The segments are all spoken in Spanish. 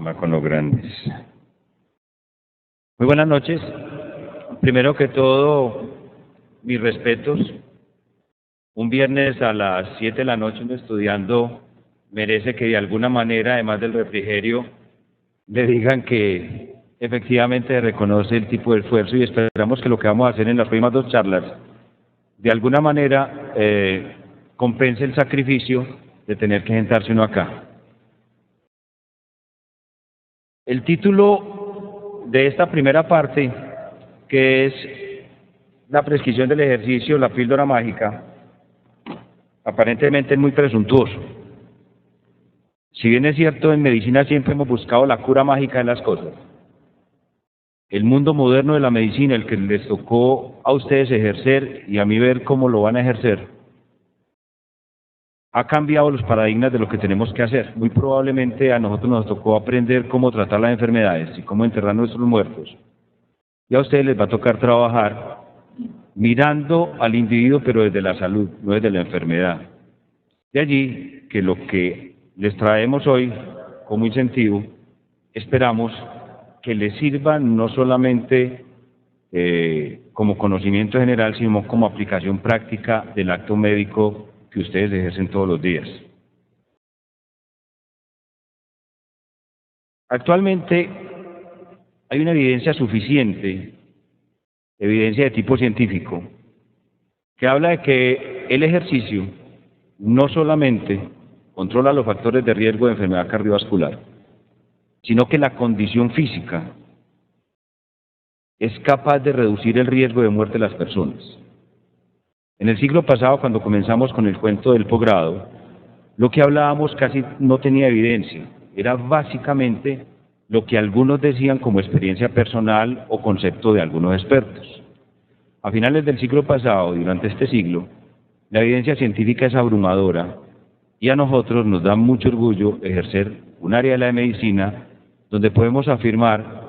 problema con los grandes. Muy buenas noches. Primero que todo, mis respetos. Un viernes a las 7 de la noche uno estudiando merece que de alguna manera, además del refrigerio, le digan que efectivamente reconoce el tipo de esfuerzo, y esperamos que lo que vamos a hacer en las próximas 2 charlas de alguna manera compense el sacrificio de tener que sentarse uno acá. El título de esta primera parte, que es la prescripción del ejercicio, la píldora mágica, aparentemente es muy presuntuoso. Si bien es cierto, en medicina siempre hemos buscado la cura mágica de las cosas, el mundo moderno de la medicina, el que les tocó a ustedes ejercer y a mí ver cómo lo van a ejercer, ha cambiado los paradigmas de lo que tenemos que hacer. Muy probablemente a nosotros nos tocó aprender cómo tratar las enfermedades y cómo enterrar nuestros muertos. Y a ustedes les va a tocar trabajar mirando al individuo, pero desde la salud, no desde la enfermedad. De allí que lo que les traemos hoy como incentivo, esperamos que les sirva no solamente como conocimiento general, sino como aplicación práctica del acto médico que ustedes ejercen todos los días. Actualmente hay una evidencia suficiente, evidencia de tipo científico, que habla de que el ejercicio no solamente controla los factores de riesgo de enfermedad cardiovascular, sino que la condición física es capaz de reducir el riesgo de muerte de las personas. En el siglo pasado, cuando comenzamos con el cuento del posgrado, lo que hablábamos casi no tenía evidencia, era básicamente lo que algunos decían como experiencia personal o concepto de algunos expertos. A finales del siglo pasado y durante este siglo, la evidencia científica es abrumadora y a nosotros nos da mucho orgullo ejercer un área de la medicina donde podemos afirmar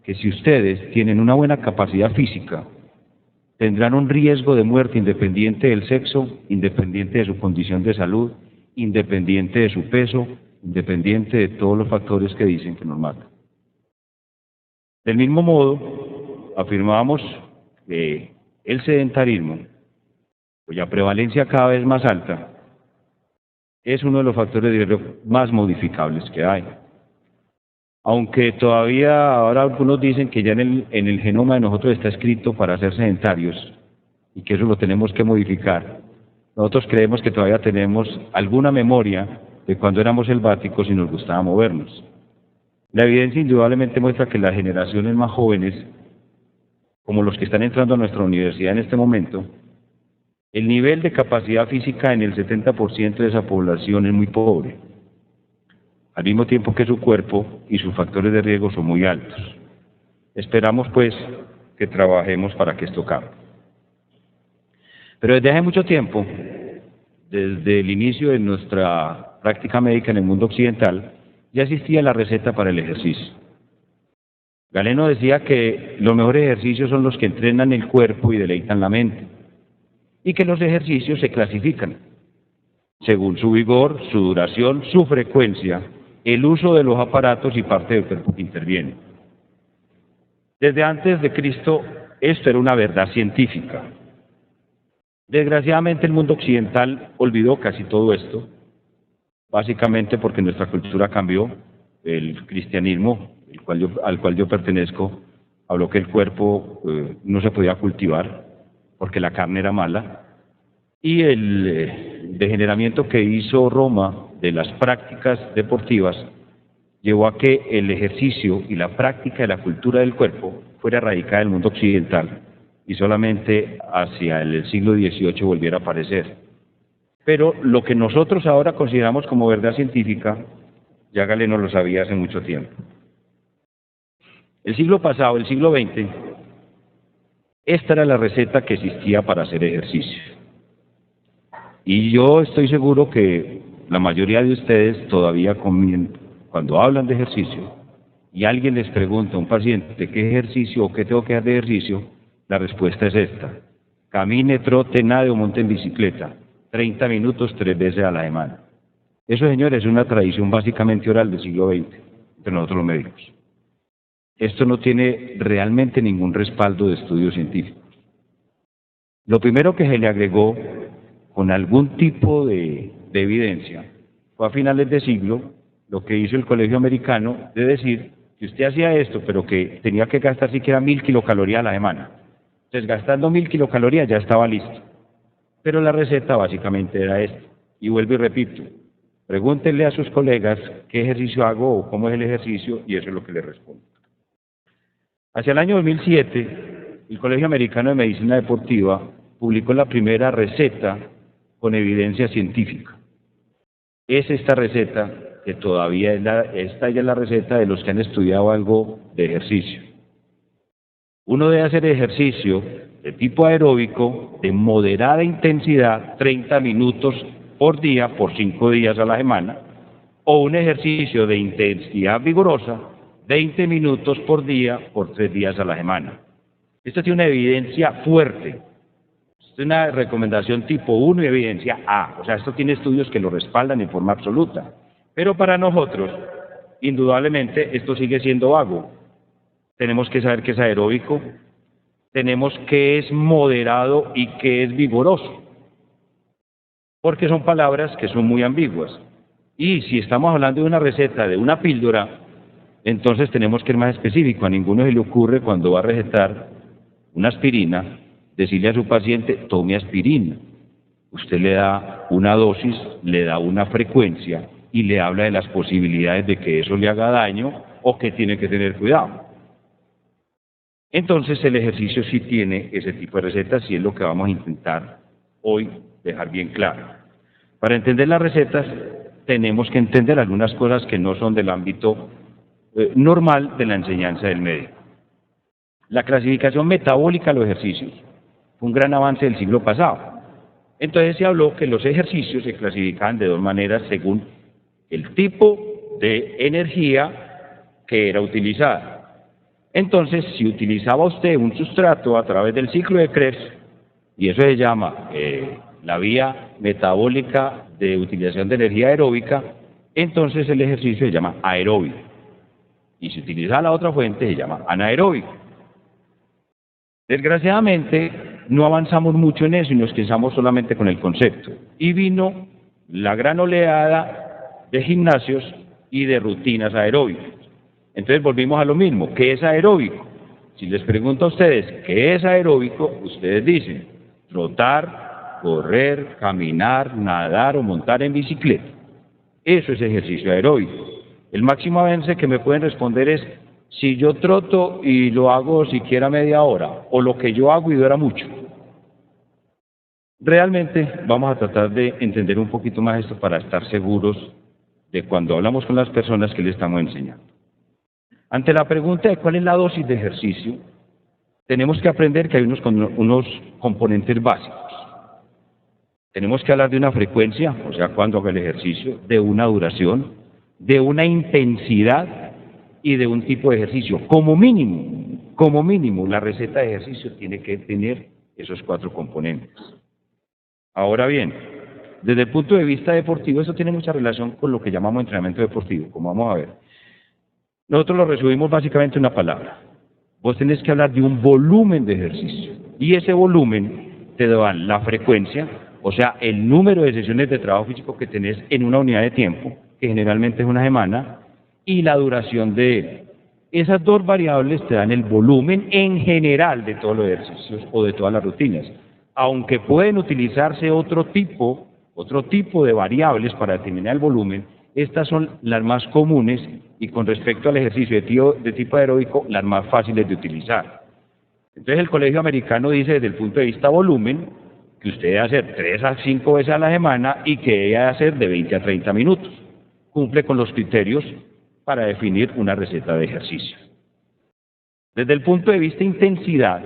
que si ustedes tienen una buena capacidad física, tendrán un riesgo de muerte independiente del sexo, independiente de su condición de salud, independiente de su peso, independiente de todos los factores que dicen que nos matan. Del mismo modo, afirmamos que el sedentarismo, cuya prevalencia cada vez más alta, es uno de los factores de riesgo más modificables que hay. Aunque todavía ahora algunos dicen que ya en el genoma de nosotros está escrito para ser sedentarios y que eso lo tenemos que modificar, nosotros creemos que todavía tenemos alguna memoria de cuando éramos selváticos y nos gustaba movernos. La evidencia indudablemente muestra que las generaciones más jóvenes, como los que están entrando a nuestra universidad en este momento, el nivel de capacidad física en el 70% de esa población es muy pobre, al mismo tiempo que su cuerpo y sus factores de riesgo son muy altos. Esperamos, pues, que trabajemos para que esto cambie. Pero desde hace mucho tiempo, desde el inicio de nuestra práctica médica en el mundo occidental, ya existía la receta para el ejercicio. Galeno decía que los mejores ejercicios son los que entrenan el cuerpo y deleitan la mente, y que los ejercicios se clasifican según su vigor, su duración, su frecuencia, el uso de los aparatos y parte del cuerpo que interviene. Desde antes de Cristo, esto era una verdad científica. Desgraciadamente, el mundo occidental olvidó casi todo esto, básicamente porque nuestra cultura cambió. El cristianismo, al cual yo pertenezco, habló que el cuerpo no se podía cultivar porque la carne era mala, y el degeneramiento que hizo Roma de las prácticas deportivas llevó a que el ejercicio y la práctica de la cultura del cuerpo fuera erradicada del mundo occidental y solamente hacia el siglo XVIII volviera a aparecer. Pero lo que nosotros ahora consideramos como verdad científica, ya Galeno lo sabía hace mucho tiempo. El siglo pasado, el siglo XX, esta era la receta que existía para hacer ejercicio. Y yo estoy seguro que la mayoría de ustedes todavía cuando hablan de ejercicio y alguien les pregunta a un paciente qué ejercicio o qué tengo que hacer de ejercicio, la respuesta es esta: camine, trote, nade o monte en bicicleta, 30 minutos 3 veces a la semana. Eso, señores, es una tradición básicamente oral del siglo XX. entre nosotros los médicos. Esto no tiene realmente ningún respaldo de estudios científicos. Lo primero que se le agregó con algún tipo de evidencia fue a finales de siglo lo que hizo el Colegio Americano de decir que usted hacía esto, pero que tenía que gastar siquiera 1000 kilocalorías a la semana. Entonces, gastando 1000 kilocalorías ya estaba listo. Pero la receta básicamente era esta. Y vuelvo y repito, pregúntenle a sus colegas qué ejercicio hago o cómo es el ejercicio, y eso es lo que les respondo. Hacia el año 2007, el Colegio Americano de Medicina Deportiva publicó la primera receta con evidencia científica. Es esta receta que todavía esta ya es la receta de los que han estudiado algo de ejercicio. Uno debe hacer ejercicio de tipo aeróbico de moderada intensidad, 30 minutos por día, por 5 días a la semana, o un ejercicio de intensidad vigorosa, 20 minutos por día, por 3 días a la semana. Esto tiene una evidencia fuerte. Es una recomendación tipo 1 y evidencia A. O sea, esto tiene estudios que lo respaldan en forma absoluta. Pero para nosotros, indudablemente, esto sigue siendo vago. Tenemos que saber qué es aeróbico, tenemos qué es moderado y qué es vigoroso. Porque son palabras que son muy ambiguas. Y si estamos hablando de una receta, de una píldora, entonces tenemos que ir más específico. A ninguno se le ocurre cuando va a recetar una aspirina, decirle a su paciente, tome aspirina. Usted le da una dosis, le da una frecuencia y le habla de las posibilidades de que eso le haga daño o que tiene que tener cuidado. Entonces el ejercicio sí tiene ese tipo de recetas y es lo que vamos a intentar hoy dejar bien claro. Para entender las recetas tenemos que entender algunas cosas que no son del ámbito normal de la enseñanza del médico. La clasificación metabólica de los ejercicios fue un gran avance del siglo pasado. Entonces se habló que los ejercicios se clasificaban de dos maneras según el tipo de energía que era utilizada. Entonces, si utilizaba usted un sustrato a través del ciclo de Krebs, y eso se llama la vía metabólica de utilización de energía aeróbica, entonces el ejercicio se llama aeróbico. Y si utiliza la otra fuente, se llama anaeróbico. Desgraciadamente, no avanzamos mucho en eso y nos quedamos solamente con el concepto. Y vino la gran oleada de gimnasios y de rutinas aeróbicas. Entonces volvimos a lo mismo. ¿Qué es aeróbico? Si les pregunto a ustedes qué es aeróbico, ustedes dicen trotar, correr, caminar, nadar o montar en bicicleta. Eso es ejercicio aeróbico. El máximo avance que me pueden responder es si yo troto y lo hago siquiera media hora, o lo que yo hago y dura mucho. Realmente vamos a tratar de entender un poquito más esto para estar seguros de cuando hablamos con las personas que le estamos enseñando. Ante la pregunta de cuál es la dosis de ejercicio, tenemos que aprender que hay unos componentes básicos. Tenemos que hablar de una frecuencia, o sea, cuando haga el ejercicio, de una duración, de una intensidad y de un tipo de ejercicio. Como mínimo, la receta de ejercicio tiene que tener esos 4 componentes. Ahora bien, desde el punto de vista deportivo, eso tiene mucha relación con lo que llamamos entrenamiento deportivo, como vamos a ver. Nosotros lo resumimos básicamente en una palabra. Vos tenés que hablar de un volumen de ejercicio. Y ese volumen te da la frecuencia, o sea, el número de sesiones de trabajo físico que tenés en una unidad de tiempo, que generalmente es una semana, y la duración de él. Esas dos variables te dan el volumen en general de todos los ejercicios o de todas las rutinas. Aunque pueden utilizarse otro tipo de variables para determinar el volumen, estas son las más comunes y con respecto al ejercicio de tipo aeróbico, las más fáciles de utilizar. Entonces el Colegio Americano dice desde el punto de vista volumen, que usted debe hacer 3 a 5 veces a la semana y que debe hacer de 20 a 30 minutos. Cumple con los criterios para definir una receta de ejercicio. Desde el punto de vista intensidad,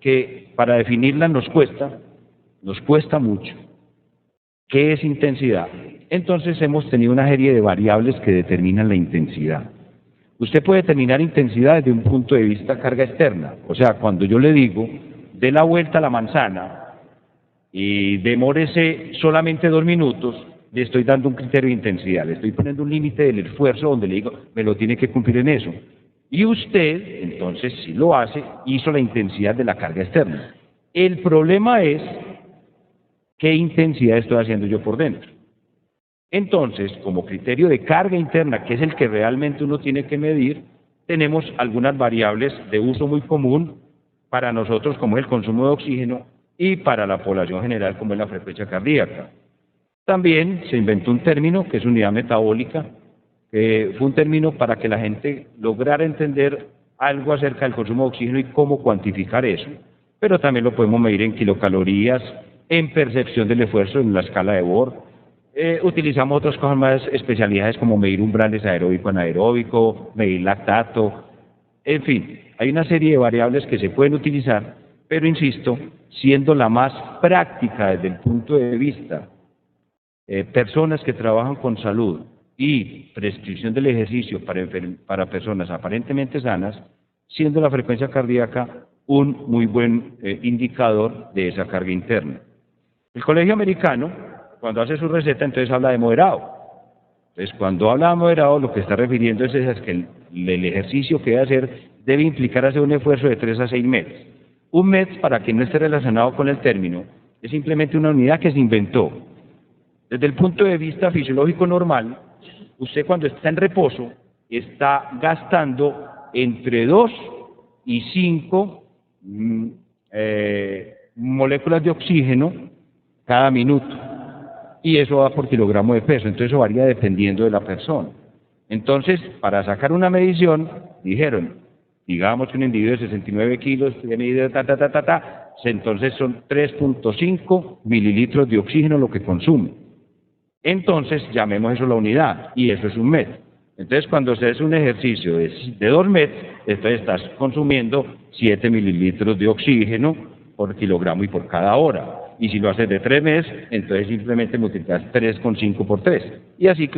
que para definirla nos cuesta mucho. ¿Qué es intensidad? Entonces hemos tenido una serie de variables que determinan la intensidad. Usted puede determinar intensidad desde un punto de vista carga externa. O sea, cuando yo le digo, dé la vuelta a la manzana y demórese solamente 2 minutos, le estoy dando un criterio de intensidad, le estoy poniendo un límite del esfuerzo donde le digo, me lo tiene que cumplir en eso. Y usted, entonces, si lo hace, hizo la intensidad de la carga externa. El problema es qué intensidad estoy haciendo yo por dentro. Entonces, como criterio de carga interna, que es el que realmente uno tiene que medir, tenemos algunas variables de uso muy común para nosotros, como es el consumo de oxígeno, y para la población general, como es la frecuencia cardíaca. También se inventó un término que es unidad metabólica, que fue un término para que la gente lograra entender algo acerca del consumo de oxígeno y cómo cuantificar eso, pero también lo podemos medir en kilocalorías, en percepción del esfuerzo en la escala de Bohr. Utilizamos otras cosas más, especialidades como medir umbrales aeróbico anaeróbico, medir lactato, en fin, hay una serie de variables que se pueden utilizar, pero insisto, siendo la más práctica desde el punto de vista personas que trabajan con salud y prescripción del ejercicio para personas aparentemente sanas, siendo la frecuencia cardíaca un muy buen indicador de esa carga interna. El Colegio Americano, cuando hace su receta, entonces habla de moderado. Entonces, cuando habla de moderado, lo que está refiriendo es que el ejercicio que debe hacer debe implicar hacer un esfuerzo de 3 a 6 METs. Un MET, para quien no esté relacionado con el término, es simplemente una unidad que se inventó. Desde el punto de vista fisiológico normal, usted cuando está en reposo está gastando entre 2 y 5 moléculas de oxígeno cada minuto. Y eso va por kilogramo de peso, entonces eso varía dependiendo de la persona. Entonces, para sacar una medición, dijeron, digamos que un individuo de 69 kilos tiene medido entonces son 3.5 mililitros de oxígeno lo que consume. Entonces, llamemos eso la unidad, y eso es un MET. Entonces, cuando usted hace un ejercicio de 2 MET, entonces estás consumiendo 7 mililitros de oxígeno por kilogramo y por cada hora. Y si lo haces de 3 MET, entonces simplemente multiplicas 3,5 por 3. Y así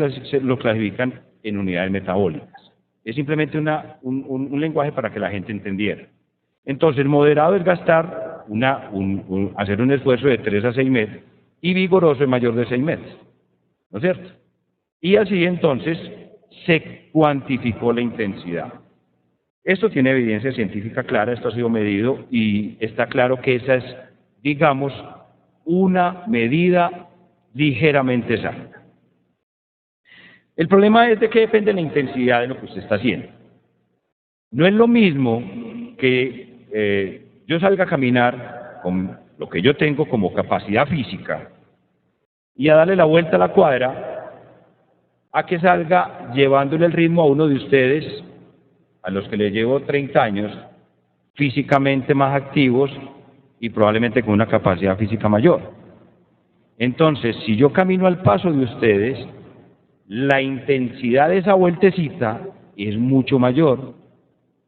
lo clasifican en unidades metabólicas. Es simplemente un lenguaje para que la gente entendiera. Entonces, moderado es gastar hacer un esfuerzo de 3 a 6 MET, y vigoroso es mayor de 6 MET. ¿No es cierto? Y así entonces se cuantificó la intensidad. Esto tiene evidencia científica clara, esto ha sido medido y está claro que esa es, digamos, una medida ligeramente exacta. El problema es de qué depende la intensidad de lo que usted está haciendo. No es lo mismo que yo salga a caminar con lo que yo tengo como capacidad física y a darle la vuelta a la cuadra, a que salga llevándole el ritmo a uno de ustedes, a los que les llevo 30 años, físicamente más activos y probablemente con una capacidad física mayor. Entonces, si yo camino al paso de ustedes, la intensidad de esa vueltecita es mucho mayor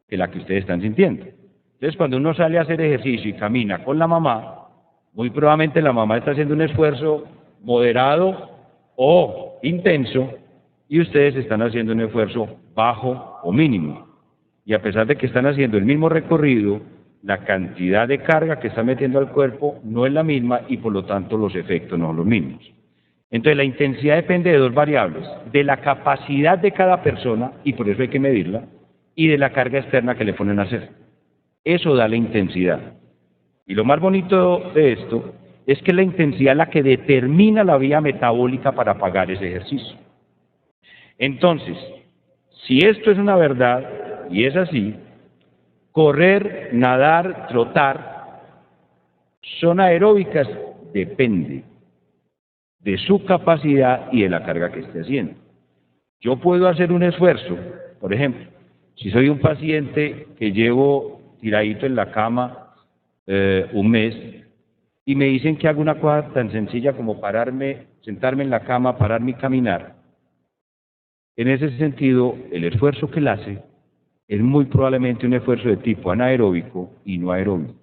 que la que ustedes están sintiendo. Entonces, cuando uno sale a hacer ejercicio y camina con la mamá, muy probablemente la mamá está haciendo un esfuerzo moderado o intenso y ustedes están haciendo un esfuerzo bajo o mínimo. Y a pesar de que están haciendo el mismo recorrido, la cantidad de carga que está metiendo al cuerpo no es la misma y por lo tanto los efectos no son los mismos. Entonces la intensidad depende de 2 variables, de la capacidad de cada persona, y por eso hay que medirla, y de la carga externa que le ponen a hacer. Eso da la intensidad. Y lo más bonito de esto es que la intensidad es la que determina la vía metabólica para pagar ese ejercicio. Entonces, si esto es una verdad, y es así, correr, nadar, trotar, son aeróbicas, depende de su capacidad y de la carga que esté haciendo. Yo puedo hacer un esfuerzo, por ejemplo, si soy un paciente que llevo tiradito en la cama un mes, y me dicen que hago una cosa tan sencilla como pararme, sentarme en la cama, pararme y caminar. En ese sentido, el esfuerzo que él hace es muy probablemente un esfuerzo de tipo anaeróbico y no aeróbico.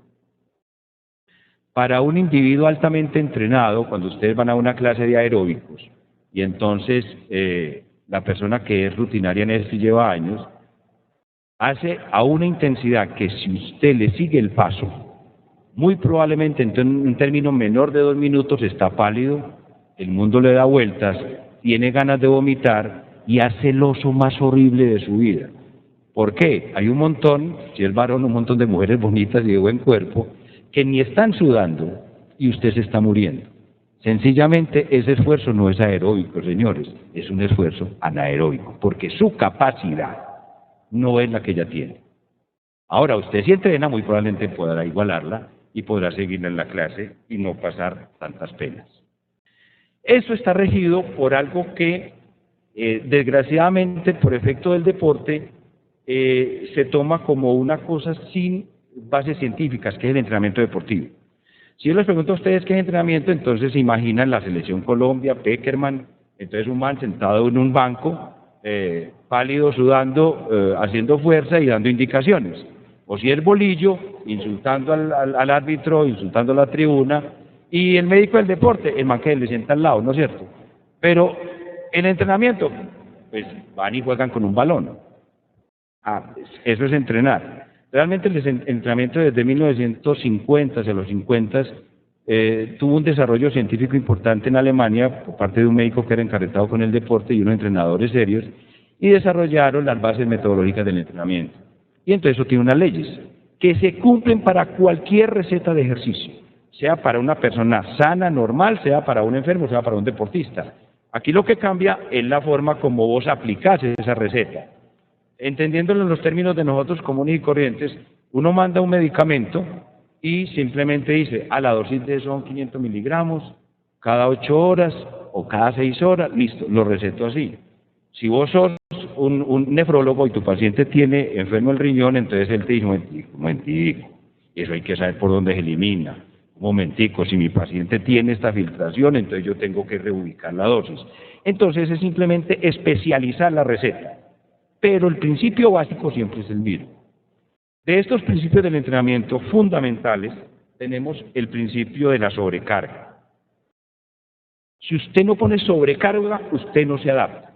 Para un individuo altamente entrenado, cuando ustedes van a una clase de aeróbicos, y entonces la persona que es rutinaria en esto y lleva años, hace a una intensidad que si usted le sigue el paso, muy probablemente en un término menor de 2 minutos está pálido, el mundo le da vueltas, tiene ganas de vomitar y hace el oso más horrible de su vida. ¿Por qué? Hay un montón, si es varón, un montón de mujeres bonitas y de buen cuerpo, que ni están sudando y usted se está muriendo. Sencillamente ese esfuerzo no es aeróbico, señores, es un esfuerzo anaeróbico, porque su capacidad no es la que ella tiene. Ahora, usted si entrena, muy probablemente podrá igualarla y podrá seguirla en la clase y no pasar tantas penas. Eso está regido por algo que, desgraciadamente, por efecto del deporte, se toma como una cosa sin bases científicas, que es el entrenamiento deportivo. Si yo les pregunto a ustedes qué es entrenamiento, entonces se imaginan la selección Colombia, Peckerman, entonces un man sentado en un banco, pálido, sudando, haciendo fuerza y dando indicaciones. O si es bolillo, insultando al árbitro, insultando a la tribuna, y el médico del deporte, el man que le sienta al lado, ¿no es cierto? Pero el entrenamiento, pues van y juegan con un balón. Eso es entrenar. Realmente el entrenamiento desde 1950 hacia los 50 tuvo un desarrollo científico importante en Alemania por parte de un médico que era encarretado con el deporte y unos entrenadores serios, y desarrollaron las bases metodológicas del entrenamiento. Y entonces eso tiene unas leyes que se cumplen para cualquier receta de ejercicio, sea para una persona sana, normal, sea para un enfermo, sea para un deportista. Aquí lo que cambia es la forma como vos aplicás esa receta. Entendiéndolo en los términos de nosotros comunes y corrientes, uno manda un medicamento y simplemente dice, la dosis de son 500 miligramos, cada 8 horas o cada 6 horas, listo, lo receto así. Si vos sos un nefrólogo y tu paciente tiene enfermo el riñón, entonces él te dice, un momentico, eso hay que saber por dónde se elimina. Un momentico, si mi paciente tiene esta filtración, entonces yo tengo que reubicar la dosis. Entonces es simplemente especializar la receta. Pero el principio básico siempre es el mismo. De estos principios del entrenamiento fundamentales, tenemos el principio de la sobrecarga. Si usted no pone sobrecarga, usted no se adapta.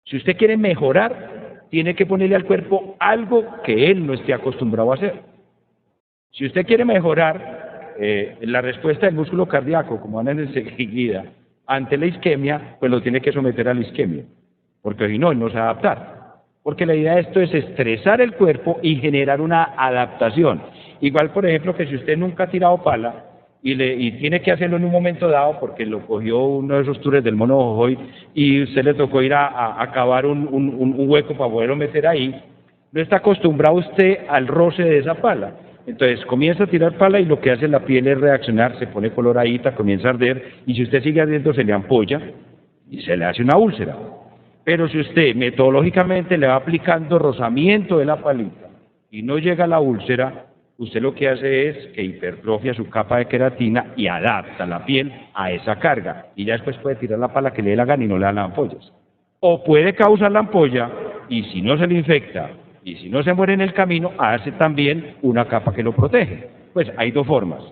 Si usted quiere mejorar, tiene que ponerle al cuerpo algo que él no esté acostumbrado a hacer. Si usted quiere mejorar la respuesta del músculo cardíaco, como van enseguida, ante la isquemia, pues lo tiene que someter a la isquemia, porque si no, él no se va a adaptar. Porque la idea de esto es estresar el cuerpo y generar una adaptación. Igual, por ejemplo, que si usted nunca ha tirado pala y tiene que hacerlo en un momento dado porque lo cogió uno de esos tours del mono Jojoy y usted le tocó ir a cavar un hueco para poderlo meter ahí, no está acostumbrado usted al roce de esa pala. Entonces comienza a tirar pala y lo que hace la piel es reaccionar, se pone coloradita, comienza a arder, y si usted sigue ardiendo se le ampolla y se le hace una úlcera. Pero si usted metodológicamente le va aplicando rozamiento de la palita y no llega a la úlcera, usted lo que hace es que hipertrofia su capa de queratina y adapta la piel a esa carga, y ya después puede tirar la pala que le dé la gana y no le dan las ampollas. O puede causar la ampolla, y si no se le infecta, y si no se muere en el camino, hace también una capa que lo protege. Pues hay dos formas,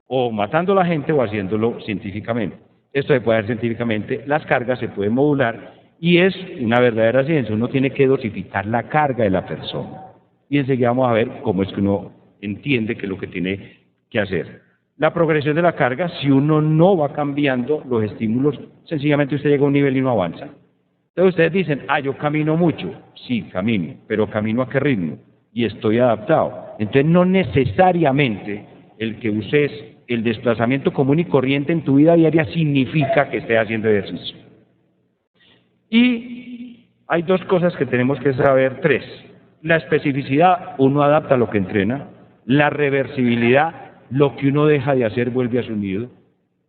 o matando a la gente o haciéndolo científicamente. Esto se puede hacer científicamente, las cargas se pueden modular, y es una verdadera ciencia. Uno tiene que dosificar la carga de la persona. Y enseguida vamos a ver cómo es que uno entiende qué es lo que tiene que hacer. La progresión de la carga, si uno no va cambiando los estímulos, sencillamente usted llega a un nivel y no avanza. Entonces ustedes dicen, yo camino mucho. Sí, camino, pero ¿camino a qué ritmo? Y estoy adaptado. Entonces no necesariamente el que uses el desplazamiento común y corriente en tu vida diaria significa que estés haciendo ejercicio. Y hay dos cosas que tenemos que saber, tres. La especificidad, uno adapta lo que entrena. La reversibilidad, lo que uno deja de hacer vuelve a su nido.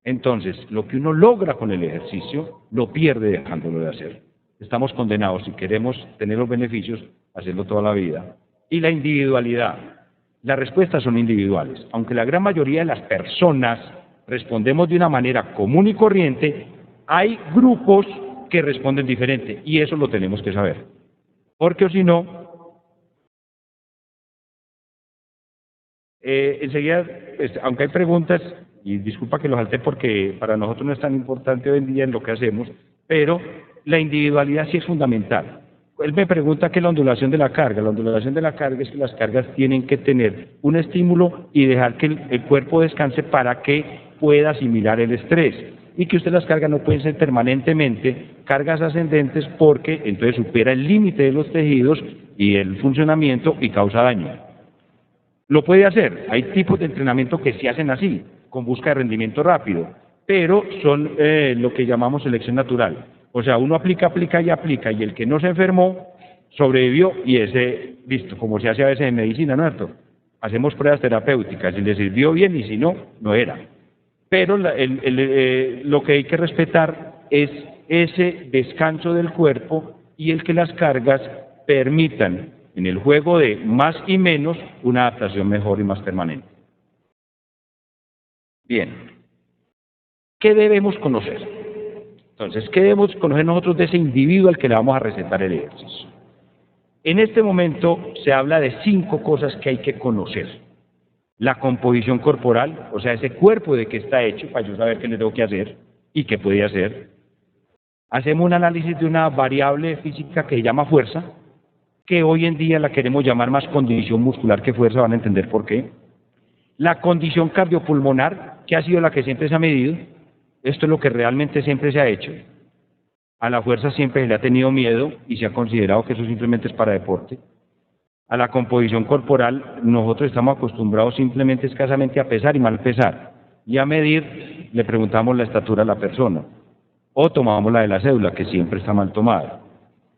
Entonces, lo que uno logra con el ejercicio, lo pierde dejándolo de hacer. Estamos condenados, si queremos tener los beneficios, a hacerlo toda la vida. Y la individualidad. Las respuestas son individuales. Aunque la gran mayoría de las personas respondemos de una manera común y corriente, hay grupos que responden diferente, y eso lo tenemos que saber. Porque si no, enseguida, aunque hay preguntas, y disculpa que los salte porque para nosotros no es tan importante hoy en día en lo que hacemos, pero la individualidad sí es fundamental. Él me pregunta qué es la ondulación de la carga. La ondulación de la carga es que las cargas tienen que tener un estímulo y dejar que el cuerpo descanse para que pueda asimilar el estrés. y que usted las cargas no pueden ser permanentemente cargas ascendentes porque entonces supera el límite de los tejidos y el funcionamiento y causa daño. Lo puede hacer, hay tipos de entrenamiento que se hacen así, con busca de rendimiento rápido, pero son lo que llamamos selección natural. O sea, uno aplica y el que no se enfermó sobrevivió y ese, listo, como se hace a veces en medicina, ¿no es cierto? Hacemos pruebas terapéuticas, si le sirvió bien y si no, no era. Pero lo que hay que respetar es ese descanso del cuerpo y el que las cargas permitan, en el juego de más y menos, una adaptación mejor y más permanente. Bien, ¿qué debemos conocer? Entonces, ¿qué debemos conocer nosotros de ese individuo al que le vamos a recetar el ejercicio? En este momento se habla de 5 cosas que hay que conocer. La composición corporal, o sea, ese cuerpo de qué está hecho, para yo saber qué le tengo que hacer y qué puede hacer. Hacemos un análisis de una variable física que se llama fuerza, que hoy en día la queremos llamar más condición muscular que fuerza, van a entender por qué. La condición cardiopulmonar, que ha sido la que siempre se ha medido, esto es lo que realmente siempre se ha hecho. A la fuerza siempre se le ha tenido miedo y se ha considerado que eso simplemente es para deporte. A la composición corporal, nosotros estamos acostumbrados simplemente escasamente a pesar y mal pesar. Y a medir, le preguntamos la estatura a la persona. O tomamos la de la cédula, que siempre está mal tomada.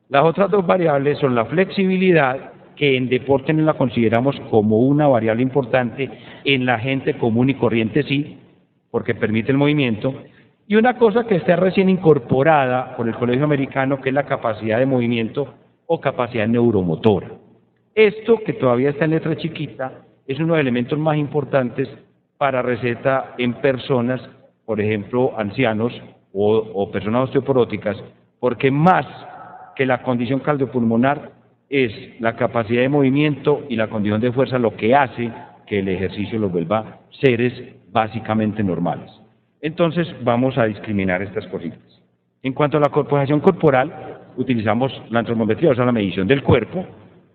Las otras 2 variables son la flexibilidad, que en deporte no la consideramos como una variable importante, en la gente común y corriente sí, porque permite el movimiento, y una cosa que está recién incorporada por el Colegio Americano, que es la capacidad de movimiento o capacidad neuromotora. Esto, que todavía está en letra chiquita, es uno de los elementos más importantes para receta en personas, por ejemplo, ancianos o personas osteoporóticas, porque más que la condición cardiopulmonar es la capacidad de movimiento y la condición de fuerza lo que hace que el ejercicio los vuelva seres básicamente normales. Entonces vamos a discriminar estas cositas. En cuanto a la composición corporal, utilizamos la antropometría, o sea, la medición del cuerpo.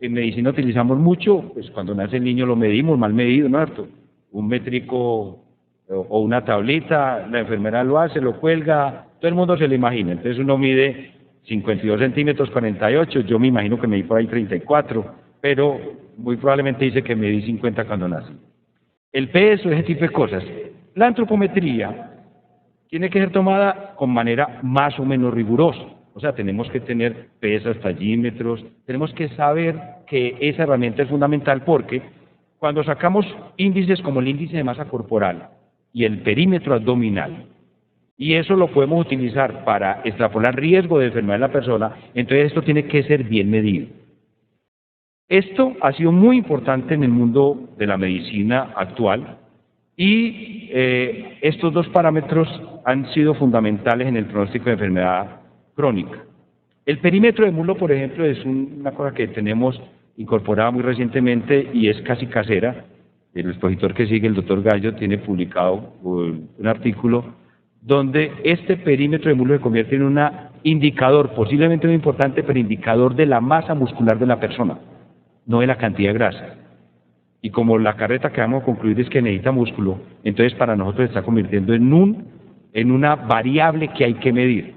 En medicina utilizamos mucho, pues cuando nace el niño lo medimos, mal medido, ¿no es cierto? Un métrico o una tablita, la enfermera lo hace, lo cuelga, todo el mundo se lo imagina. Entonces uno mide 52 centímetros, 48, yo me imagino que medí por ahí 34, pero muy probablemente dice que medí 50 cuando nací. El peso, ese tipo de cosas. La antropometría tiene que ser tomada con manera más o menos rigurosa. O sea, tenemos que tener pesas, tallímetros, tenemos que saber que esa herramienta es fundamental porque cuando sacamos índices como el índice de masa corporal y el perímetro abdominal, y eso lo podemos utilizar para extrapolar riesgo de enfermedad en la persona, entonces esto tiene que ser bien medido. Esto ha sido muy importante en el mundo de la medicina actual y estos 2 parámetros han sido fundamentales en el pronóstico de enfermedad crónica. El perímetro de muslo, por ejemplo, es una cosa que tenemos incorporada muy recientemente y es casi casera. El expositor que sigue, el doctor Gallo, tiene publicado un artículo donde este perímetro de muslo se convierte en un indicador, posiblemente muy importante, pero indicador de la masa muscular de la persona, no de la cantidad de grasa. Y como la carreta que vamos a concluir es que necesita músculo, entonces para nosotros se está convirtiendo en una variable que hay que medir.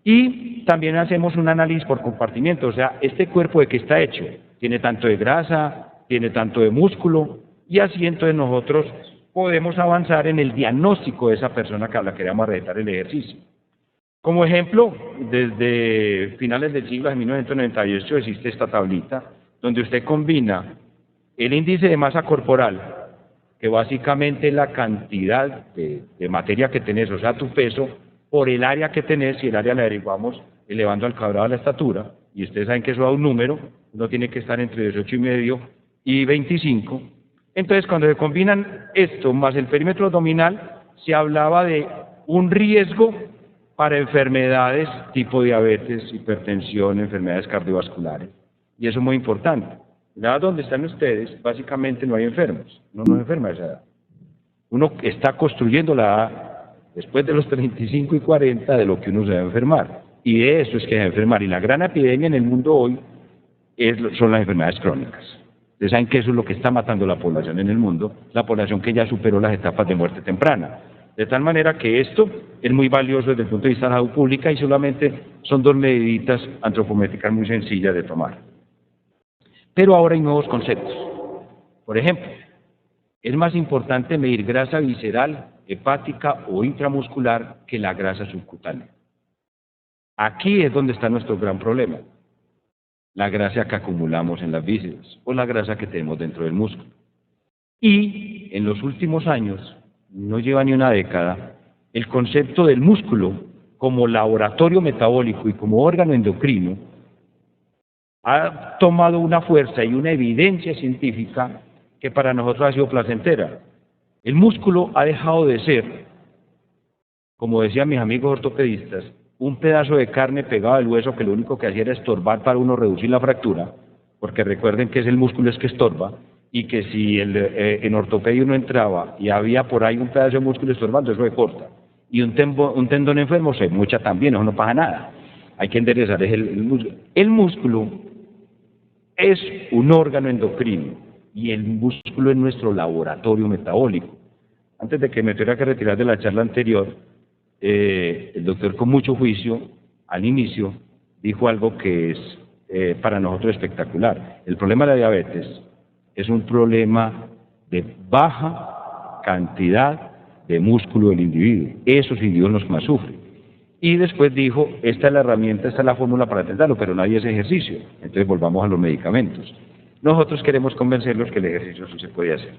Y también hacemos un análisis por compartimiento, o sea, este cuerpo de qué está hecho, tiene tanto de grasa, tiene tanto de músculo, y así entonces nosotros podemos avanzar en el diagnóstico de esa persona a la que vamos a recetar el ejercicio. Como ejemplo, desde finales del siglo de 1998 existe esta tablita, donde usted combina el índice de masa corporal, que básicamente es la cantidad de materia que tenés, o sea, tu peso, por el área que tenés, y el área la averiguamos elevando al cuadrado de la estatura, y ustedes saben que eso da un número, uno tiene que estar entre 18,5 y 25. Entonces, cuando se combinan esto más el perímetro abdominal, se hablaba de un riesgo para enfermedades tipo diabetes, hipertensión, enfermedades cardiovasculares, y eso es muy importante. La donde están ustedes, básicamente no hay enfermos, uno no enferma a esa edad. Uno está construyendo la edad después de los 35 y 40 de lo que uno se va a enfermar. Y de eso es que se va a enfermar. Y la gran epidemia en el mundo hoy son las enfermedades crónicas. Ustedes saben que eso es lo que está matando la población en el mundo, la población que ya superó las etapas de muerte temprana. De tal manera que esto es muy valioso desde el punto de vista de la salud pública y solamente son dos mediditas antropométricas muy sencillas de tomar. Pero ahora hay nuevos conceptos. Por ejemplo, es más importante medir grasa visceral, hepática o intramuscular que la grasa subcutánea. Aquí es donde está nuestro gran problema. La grasa que acumulamos en las vísceras o la grasa que tenemos dentro del músculo. Y en los últimos años, no lleva ni una década, el concepto del músculo como laboratorio metabólico y como órgano endocrino ha tomado una fuerza y una evidencia científica que para nosotros ha sido placentera. El músculo ha dejado de ser, como decían mis amigos ortopedistas, un pedazo de carne pegado al hueso que lo único que hacía era estorbar para uno reducir la fractura, porque recuerden que es el músculo es que estorba, y que si en ortopedia uno entraba y había por ahí un pedazo de músculo estorbando, eso se corta. Y un tendón enfermo se mocha también, eso no pasa nada. Hay que enderezar el músculo. El músculo es un órgano endocrino y el músculo es nuestro laboratorio metabólico. Antes de que me tuviera que retirar de la charla anterior, el doctor con mucho juicio, al inicio, dijo algo que es para nosotros espectacular. El problema de la diabetes es un problema de baja cantidad de músculo del individuo. Esos individuos los que más sufren. Y después dijo, esta es la herramienta, esta es la fórmula para atenderlo, pero nadie hace ejercicio. Entonces volvamos a los medicamentos. Nosotros queremos convencerlos que el ejercicio sí se puede hacer.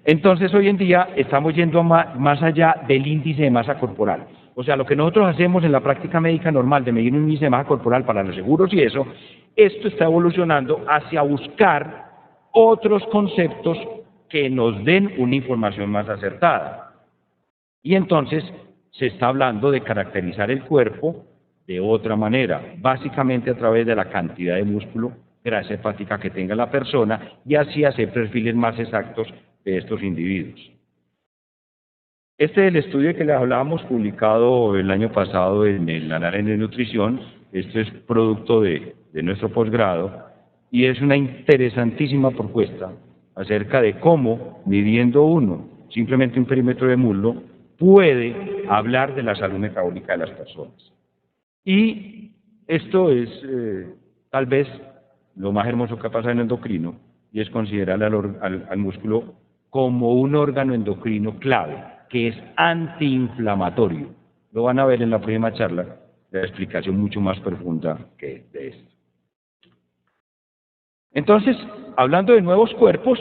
Entonces hoy en día estamos yendo más allá del índice de masa corporal. O sea, lo que nosotros hacemos en la práctica médica normal de medir un índice de masa corporal para los seguros y eso, esto está evolucionando hacia buscar otros conceptos que nos den una información más acertada. Y entonces se está hablando de caracterizar el cuerpo de otra manera, básicamente a través de la cantidad de músculo, grasa hepática que tenga la persona y así hacer perfiles más exactos de estos individuos. Este es el estudio que les hablábamos, publicado el año pasado en el Análisis de Nutrición. Esto es producto de nuestro posgrado y es una interesantísima propuesta acerca de cómo, midiendo uno simplemente un perímetro de muslo, puede hablar de la salud metabólica de las personas. Y esto es tal vez lo más hermoso que ha pasado en endocrino, y es considerar al músculo como un órgano endocrino clave, que es antiinflamatorio. Lo van a ver en la próxima charla, la explicación mucho más profunda que de esto. Entonces, hablando de nuevos cuerpos,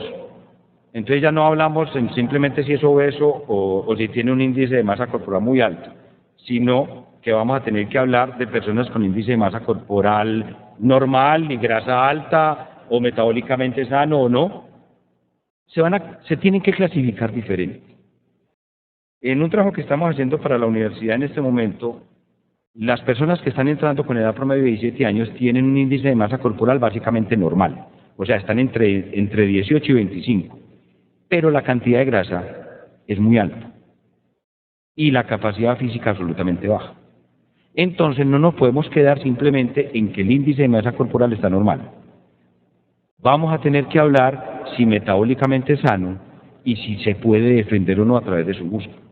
entonces ya no hablamos en simplemente si es obeso o si tiene un índice de masa corporal muy alto, sino que vamos a tener que hablar de personas con índice de masa corporal normal, ni grasa alta, o metabólicamente sano o no. Se tienen que clasificar diferente. En un trabajo que estamos haciendo para la universidad en este momento, las personas que están entrando con edad promedio de 17 años tienen un índice de masa corporal básicamente normal, o sea, están entre 18 y 25, pero la cantidad de grasa es muy alta y la capacidad física absolutamente baja. Entonces no nos podemos quedar simplemente en que el índice de masa corporal está normal. Vamos a tener que hablar si metabólicamente es sano y si se puede defender o no a través de su músculo.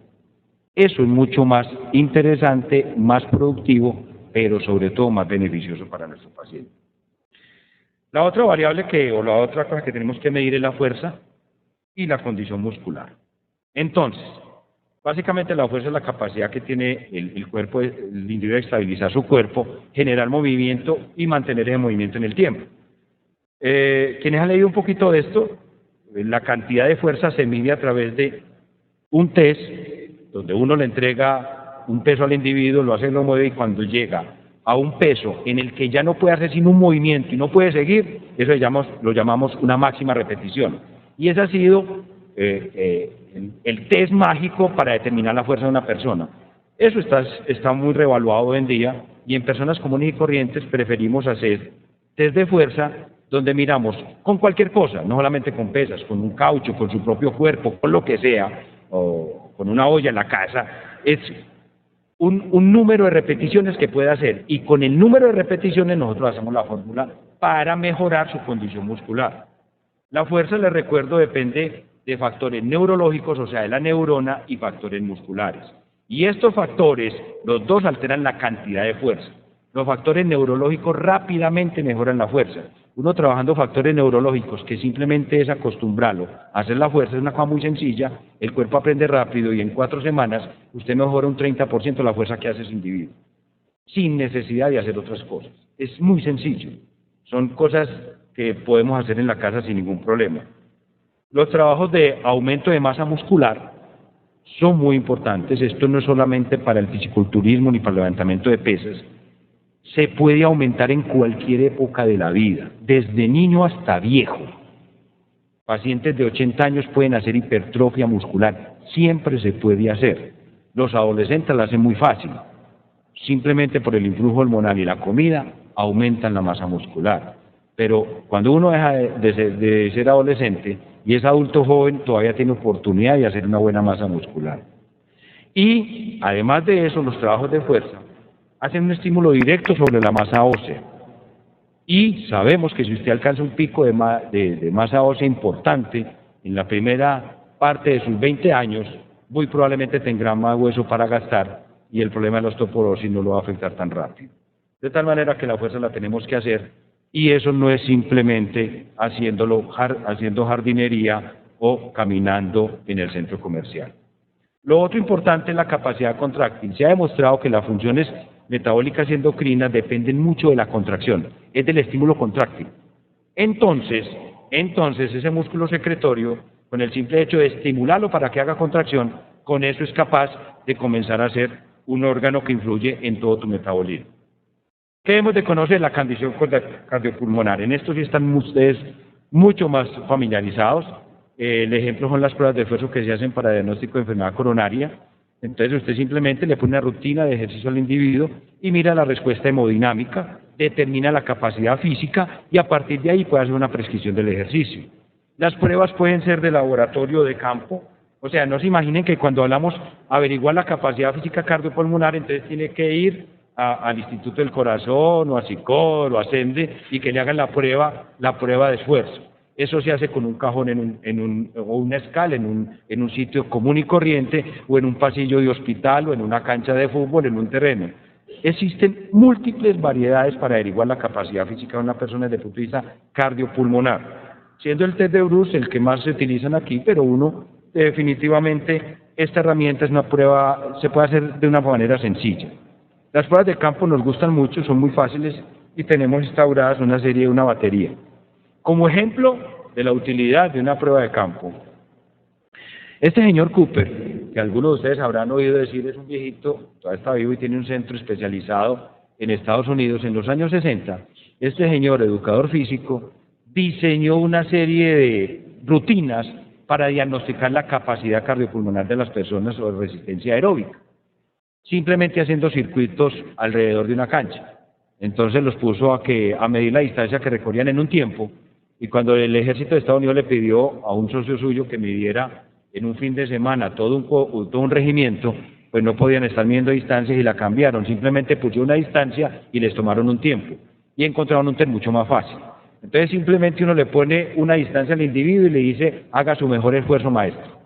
Eso es mucho más interesante, más productivo, pero sobre todo más beneficioso para nuestro paciente. La otra variable o la otra cosa que tenemos que medir es la fuerza y la condición muscular. Entonces, básicamente la fuerza es la capacidad que tiene el cuerpo, el individuo de estabilizar su cuerpo, generar movimiento y mantener ese movimiento en el tiempo. Quienes han leído un poquito de esto, la cantidad de fuerza se mide a través de un test, donde uno le entrega un peso al individuo, lo hace, lo mueve, y cuando llega a un peso en el que ya no puede hacer sino un movimiento y no puede seguir, eso lo llamamos una máxima repetición. Y ese ha sido el test mágico para determinar la fuerza de una persona. Eso está muy revaluado hoy en día, y en personas comunes y corrientes preferimos hacer test de fuerza donde miramos con cualquier cosa, no solamente con pesas, con un caucho, con su propio cuerpo, con lo que sea, o con una olla en la casa, es un número de repeticiones que puede hacer, y con el número de repeticiones nosotros hacemos la fórmula para mejorar su condición muscular. La fuerza, les recuerdo, depende de factores neurológicos, o sea, de la neurona, y factores musculares. Y estos factores, los dos alteran la cantidad de fuerza. Los factores neurológicos rápidamente mejoran la fuerza. Uno trabajando factores neurológicos, que simplemente es acostumbrarlo a hacer la fuerza, es una cosa muy sencilla, el cuerpo aprende rápido y en 4 semanas usted mejora un 30% la fuerza que hace ese individuo, sin necesidad de hacer otras cosas. Es muy sencillo. Son cosas que podemos hacer en la casa sin ningún problema. Los trabajos de aumento de masa muscular son muy importantes. Esto no es solamente para el fisiculturismo ni para el levantamiento de pesas. Se puede aumentar en cualquier época de la vida, desde niño hasta viejo. Pacientes de 80 años pueden hacer hipertrofia muscular, siempre se puede hacer. Los adolescentes lo hacen muy fácil, simplemente por el influjo hormonal y la comida aumentan la masa muscular. Pero cuando uno deja de ser adolescente y es adulto joven, todavía tiene oportunidad de hacer una buena masa muscular. Y además de eso, los trabajos de fuerza hacen un estímulo directo sobre la masa ósea. Y sabemos que si usted alcanza un pico de masa ósea importante en la primera parte de sus 20 años, muy probablemente tendrá más hueso para gastar y el problema de la osteoporosis no lo va a afectar tan rápido. De tal manera que la fuerza la tenemos que hacer, y eso no es simplemente haciendo jardinería o caminando en el centro comercial. Lo otro importante es la capacidad contráctil. Se ha demostrado que las funciones metabólicas y endocrinas dependen mucho de la contracción, es del estímulo contráctil. Entonces ese músculo secretorio, con el simple hecho de estimularlo para que haga contracción, con eso es capaz de comenzar a ser un órgano que influye en todo tu metabolismo. ¿Qué debemos de conocer? La condición cardiopulmonar. En esto sí están ustedes mucho más familiarizados. El ejemplo son las pruebas de esfuerzo que se hacen para diagnóstico de enfermedad coronaria. Entonces usted simplemente le pone una rutina de ejercicio al individuo y mira la respuesta hemodinámica, determina la capacidad física y a partir de ahí puede hacer una prescripción del ejercicio. Las pruebas pueden ser de laboratorio o de campo. O sea, no se imaginen que cuando hablamos averiguar la capacidad física cardiopulmonar, entonces tiene que ir al Instituto del Corazón o a SICOR o a SENDE y que le hagan la prueba de esfuerzo. Eso se hace con un cajón o una escala en un sitio común y corriente, o en un pasillo de hospital, o en una cancha de fútbol, en un terreno. Existen múltiples variedades para averiguar la capacidad física de una persona desde el punto de vista cardiopulmonar, siendo el test de Bruce el que más se utilizan aquí, pero definitivamente esta herramienta es una prueba, se puede hacer de una manera sencilla. Las pruebas de campo nos gustan mucho, son muy fáciles y tenemos instauradas una batería. Como ejemplo de la utilidad de una prueba de campo, este señor Cooper, que algunos de ustedes habrán oído decir, es un viejito, todavía está vivo y tiene un centro especializado en Estados Unidos. En los años 60, este señor, educador físico, diseñó una serie de rutinas para diagnosticar la capacidad cardiopulmonar de las personas o resistencia aeróbica, simplemente haciendo circuitos alrededor de una cancha. Entonces los puso a medir la distancia que recorrían en un tiempo, y cuando el ejército de Estados Unidos le pidió a un socio suyo que midiera en un fin de semana todo un regimiento, pues no podían estar midiendo distancias y la cambiaron, simplemente pusieron una distancia y les tomaron un tiempo, y encontraron un test mucho más fácil. Entonces simplemente uno le pone una distancia al individuo y le dice, haga su mejor esfuerzo, maestro.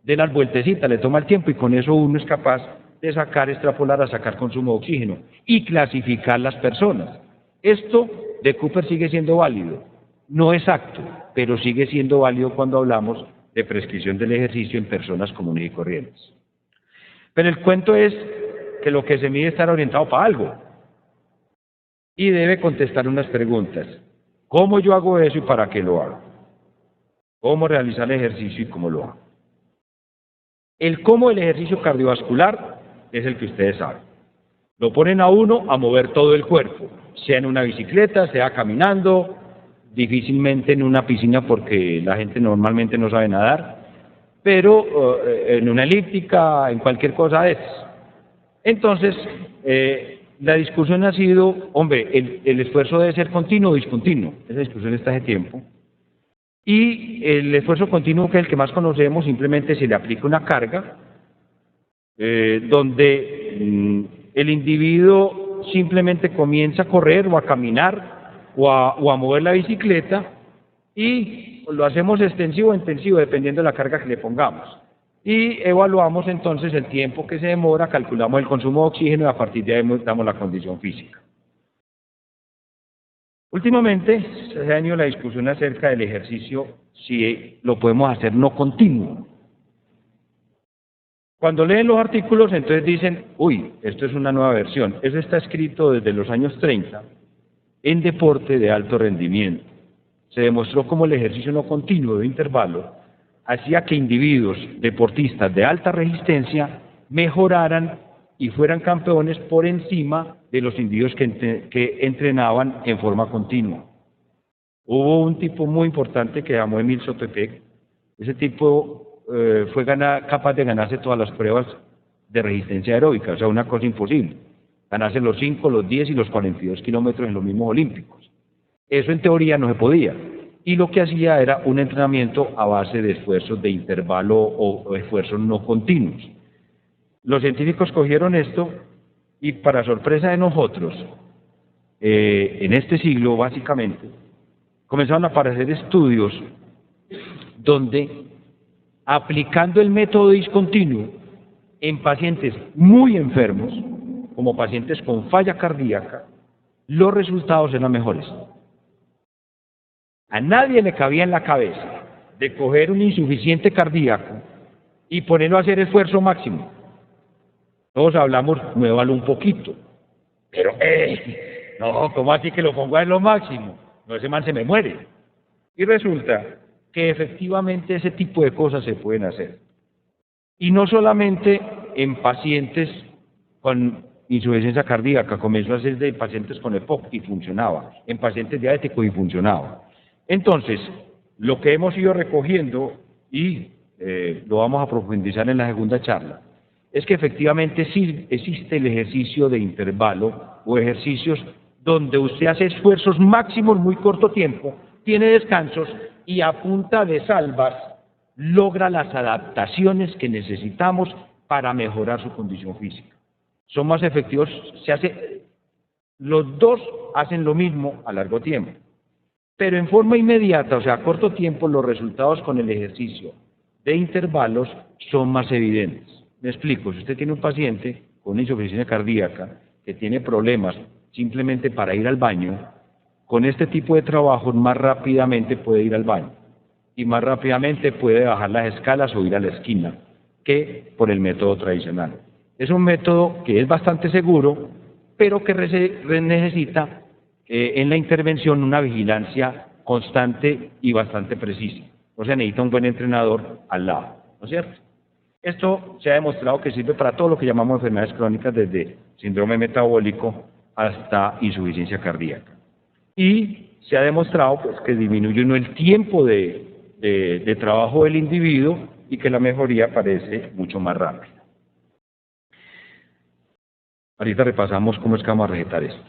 De las vueltecitas, le toma el tiempo, y con eso uno es capaz de extrapolar a sacar consumo de oxígeno y clasificar las personas. Esto de Cooper sigue siendo válido, no exacto, pero sigue siendo válido cuando hablamos de prescripción del ejercicio en personas comunes y corrientes. Pero el cuento es que lo que se mide está orientado para algo y debe contestar unas preguntas. ¿Cómo yo hago eso y para qué lo hago? ¿Cómo realizar el ejercicio y cómo lo hago? El cómo del ejercicio cardiovascular es el que ustedes saben. Lo ponen a uno a mover todo el cuerpo, sea en una bicicleta, sea caminando, difícilmente en una piscina porque la gente normalmente no sabe nadar, pero en una elíptica, en cualquier cosa de esas. Entonces, la discusión ha sido, hombre, el esfuerzo debe ser continuo o discontinuo. Esa discusión está hace tiempo. Y el esfuerzo continuo, que es el que más conocemos, simplemente se le aplica una carga, donde el individuo simplemente comienza a correr o a caminar o a mover la bicicleta, y lo hacemos extensivo o intensivo dependiendo de la carga que le pongamos. Y evaluamos entonces el tiempo que se demora, calculamos el consumo de oxígeno y a partir de ahí damos la condición física. Últimamente se ha tenido la discusión acerca del ejercicio, si lo podemos hacer no continuo. Cuando leen los artículos, entonces dicen, uy, esto es una nueva versión. Eso está escrito desde los años 30 en deporte de alto rendimiento. Se demostró cómo el ejercicio no continuo de intervalo hacía que individuos deportistas de alta resistencia mejoraran y fueran campeones por encima de los individuos que entrenaban en forma continua. Hubo un tipo muy importante que llamó Emil Sotepek. Ese tipo fue capaz de ganarse todas las pruebas de resistencia aeróbica, o sea, una cosa imposible. Ganarse los 5, los 10 y los 42 kilómetros en los mismos olímpicos. Eso en teoría no se podía. Y lo que hacía era un entrenamiento a base de esfuerzos de intervalo o esfuerzos no continuos. Los científicos cogieron esto y, para sorpresa de nosotros, en este siglo básicamente, comenzaron a aparecer estudios donde, aplicando el método discontinuo en pacientes muy enfermos, como pacientes con falla cardíaca, los resultados eran mejores. A nadie le cabía en la cabeza de coger un insuficiente cardíaco y ponerlo a hacer esfuerzo máximo. Todos hablamos, muévalo un poquito. Pero, no, ¿cómo así que lo pongo a lo máximo? No, ese man se me muere. Y resulta que efectivamente ese tipo de cosas se pueden hacer. Y no solamente en pacientes con insuficiencia cardíaca, comenzó a hacer de pacientes con EPOC y funcionaba, en pacientes diabéticos y funcionaba. Entonces, lo que hemos ido recogiendo, y lo vamos a profundizar en la segunda charla, es que efectivamente sí existe el ejercicio de intervalo o ejercicios donde usted hace esfuerzos máximos en muy corto tiempo, tiene descansos y a punta de salvas logra las adaptaciones que necesitamos para mejorar su condición física. Son más efectivos, los dos hacen lo mismo a largo tiempo. Pero en forma inmediata, o sea, a corto tiempo, los resultados con el ejercicio de intervalos son más evidentes. Me explico, si usted tiene un paciente con insuficiencia cardíaca que tiene problemas simplemente para ir al baño, con este tipo de trabajos más rápidamente puede ir al baño y más rápidamente puede bajar las escalas o ir a la esquina que por el método tradicional. Es un método que es bastante seguro, pero que necesita en la intervención una vigilancia constante y bastante precisa. O sea, necesita un buen entrenador al lado, ¿no es cierto? Esto se ha demostrado que sirve para todo lo que llamamos enfermedades crónicas, desde síndrome metabólico hasta insuficiencia cardíaca. Y se ha demostrado pues, que disminuye uno el tiempo de trabajo del individuo y que la mejoría parece mucho más rápida. Ahorita repasamos cómo es que vamos a recetar esto.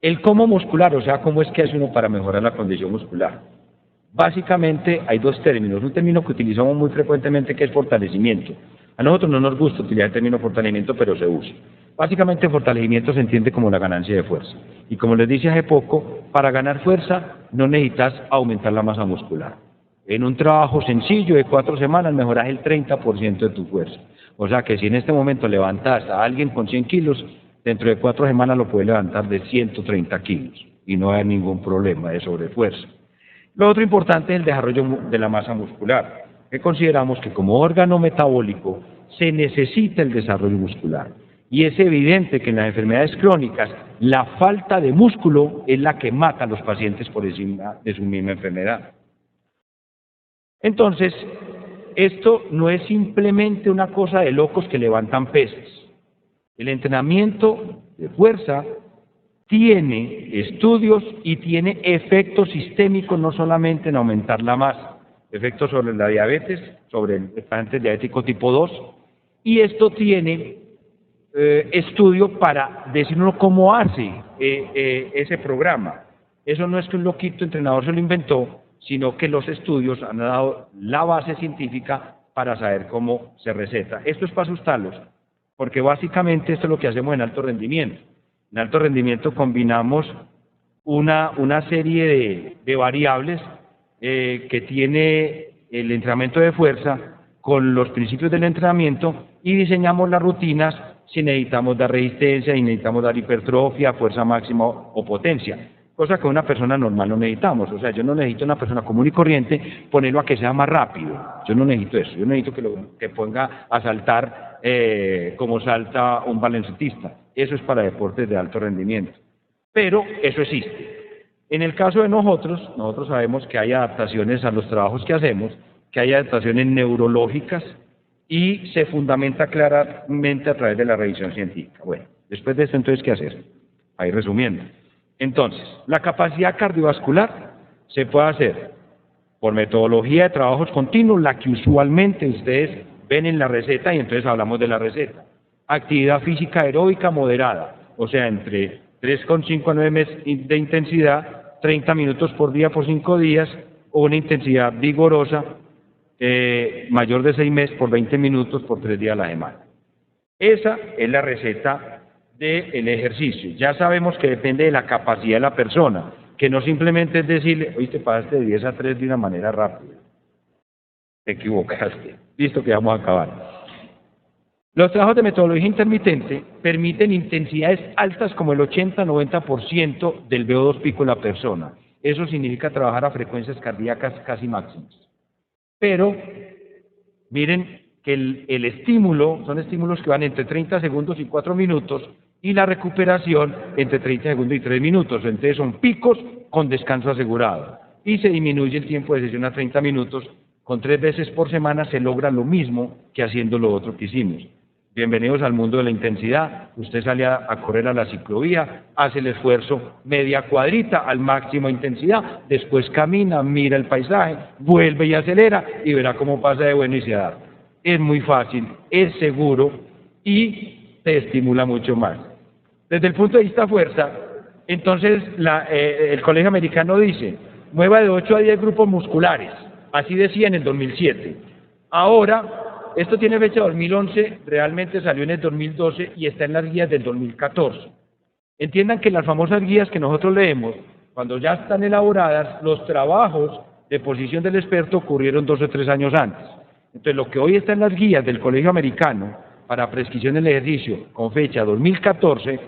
El cómo muscular, o sea, cómo es que hace uno para mejorar la condición muscular. Básicamente hay dos términos. Un término que utilizamos muy frecuentemente que es fortalecimiento. A nosotros no nos gusta utilizar el término fortalecimiento, pero se usa. Básicamente fortalecimiento se entiende como la ganancia de fuerza. Y como les dije hace poco, para ganar fuerza no necesitas aumentar la masa muscular. En un trabajo sencillo de 4 semanas mejoras el 30% de tu fuerza. O sea que si en este momento levantas a alguien con 100 kilos, dentro de 4 semanas lo puedes levantar de 130 kilos y no hay ningún problema de sobrefuerza. Lo otro importante es el desarrollo de la masa muscular, que consideramos que como órgano metabólico se necesita el desarrollo muscular. Y es evidente que en las enfermedades crónicas la falta de músculo es la que mata a los pacientes por encima de su misma enfermedad. Entonces, esto no es simplemente una cosa de locos que levantan pesas. El entrenamiento de fuerza tiene estudios y tiene efectos sistémicos, no solamente en aumentar la masa, efectos sobre la diabetes, sobre el paciente diabético tipo 2, y esto tiene estudio para decirnos cómo hace ese programa. Eso no es que un loquito entrenador se lo inventó, sino que los estudios han dado la base científica para saber cómo se receta. Esto es para asustarlos, porque básicamente esto es lo que hacemos en alto rendimiento. En alto rendimiento combinamos una serie de variables que tiene el entrenamiento de fuerza con los principios del entrenamiento y diseñamos las rutinas si necesitamos dar resistencia, si necesitamos dar hipertrofia, fuerza máxima o potencia, cosa que una persona normal no necesitamos. O sea, yo no necesito una persona común y corriente ponerlo a que sea más rápido, yo no necesito eso, yo necesito que ponga a saltar como salta un baloncestista. Eso es para deportes de alto rendimiento, pero eso existe. En el caso de nosotros sabemos que hay adaptaciones a los trabajos que hacemos, que hay adaptaciones neurológicas y se fundamenta claramente a través de la revisión científica. Bueno, después de esto, entonces, ¿qué hacer? Ahí resumiendo. Entonces, la capacidad cardiovascular se puede hacer por metodología de trabajos continuos, la que usualmente ustedes ven en la receta, y entonces hablamos de la receta. Actividad física aeróbica moderada, o sea, entre 3,5 a 9 meses de intensidad, 30 minutos por día por 5 días, o una intensidad vigorosa mayor de 6 meses por 20 minutos por 3 días a la semana. Esa es la receta del ejercicio. Ya sabemos que depende de la capacidad de la persona, que no simplemente es decirle, oye, te pasaste de 10 a 3 de una manera rápida. Te equivocaste. Listo, que vamos a acabar. Los trabajos de metodología intermitente permiten intensidades altas como el 80-90% del VO2 pico de la persona. Eso significa trabajar a frecuencias cardíacas casi máximas. Pero miren que el estímulo, son estímulos que van entre 30 segundos y 4 minutos, y la recuperación entre 30 segundos y 3 minutos. Entonces son picos con descanso asegurado. Y se disminuye el tiempo de sesión a 30 minutos. Con 3 veces por semana se logra lo mismo que haciendo lo otro que hicimos. Bienvenidos al mundo de la intensidad. Usted sale a correr a la ciclovía, hace el esfuerzo media cuadrita al máximo intensidad, después camina, mira el paisaje, vuelve y acelera y verá cómo pasa de bueno y se adapta. Es muy fácil, es seguro y te estimula mucho más. Desde el punto de vista fuerza, entonces el Colegio Americano dice, mueva de 8 a 10 grupos musculares. Así decía en el 2007. Ahora, esto tiene fecha 2011, realmente salió en el 2012 y está en las guías del 2014. Entiendan que las famosas guías que nosotros leemos, cuando ya están elaboradas, los trabajos de posición del experto ocurrieron 2 o 3 años antes. Entonces, lo que hoy está en las guías del Colegio Americano para prescripción del ejercicio, con fecha 2014,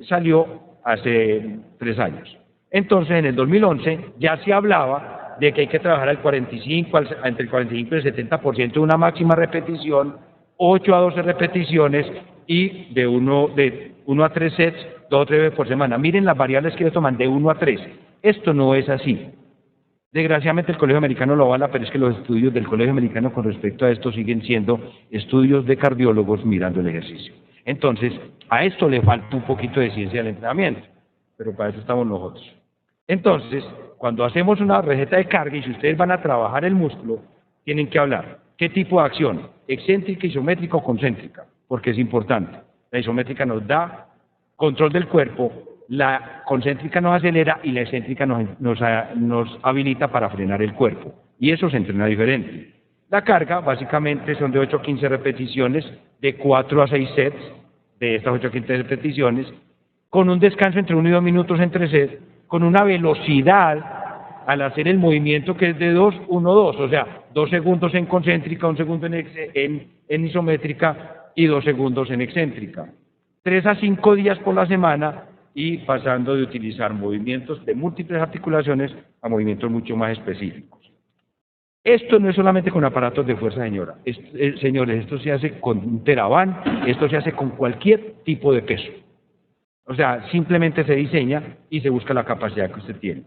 salió hace 3 años. Entonces, en el 2011 ya se hablaba de que hay que trabajar entre el 45 y el 70% de una máxima repetición, 8 a 12 repeticiones y de 1 a 3 sets, 2 o 3 veces por semana. Miren las variables que ellos toman, de 1 a 3. Esto no es así. Desgraciadamente el Colegio Americano lo avala, pero es que los estudios del Colegio Americano con respecto a esto siguen siendo estudios de cardiólogos mirando el ejercicio. Entonces, a esto le falta un poquito de ciencia del entrenamiento, pero para eso estamos nosotros. Entonces, cuando hacemos una receta de carga y si ustedes van a trabajar el músculo, tienen que hablar qué tipo de acción, excéntrica, isométrica o concéntrica, porque es importante. La isométrica nos da control del cuerpo, la concéntrica nos acelera y la excéntrica nos habilita para frenar el cuerpo. Y eso se entrena diferente. La carga básicamente son de 8 a 15 repeticiones, de 4 a 6 sets de estas 8 a 15 repeticiones, con un descanso entre 1 y 2 minutos entre sets, con una velocidad al hacer el movimiento que es de 2, 1, 2, o sea, 2 segundos en concéntrica, 1 segundo en isométrica y 2 segundos en excéntrica. 3 a 5 días por la semana y pasando de utilizar movimientos de múltiples articulaciones a movimientos mucho más específicos. Esto no es solamente con aparatos de fuerza, señores, esto se hace con un TheraBand, esto se hace con cualquier tipo de peso. O sea, simplemente se diseña y se busca la capacidad que usted tiene.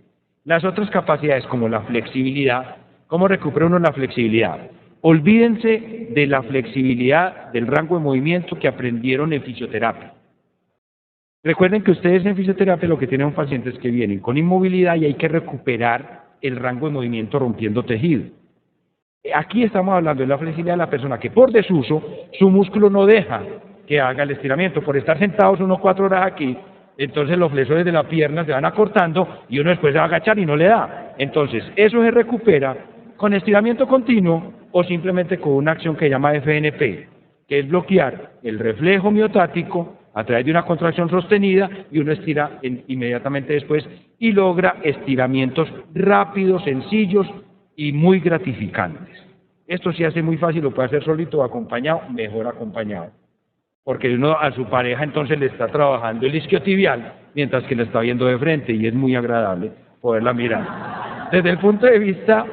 Las otras capacidades, como la flexibilidad, ¿cómo recupera uno la flexibilidad? Olvídense de la flexibilidad del rango de movimiento que aprendieron en fisioterapia. Recuerden que ustedes en fisioterapia lo que tienen son pacientes que vienen con inmovilidad y hay que recuperar el rango de movimiento rompiendo tejido. Aquí estamos hablando de la flexibilidad de la persona que por desuso su músculo no deja que haga el estiramiento. Por estar sentados 1 o 4 horas aquí, entonces los flexores de la pierna se van acortando y uno después se va a agachar y no le da. Entonces, eso se recupera con estiramiento continuo o simplemente con una acción que se llama FNP, que es bloquear el reflejo miotático a través de una contracción sostenida y uno estira inmediatamente después y logra estiramientos rápidos, sencillos y muy gratificantes. Esto se hace muy fácil, lo puede hacer solito o acompañado, mejor acompañado. Porque uno a su pareja entonces le está trabajando el isquiotibial mientras que la está viendo de frente y es muy agradable poderla mirar. Desde el punto de vista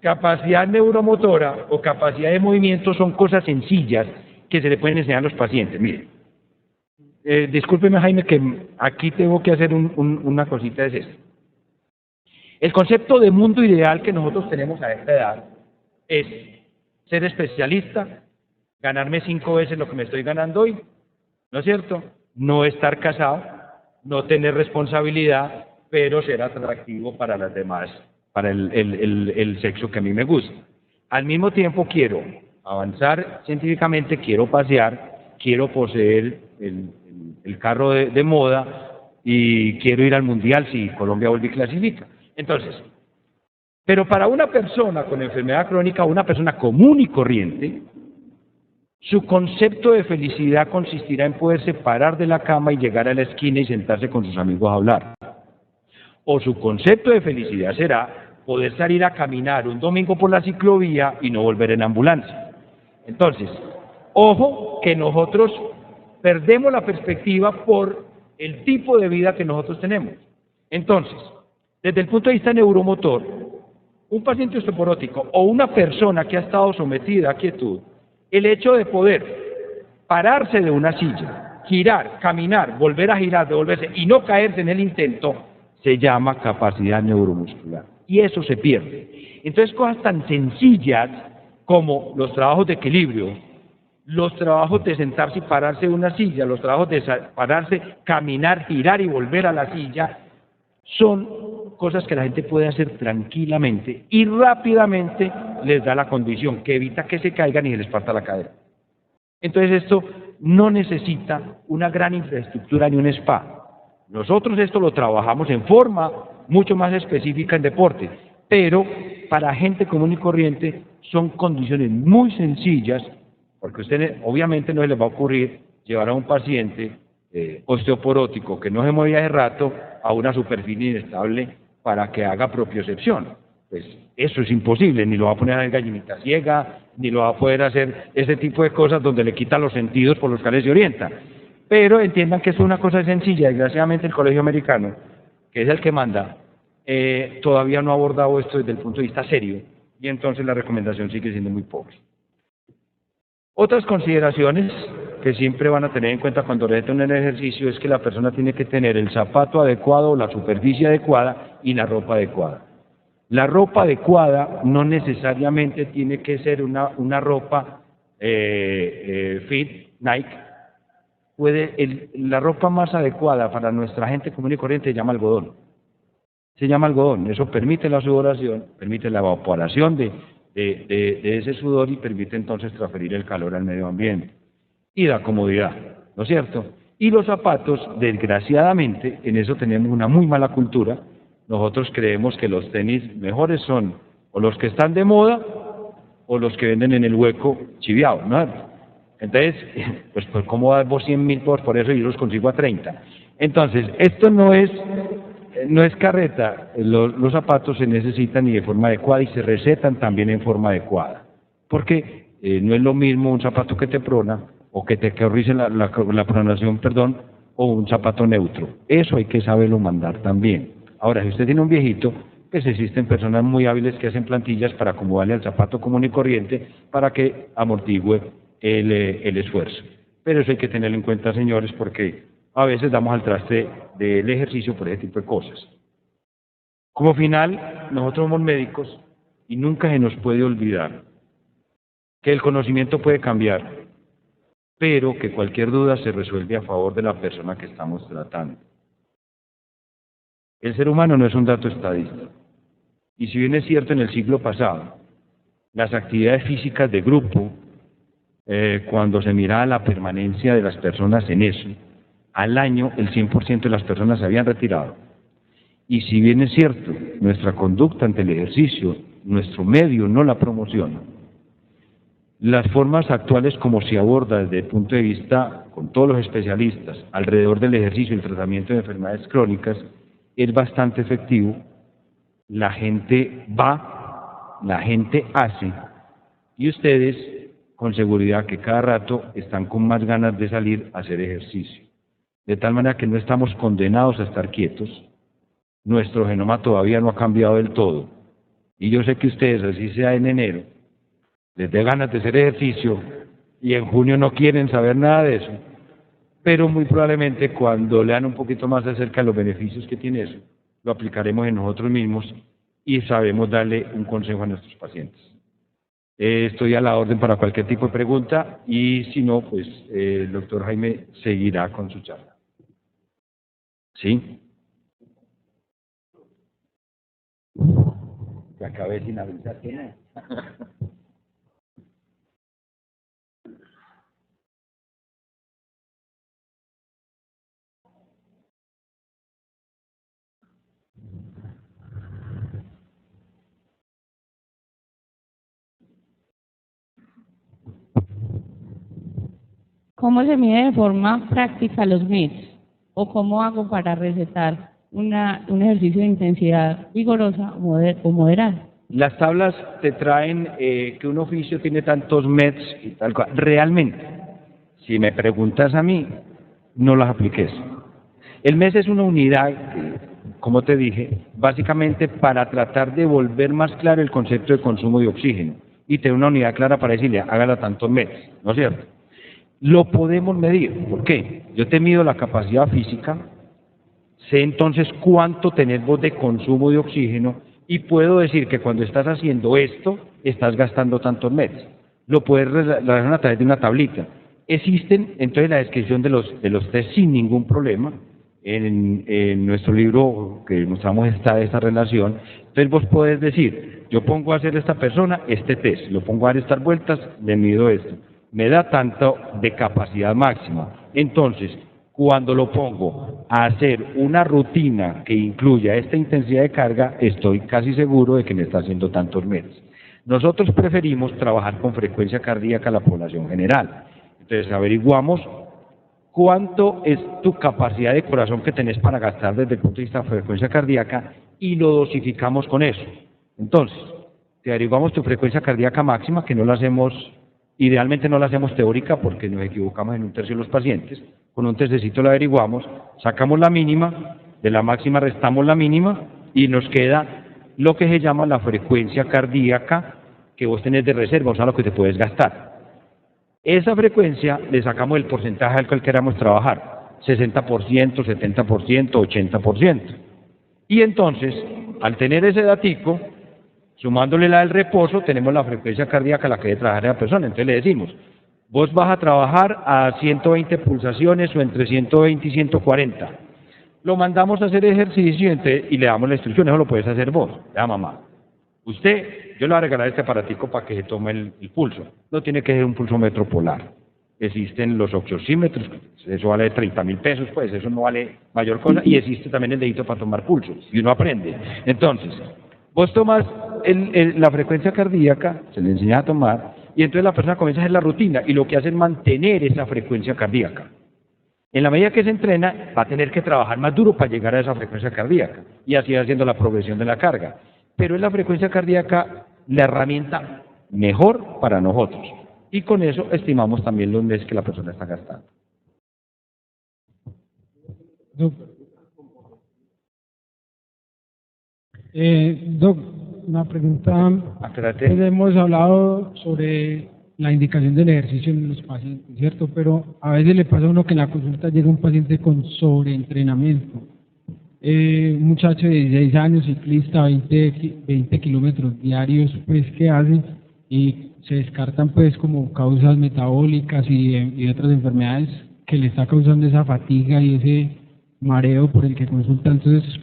capacidad neuromotora o capacidad de movimiento son cosas sencillas que se le pueden enseñar a los pacientes. Miren, discúlpeme Jaime que aquí tengo que hacer una cosita de esto. El concepto de mundo ideal que nosotros tenemos a esta edad es ser especialista, ganarme 5 veces lo que me estoy ganando hoy, ¿no es cierto? No estar casado, no tener responsabilidad, pero ser atractivo para las demás, para el sexo que a mí me gusta. Al mismo tiempo quiero avanzar científicamente, quiero pasear, quiero poseer el carro de moda y quiero ir al mundial si Colombia vuelve y clasifica. Entonces, pero para una persona con enfermedad crónica, una persona común y corriente, su concepto de felicidad consistirá en poderse parar de la cama y llegar a la esquina y sentarse con sus amigos a hablar. O su concepto de felicidad será poder salir a caminar un domingo por la ciclovía y no volver en ambulancia. Entonces, ojo que nosotros perdemos la perspectiva por el tipo de vida que nosotros tenemos. Entonces, desde el punto de vista neuromotor, un paciente osteoporótico o una persona que ha estado sometida a quietud, el hecho de poder pararse de una silla, girar, caminar, volver a girar, devolverse y no caerse en el intento, se llama capacidad neuromuscular. Y eso se pierde. Entonces, cosas tan sencillas como los trabajos de equilibrio, los trabajos de sentarse y pararse de una silla, los trabajos de pararse, caminar, girar y volver a la silla, son cosas que la gente puede hacer tranquilamente y rápidamente les da la condición que evita que se caigan y se les parta la cadera. Entonces esto no necesita una gran infraestructura ni un spa. Nosotros esto lo trabajamos en forma mucho más específica en deporte, pero para gente común y corriente son condiciones muy sencillas, porque a usted obviamente no se les va a ocurrir llevar a un paciente osteoporótico que no se movía hace rato a una superficie inestable para que haga propiocepción. Pues eso es imposible, ni lo va a poner a hacer gallinita ciega, ni lo va a poder hacer ese tipo de cosas donde le quita los sentidos por los cuales se orienta. Pero entiendan que es una cosa sencilla. Desgraciadamente el Colegio Americano, que es el que manda, todavía no ha abordado esto desde el punto de vista serio, y entonces la recomendación sigue siendo muy pobre. Otras consideraciones que siempre van a tener en cuenta cuando recetan un ejercicio es que la persona tiene que tener el zapato adecuado, la superficie adecuada y la ropa adecuada. La ropa adecuada no necesariamente tiene que ser una ropa fit, Nike. La ropa más adecuada para nuestra gente común y corriente se llama algodón. Se llama algodón. Eso permite la sudoración, permite la evaporación de ese sudor y permite entonces transferir el calor al medio ambiente. Y la comodidad, ¿no es cierto? Y los zapatos, desgraciadamente, en eso tenemos una muy mala cultura. Nosotros creemos que los tenis mejores son o los que están de moda o los que venden en el hueco chiviao, ¿no? Entonces, pues ¿cómo das vos 100.000 por eso y yo los consigo a 30? Entonces, esto no es carreta. Los zapatos se necesitan y de forma adecuada y se recetan también en forma adecuada. Porque no es lo mismo un zapato que te prona o que te corrige la pronación, perdón, o un zapato neutro. Eso hay que saberlo mandar también. Ahora, si usted tiene un viejito, pues existen personas muy hábiles que hacen plantillas para acomodarle al zapato común y corriente para que amortigüe el esfuerzo. Pero eso hay que tenerlo en cuenta, señores, porque a veces damos al traste del ejercicio por ese tipo de cosas. Como final, nosotros somos médicos y nunca se nos puede olvidar que el conocimiento puede cambiar, pero que cualquier duda se resuelve a favor de la persona que estamos tratando. El ser humano no es un dato estadístico. Y si bien es cierto en el siglo pasado, las actividades físicas de grupo, cuando se miraba la permanencia de las personas en eso, al año el 100% de las personas se habían retirado. Y si bien es cierto, nuestra conducta ante el ejercicio, nuestro medio no la promociona, Las formas actuales como se aborda desde el punto de vista con todos los especialistas alrededor del ejercicio y el tratamiento de enfermedades crónicas es bastante efectivo. La gente va, la gente hace, y ustedes con seguridad que cada rato están con más ganas de salir a hacer ejercicio. De tal manera que no estamos condenados a estar quietos. Nuestro genoma todavía no ha cambiado del todo. Y yo sé que ustedes, así sea en enero, les dé ganas de hacer ejercicio y en junio no quieren saber nada de eso, pero muy probablemente cuando lean un poquito más acerca de los beneficios que tiene eso, lo aplicaremos en nosotros mismos y sabemos darle un consejo a nuestros pacientes. Estoy a la orden para cualquier tipo de pregunta y si no, pues el doctor Jaime seguirá con su charla. ¿Sí? Que acabé sin avisar que no. ¿Cómo se mide de forma práctica los METs? ¿O cómo hago para recetar un ejercicio de intensidad vigorosa o moderada? Las tablas te traen que un oficio tiene tantos METs y tal cual. Realmente, si me preguntas a mí, no las apliques. El MES es una unidad, como te dije, básicamente para tratar de volver más claro el concepto de consumo de oxígeno y tener una unidad clara para decirle, hágala tantos METs, ¿no es cierto? Lo podemos medir. ¿Por qué? Yo te mido la capacidad física, sé entonces cuánto tenés vos de consumo de oxígeno y puedo decir que cuando estás haciendo esto, estás gastando tantos METs. Lo puedes relacionar a través de una tablita. Existen entonces la descripción de los test sin ningún problema. En nuestro libro que mostramos esta relación, entonces vos podés decir, yo pongo a hacer esta persona este test, lo pongo a dar estas vueltas, le mido esto, me da tanto de capacidad máxima. Entonces, cuando lo pongo a hacer una rutina que incluya esta intensidad de carga, estoy casi seguro de que me está haciendo tantos METs. Nosotros preferimos trabajar con frecuencia cardíaca a la población general. Entonces, averiguamos cuánto es tu capacidad de corazón que tenés para gastar desde el punto de vista de frecuencia cardíaca y lo dosificamos con eso. Entonces, te averiguamos tu frecuencia cardíaca máxima, que no la hacemos, idealmente no la hacemos teórica porque nos equivocamos en un tercio de los pacientes. Con un testecito la averiguamos, sacamos la mínima, de la máxima restamos la mínima y nos queda lo que se llama la frecuencia cardíaca que vos tenés de reserva, o sea, lo que te puedes gastar. Esa frecuencia le sacamos el porcentaje al cual queramos trabajar, 60%, 70%, 80%. Y entonces, al tener ese datico, sumándole la del reposo, tenemos la frecuencia cardíaca a la que debe trabajar la persona. Entonces le decimos, vos vas a trabajar a 120 pulsaciones o entre 120 y 140. Lo mandamos a hacer ejercicio y le damos la instrucción, eso lo puedes hacer vos, ya mamá. Yo le voy a regalar este aparatico para que se tome el pulso. No tiene que ser un pulsómetro polar. Existen los oxímetros, eso vale 30.000 pesos, pues eso no vale mayor cosa. Y existe también el dedito para tomar pulso, y uno aprende. Entonces, vos tomas la frecuencia cardíaca, se le enseña a tomar, y entonces la persona comienza a hacer la rutina, y lo que hace es mantener esa frecuencia cardíaca. En la medida que se entrena, va a tener que trabajar más duro para llegar a esa frecuencia cardíaca, y así va haciendo la progresión de la carga. Pero es la frecuencia cardíaca la herramienta mejor para nosotros. Y con eso estimamos también los meses que la persona está gastando. Doc, una pregunta. Espérate. Pues hemos hablado sobre la indicación del ejercicio en los pacientes, ¿cierto? Pero a veces le pasa a uno que en la consulta llega un paciente con sobreentrenamiento. Un muchacho de 16 años, ciclista, 20 kilómetros diarios, pues, ¿qué hace? Y se descartan, pues, como causas metabólicas y otras enfermedades que le está causando esa fatiga y ese mareo por el que consulta. Entonces,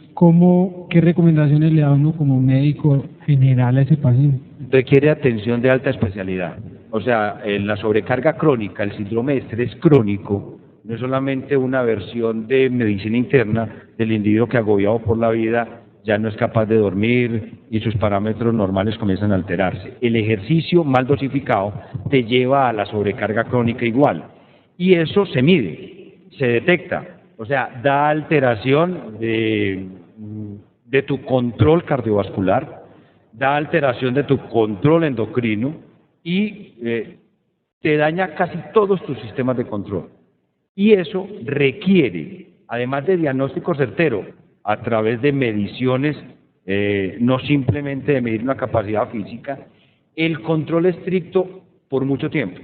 ¿qué recomendaciones le da uno como médico general a ese paciente? Requiere atención de alta especialidad. O sea, la sobrecarga crónica, el síndrome de estrés crónico, no es solamente una versión de medicina interna del individuo que agobiado por la vida ya no es capaz de dormir y sus parámetros normales comienzan a alterarse. El ejercicio mal dosificado te lleva a la sobrecarga crónica igual y eso se mide, se detecta, o sea, da alteración de tu control cardiovascular, da alteración de tu control endocrino y te daña casi todos tus sistemas de control. Y eso requiere, además de diagnóstico certero, a través de mediciones, no simplemente de medir una capacidad física, el control estricto por mucho tiempo.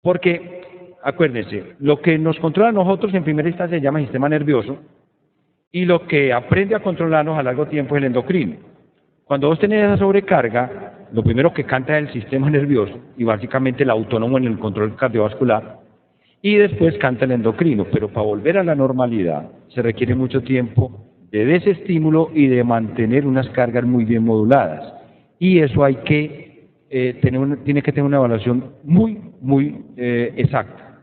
Porque, acuérdense, lo que nos controla a nosotros en primera instancia se llama sistema nervioso y lo que aprende a controlarnos a largo tiempo es el endocrino. Cuando vos tenés esa sobrecarga, lo primero que canta es el sistema nervioso y básicamente el autónomo en el control cardiovascular y después canta el endocrino, pero para volver a la normalidad se requiere mucho tiempo de desestímulo y de mantener unas cargas muy bien moduladas. Y eso hay que tiene que tener una evaluación muy exacta.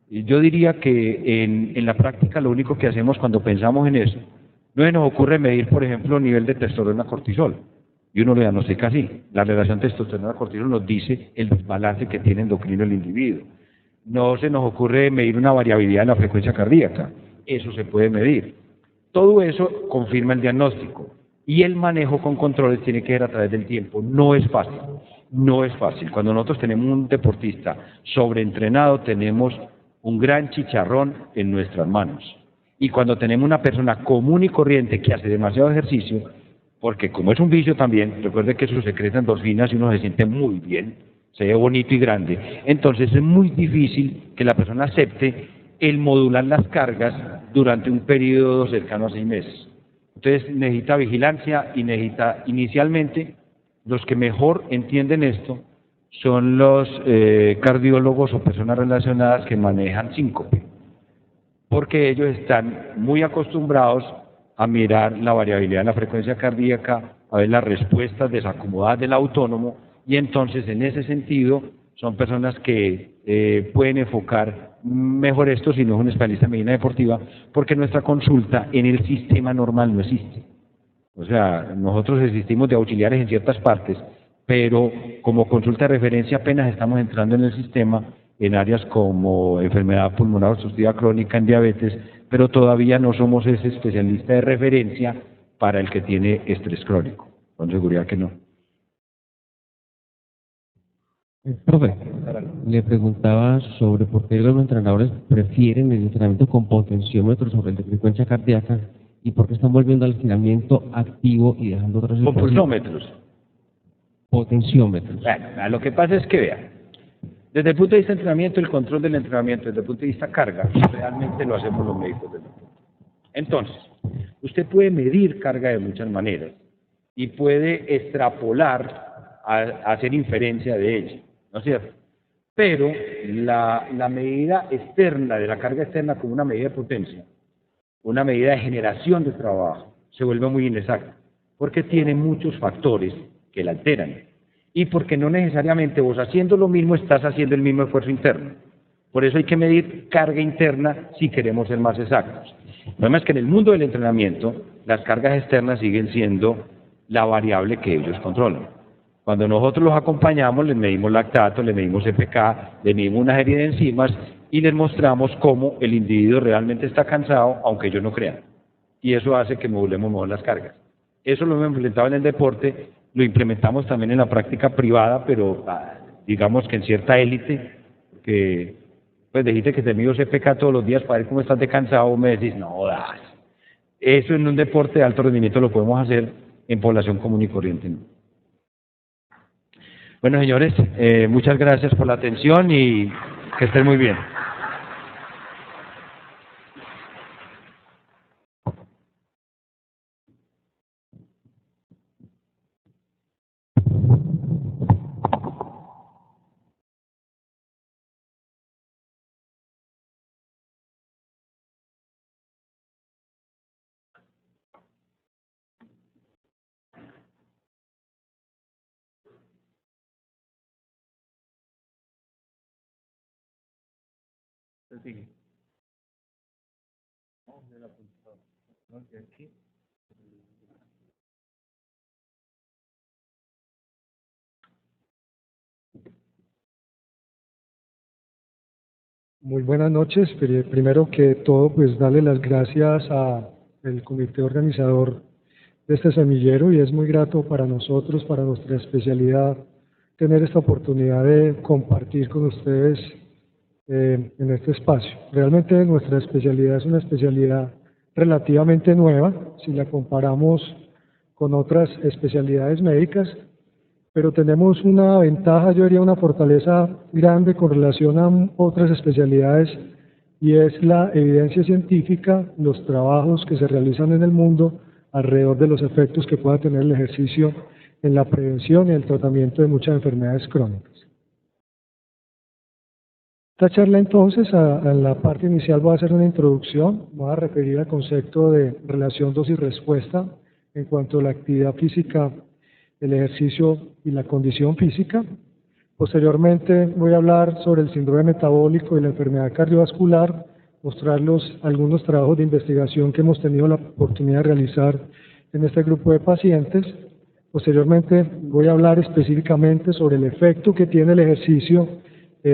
Y yo diría que en la práctica lo único que hacemos cuando pensamos en eso, no se nos ocurre medir, por ejemplo, el nivel de testosterona cortisol. Y uno lo diagnostica así. La relación testosterona-cortisol nos dice el desbalance que tiene endocrino el individuo. No se nos ocurre medir una variabilidad en la frecuencia cardíaca. Eso se puede medir. Todo eso confirma el diagnóstico. Y el manejo con controles tiene que ser a través del tiempo. No es fácil. No es fácil. Cuando nosotros tenemos un deportista sobreentrenado, tenemos un gran chicharrón en nuestras manos. Y cuando tenemos una persona común y corriente que hace demasiado ejercicio, porque como es un vicio también, recuerde que eso secreta endorfinas y uno se siente muy bien, se ve bonito y grande. Entonces es muy difícil que la persona acepte el modular las cargas durante un periodo cercano a 6 meses. Entonces necesita vigilancia y necesita, inicialmente, los que mejor entienden esto son los cardiólogos o personas relacionadas que manejan síncope, porque ellos están muy acostumbrados a mirar la variabilidad en la frecuencia cardíaca, a ver las respuestas desacomodadas del autónomo, y entonces en ese sentido son personas que pueden enfocar mejor esto si no es un especialista en medicina deportiva, porque nuestra consulta en el sistema normal no existe. O sea, nosotros existimos de auxiliares en ciertas partes, pero como consulta de referencia apenas estamos entrando en el sistema en áreas como enfermedad pulmonar obstructiva crónica, en diabetes, pero todavía no somos ese especialista de referencia para el que tiene estrés crónico. Con seguridad que no. Profe, le preguntaba sobre por qué los entrenadores prefieren el entrenamiento con potenciómetros sobre el de frecuencia cardíaca y por qué están volviendo al entrenamiento activo y dejando otras Con pulsómetros. Potenciómetros. Bueno, lo que pasa es que vean, desde el punto de vista de entrenamiento, el control del entrenamiento, desde el punto de vista carga, realmente lo hacemos los médicos del deporte. Entonces, usted puede medir carga de muchas maneras y puede extrapolar a hacer inferencia de ella, ¿no es cierto? Pero la medida externa de la carga externa como una medida de potencia, una medida de generación de trabajo, se vuelve muy inexacta, porque tiene muchos factores que la alteran. Y porque no necesariamente vos haciendo lo mismo estás haciendo el mismo esfuerzo interno. Por eso hay que medir carga interna si queremos ser más exactos. El problema es que en el mundo del entrenamiento las cargas externas siguen siendo la variable que ellos controlan. Cuando nosotros los acompañamos, les medimos lactato, les medimos EPK, les medimos una serie de enzimas y les mostramos cómo el individuo realmente está cansado, aunque ellos no crean. Y eso hace que modulemos mejor las cargas. Eso lo hemos implementado en el deporte, lo implementamos también en la práctica privada, pero digamos que en cierta élite, que pues dijiste que te mido CPK todos los días para ver cómo estás de cansado, me decís, no das. Eso en un deporte de alto rendimiento lo podemos hacer en población común y corriente, ¿no? Bueno, señores, muchas gracias por la atención y que estén muy bien. Sí. Muy buenas noches. Primero que todo, pues darle las gracias al comité organizador de este semillero, y es muy grato para nosotros, para nuestra especialidad, tener esta oportunidad de compartir con ustedes en este espacio. Realmente nuestra especialidad es una especialidad relativamente nueva, si la comparamos con otras especialidades médicas, pero tenemos una ventaja, yo diría una fortaleza grande con relación a otras especialidades, y es la evidencia científica, los trabajos que se realizan en el mundo alrededor de los efectos que pueda tener el ejercicio en la prevención y el tratamiento de muchas enfermedades crónicas. Esta charla entonces, en la parte inicial voy a hacer una introducción, voy a referir al concepto de relación dosis-respuesta en cuanto a la actividad física, el ejercicio y la condición física. Posteriormente voy a hablar sobre el síndrome metabólico y la enfermedad cardiovascular, mostrarles algunos trabajos de investigación que hemos tenido la oportunidad de realizar en este grupo de pacientes. Posteriormente voy a hablar específicamente sobre el efecto que tiene el ejercicio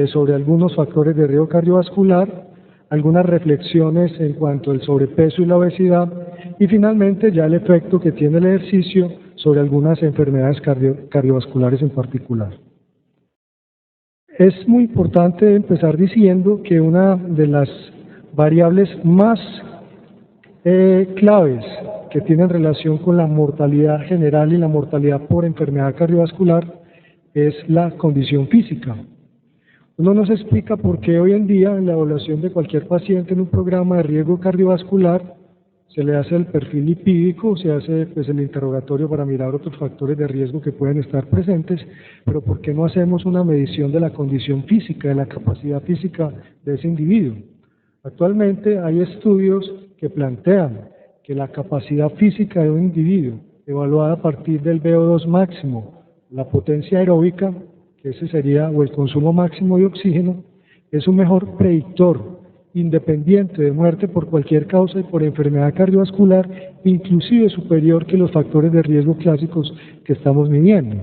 sobre algunos factores de riesgo cardiovascular, algunas reflexiones en cuanto al sobrepeso y la obesidad, y finalmente ya el efecto que tiene el ejercicio sobre algunas enfermedades cardiovasculares en particular. Es muy importante empezar diciendo que una de las variables más claves que tienen relación con la mortalidad general y la mortalidad por enfermedad cardiovascular es la condición física. Uno no se explica por qué hoy en día en la evaluación de cualquier paciente en un programa de riesgo cardiovascular se le hace el perfil lipídico, se hace pues el interrogatorio para mirar otros factores de riesgo que pueden estar presentes, pero ¿por qué no hacemos una medición de la condición física, de la capacidad física de ese individuo? Actualmente hay estudios que plantean que la capacidad física de un individuo, evaluada a partir del VO2 máximo, la potencia aeróbica, que ese sería, o el consumo máximo de oxígeno, es un mejor predictor independiente de muerte por cualquier causa y por enfermedad cardiovascular, inclusive superior que los factores de riesgo clásicos que estamos midiendo.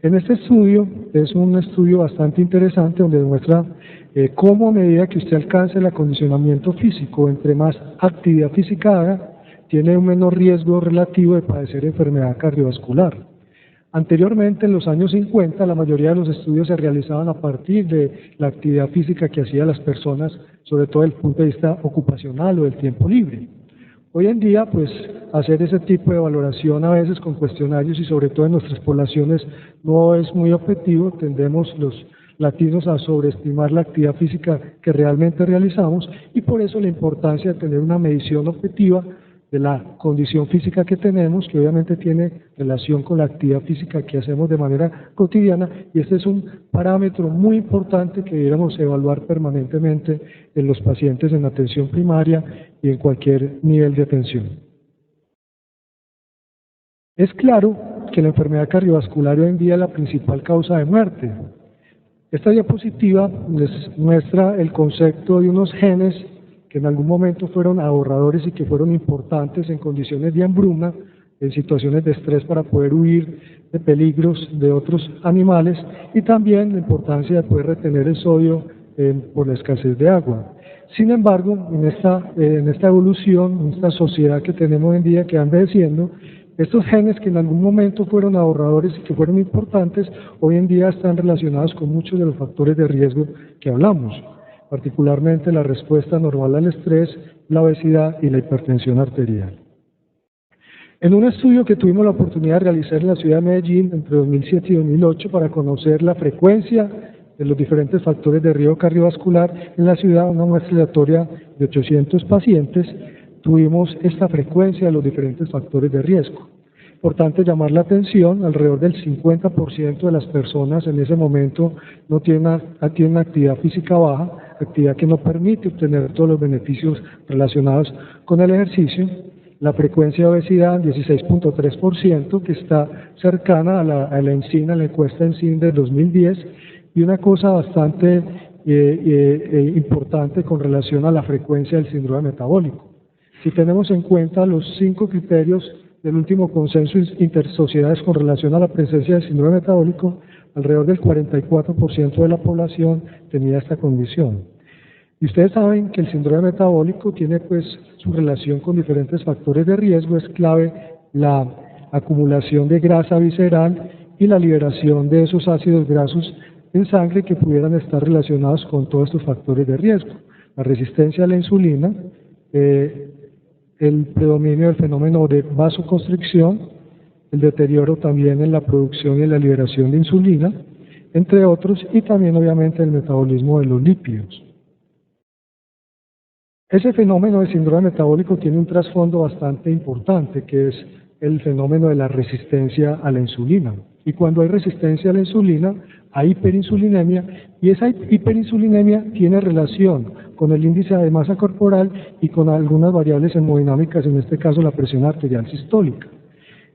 En este estudio, es un estudio bastante interesante donde demuestra cómo a medida que usted alcance el acondicionamiento físico, entre más actividad física haga, tiene un menor riesgo relativo de padecer enfermedad cardiovascular. Anteriormente, en los años 50, la mayoría de los estudios se realizaban a partir de la actividad física que hacían las personas, sobre todo desde el punto de vista ocupacional o del tiempo libre. Hoy en día, pues, hacer ese tipo de valoración a veces con cuestionarios y sobre todo en nuestras poblaciones no es muy objetivo. Tendemos los latinos a sobreestimar la actividad física que realmente realizamos, y por eso la importancia de tener una medición objetiva de la condición física que tenemos, que obviamente tiene relación con la actividad física que hacemos de manera cotidiana, y este es un parámetro muy importante que deberíamos evaluar permanentemente en los pacientes en atención primaria y en cualquier nivel de atención. Es claro que la enfermedad cardiovascular hoy en día es la principal causa de muerte. Esta diapositiva les muestra el concepto de unos genes que en algún momento fueron ahorradores y que fueron importantes en condiciones de hambruna, en situaciones de estrés para poder huir de peligros de otros animales, y también la importancia de poder retener el sodio por la escasez de agua. Sin embargo, en esta evolución, en esta sociedad que tenemos hoy en día que anda envejeciendo, estos genes que en algún momento fueron ahorradores y que fueron importantes, hoy en día están relacionados con muchos de los factores de riesgo que hablamos, particularmente la respuesta normal al estrés, la obesidad y la hipertensión arterial. En un estudio que tuvimos la oportunidad de realizar en la ciudad de Medellín entre 2007 y 2008 para conocer la frecuencia de los diferentes factores de riesgo cardiovascular en la ciudad, una muestra aleatoria de 800 pacientes, tuvimos esta frecuencia de los diferentes factores de riesgo. Importante llamar la atención, alrededor del 50% de las personas en ese momento no tienen una actividad física baja, actividad que no permite obtener todos los beneficios relacionados con el ejercicio. La frecuencia de obesidad, 16.3%, que está cercana a la ENSIN, a la encuesta ENSIN de 2010, y una cosa bastante importante con relación a la frecuencia del síndrome metabólico. Si tenemos en cuenta los 5 criterios del último consenso intersociedades con relación a la presencia del síndrome metabólico, alrededor del 44% de la población tenía esta condición. Y ustedes saben que el síndrome metabólico tiene pues su relación con diferentes factores de riesgo. Es clave la acumulación de grasa visceral y la liberación de esos ácidos grasos en sangre que pudieran estar relacionados con todos estos factores de riesgo. La resistencia a la insulina, el predominio del fenómeno de vasoconstricción, el deterioro también en la producción y en la liberación de insulina, entre otros, y también obviamente el metabolismo de los lípidos. Ese fenómeno de síndrome metabólico tiene un trasfondo bastante importante, que es el fenómeno de la resistencia a la insulina. Y cuando hay resistencia a la insulina, hay hiperinsulinemia, y esa hiperinsulinemia tiene relación con el índice de masa corporal y con algunas variables hemodinámicas, en este caso la presión arterial sistólica.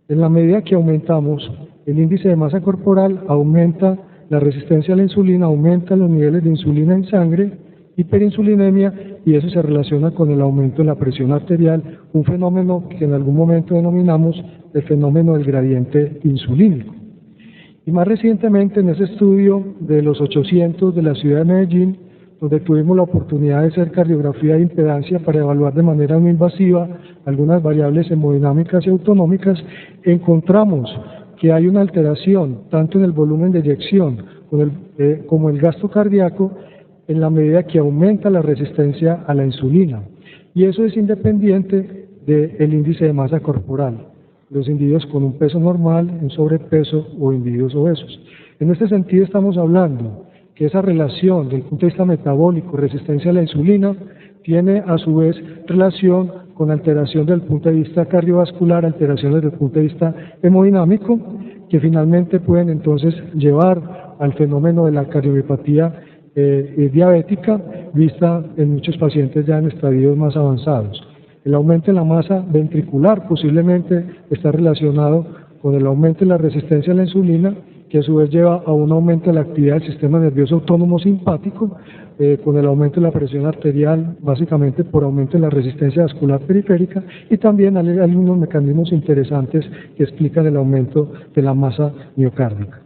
En la medida que aumentamos el índice de masa corporal, aumenta la resistencia a la insulina, aumentan los niveles de insulina en sangre, hiperinsulinemia, y eso se relaciona con el aumento de la presión arterial, un fenómeno que en algún momento denominamos el fenómeno del gradiente insulínico. Y más recientemente, en ese estudio de los 800 de la ciudad de Medellín, donde tuvimos la oportunidad de hacer cardiografía de impedancia para evaluar de manera no invasiva algunas variables hemodinámicas y autonómicas, encontramos que hay una alteración tanto en el volumen de eyección como el gasto cardíaco en la medida que aumenta la resistencia a la insulina. Y eso es independiente del índice de masa corporal, los individuos con un peso normal, un sobrepeso o individuos obesos. En este sentido estamos hablando que esa relación desde el punto de vista metabólico, resistencia a la insulina, tiene a su vez relación con alteración desde el punto de vista cardiovascular, alteraciones desde el punto de vista hemodinámico, que finalmente pueden entonces llevar al fenómeno de la cardiomiopatía diabética, vista en muchos pacientes ya en estadios más avanzados. El aumento en la masa ventricular posiblemente está relacionado con el aumento en la resistencia a la insulina, que a su vez lleva a un aumento de la actividad del sistema nervioso autónomo simpático, con el aumento de la presión arterial, básicamente por aumento en la resistencia vascular periférica, y también hay algunos mecanismos interesantes que explican el aumento de la masa miocárdica.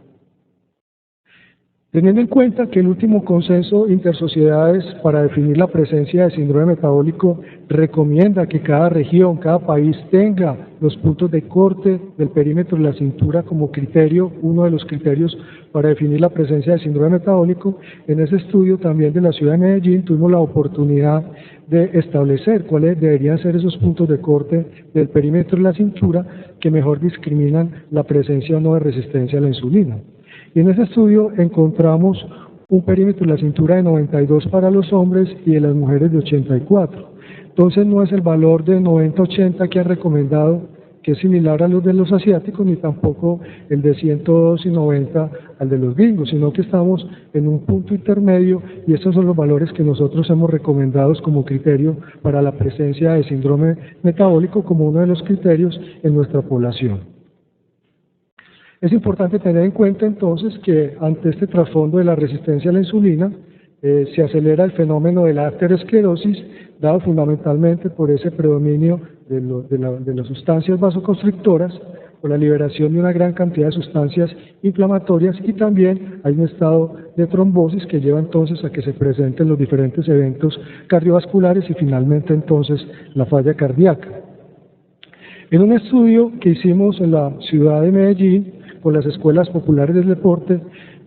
Teniendo en cuenta que el último consenso intersociedades para definir la presencia de síndrome metabólico recomienda que cada región, cada país tenga los puntos de corte del perímetro de la cintura como criterio, uno de los criterios para definir la presencia de síndrome metabólico, en ese estudio también de la ciudad de Medellín tuvimos la oportunidad de establecer cuáles deberían ser esos puntos de corte del perímetro de la cintura que mejor discriminan la presencia o no de resistencia a la insulina. Y en ese estudio encontramos un perímetro de la cintura de 92 para los hombres y de las mujeres de 84. Entonces no es el valor de 90-80 que han recomendado, que es similar a los de los asiáticos, ni tampoco el de 102 y 90 al de los gringos, sino que estamos en un punto intermedio y estos son los valores que nosotros hemos recomendado como criterio para la presencia de síndrome metabólico como uno de los criterios en nuestra población. Es importante tener en cuenta entonces que ante este trasfondo de la resistencia a la insulina se acelera el fenómeno de la arteriosclerosis, dado fundamentalmente por ese predominio de las sustancias vasoconstrictoras, por la liberación de una gran cantidad de sustancias inflamatorias, y también hay un estado de trombosis que lleva entonces a que se presenten los diferentes eventos cardiovasculares y finalmente entonces la falla cardíaca. En un estudio que hicimos en la ciudad de Medellín, con las escuelas populares del deporte,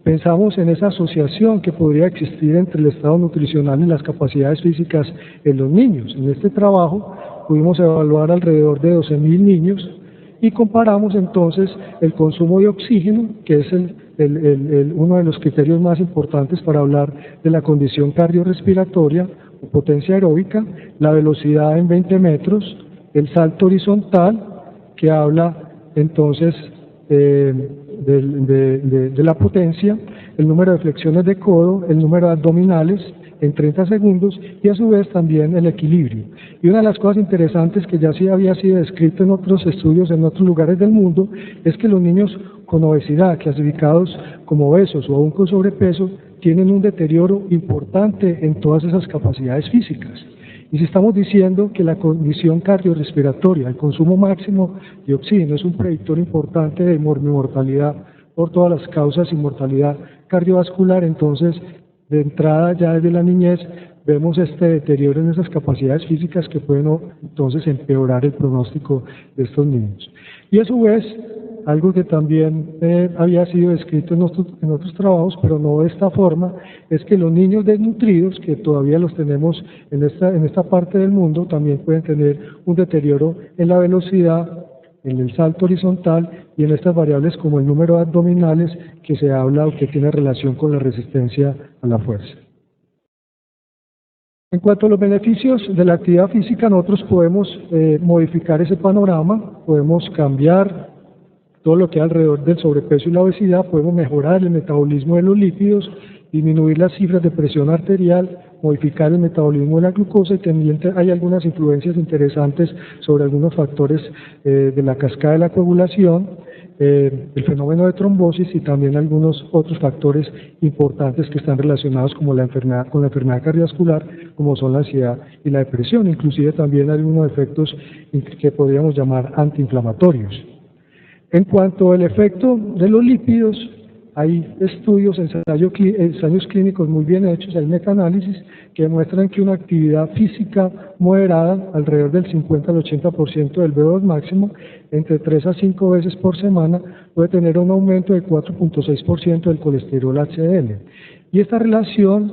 pensamos en esa asociación que podría existir entre el estado nutricional y las capacidades físicas en los niños. En este trabajo pudimos evaluar alrededor de 12.000 niños y comparamos entonces el consumo de oxígeno, que es uno de los criterios más importantes para hablar de la condición cardiorrespiratoria o potencia aeróbica, la velocidad en 20 metros, el salto horizontal, que habla entonces de la potencia, el número de flexiones de codo, el número de abdominales en 30 segundos y a su vez también el equilibrio. Y una de las cosas interesantes que ya sí había sido descrito en otros estudios en otros lugares del mundo es que los niños con obesidad, clasificados como obesos o aún con sobrepeso, tienen un deterioro importante en todas esas capacidades físicas. Y si estamos diciendo que la condición cardiorrespiratoria, el consumo máximo de oxígeno, es un predictor importante de mortalidad por todas las causas y mortalidad cardiovascular, entonces de entrada ya desde la niñez vemos este deterioro en esas capacidades físicas que pueden entonces empeorar el pronóstico de estos niños. Y a su vez, algo que también había sido descrito en otros trabajos, pero no de esta forma, es que los niños desnutridos, que todavía los tenemos en esta parte del mundo, también pueden tener un deterioro en la velocidad, en el salto horizontal y en estas variables como el número de abdominales que se habla o que tiene relación con la resistencia a la fuerza. En cuanto a los beneficios de la actividad física, nosotros podemos modificar ese panorama, podemos cambiar todo lo que hay alrededor del sobrepeso y la obesidad, podemos mejorar el metabolismo de los lípidos, disminuir las cifras de presión arterial, modificar el metabolismo de la glucosa y también hay algunas influencias interesantes sobre algunos factores de la cascada de la coagulación, el fenómeno de trombosis y también algunos otros factores importantes que están relacionados con la enfermedad cardiovascular, como son la ansiedad y la depresión. Inclusive también hay algunos efectos que podríamos llamar antiinflamatorios. En cuanto al efecto de los lípidos, hay estudios, ensayos clínicos muy bien hechos, hay metaanálisis que demuestran que una actividad física moderada, alrededor del 50 al 80% del VO2 máximo, entre 3 a 5 veces por semana, puede tener un aumento de 4.6% del colesterol HDL. Y esta relación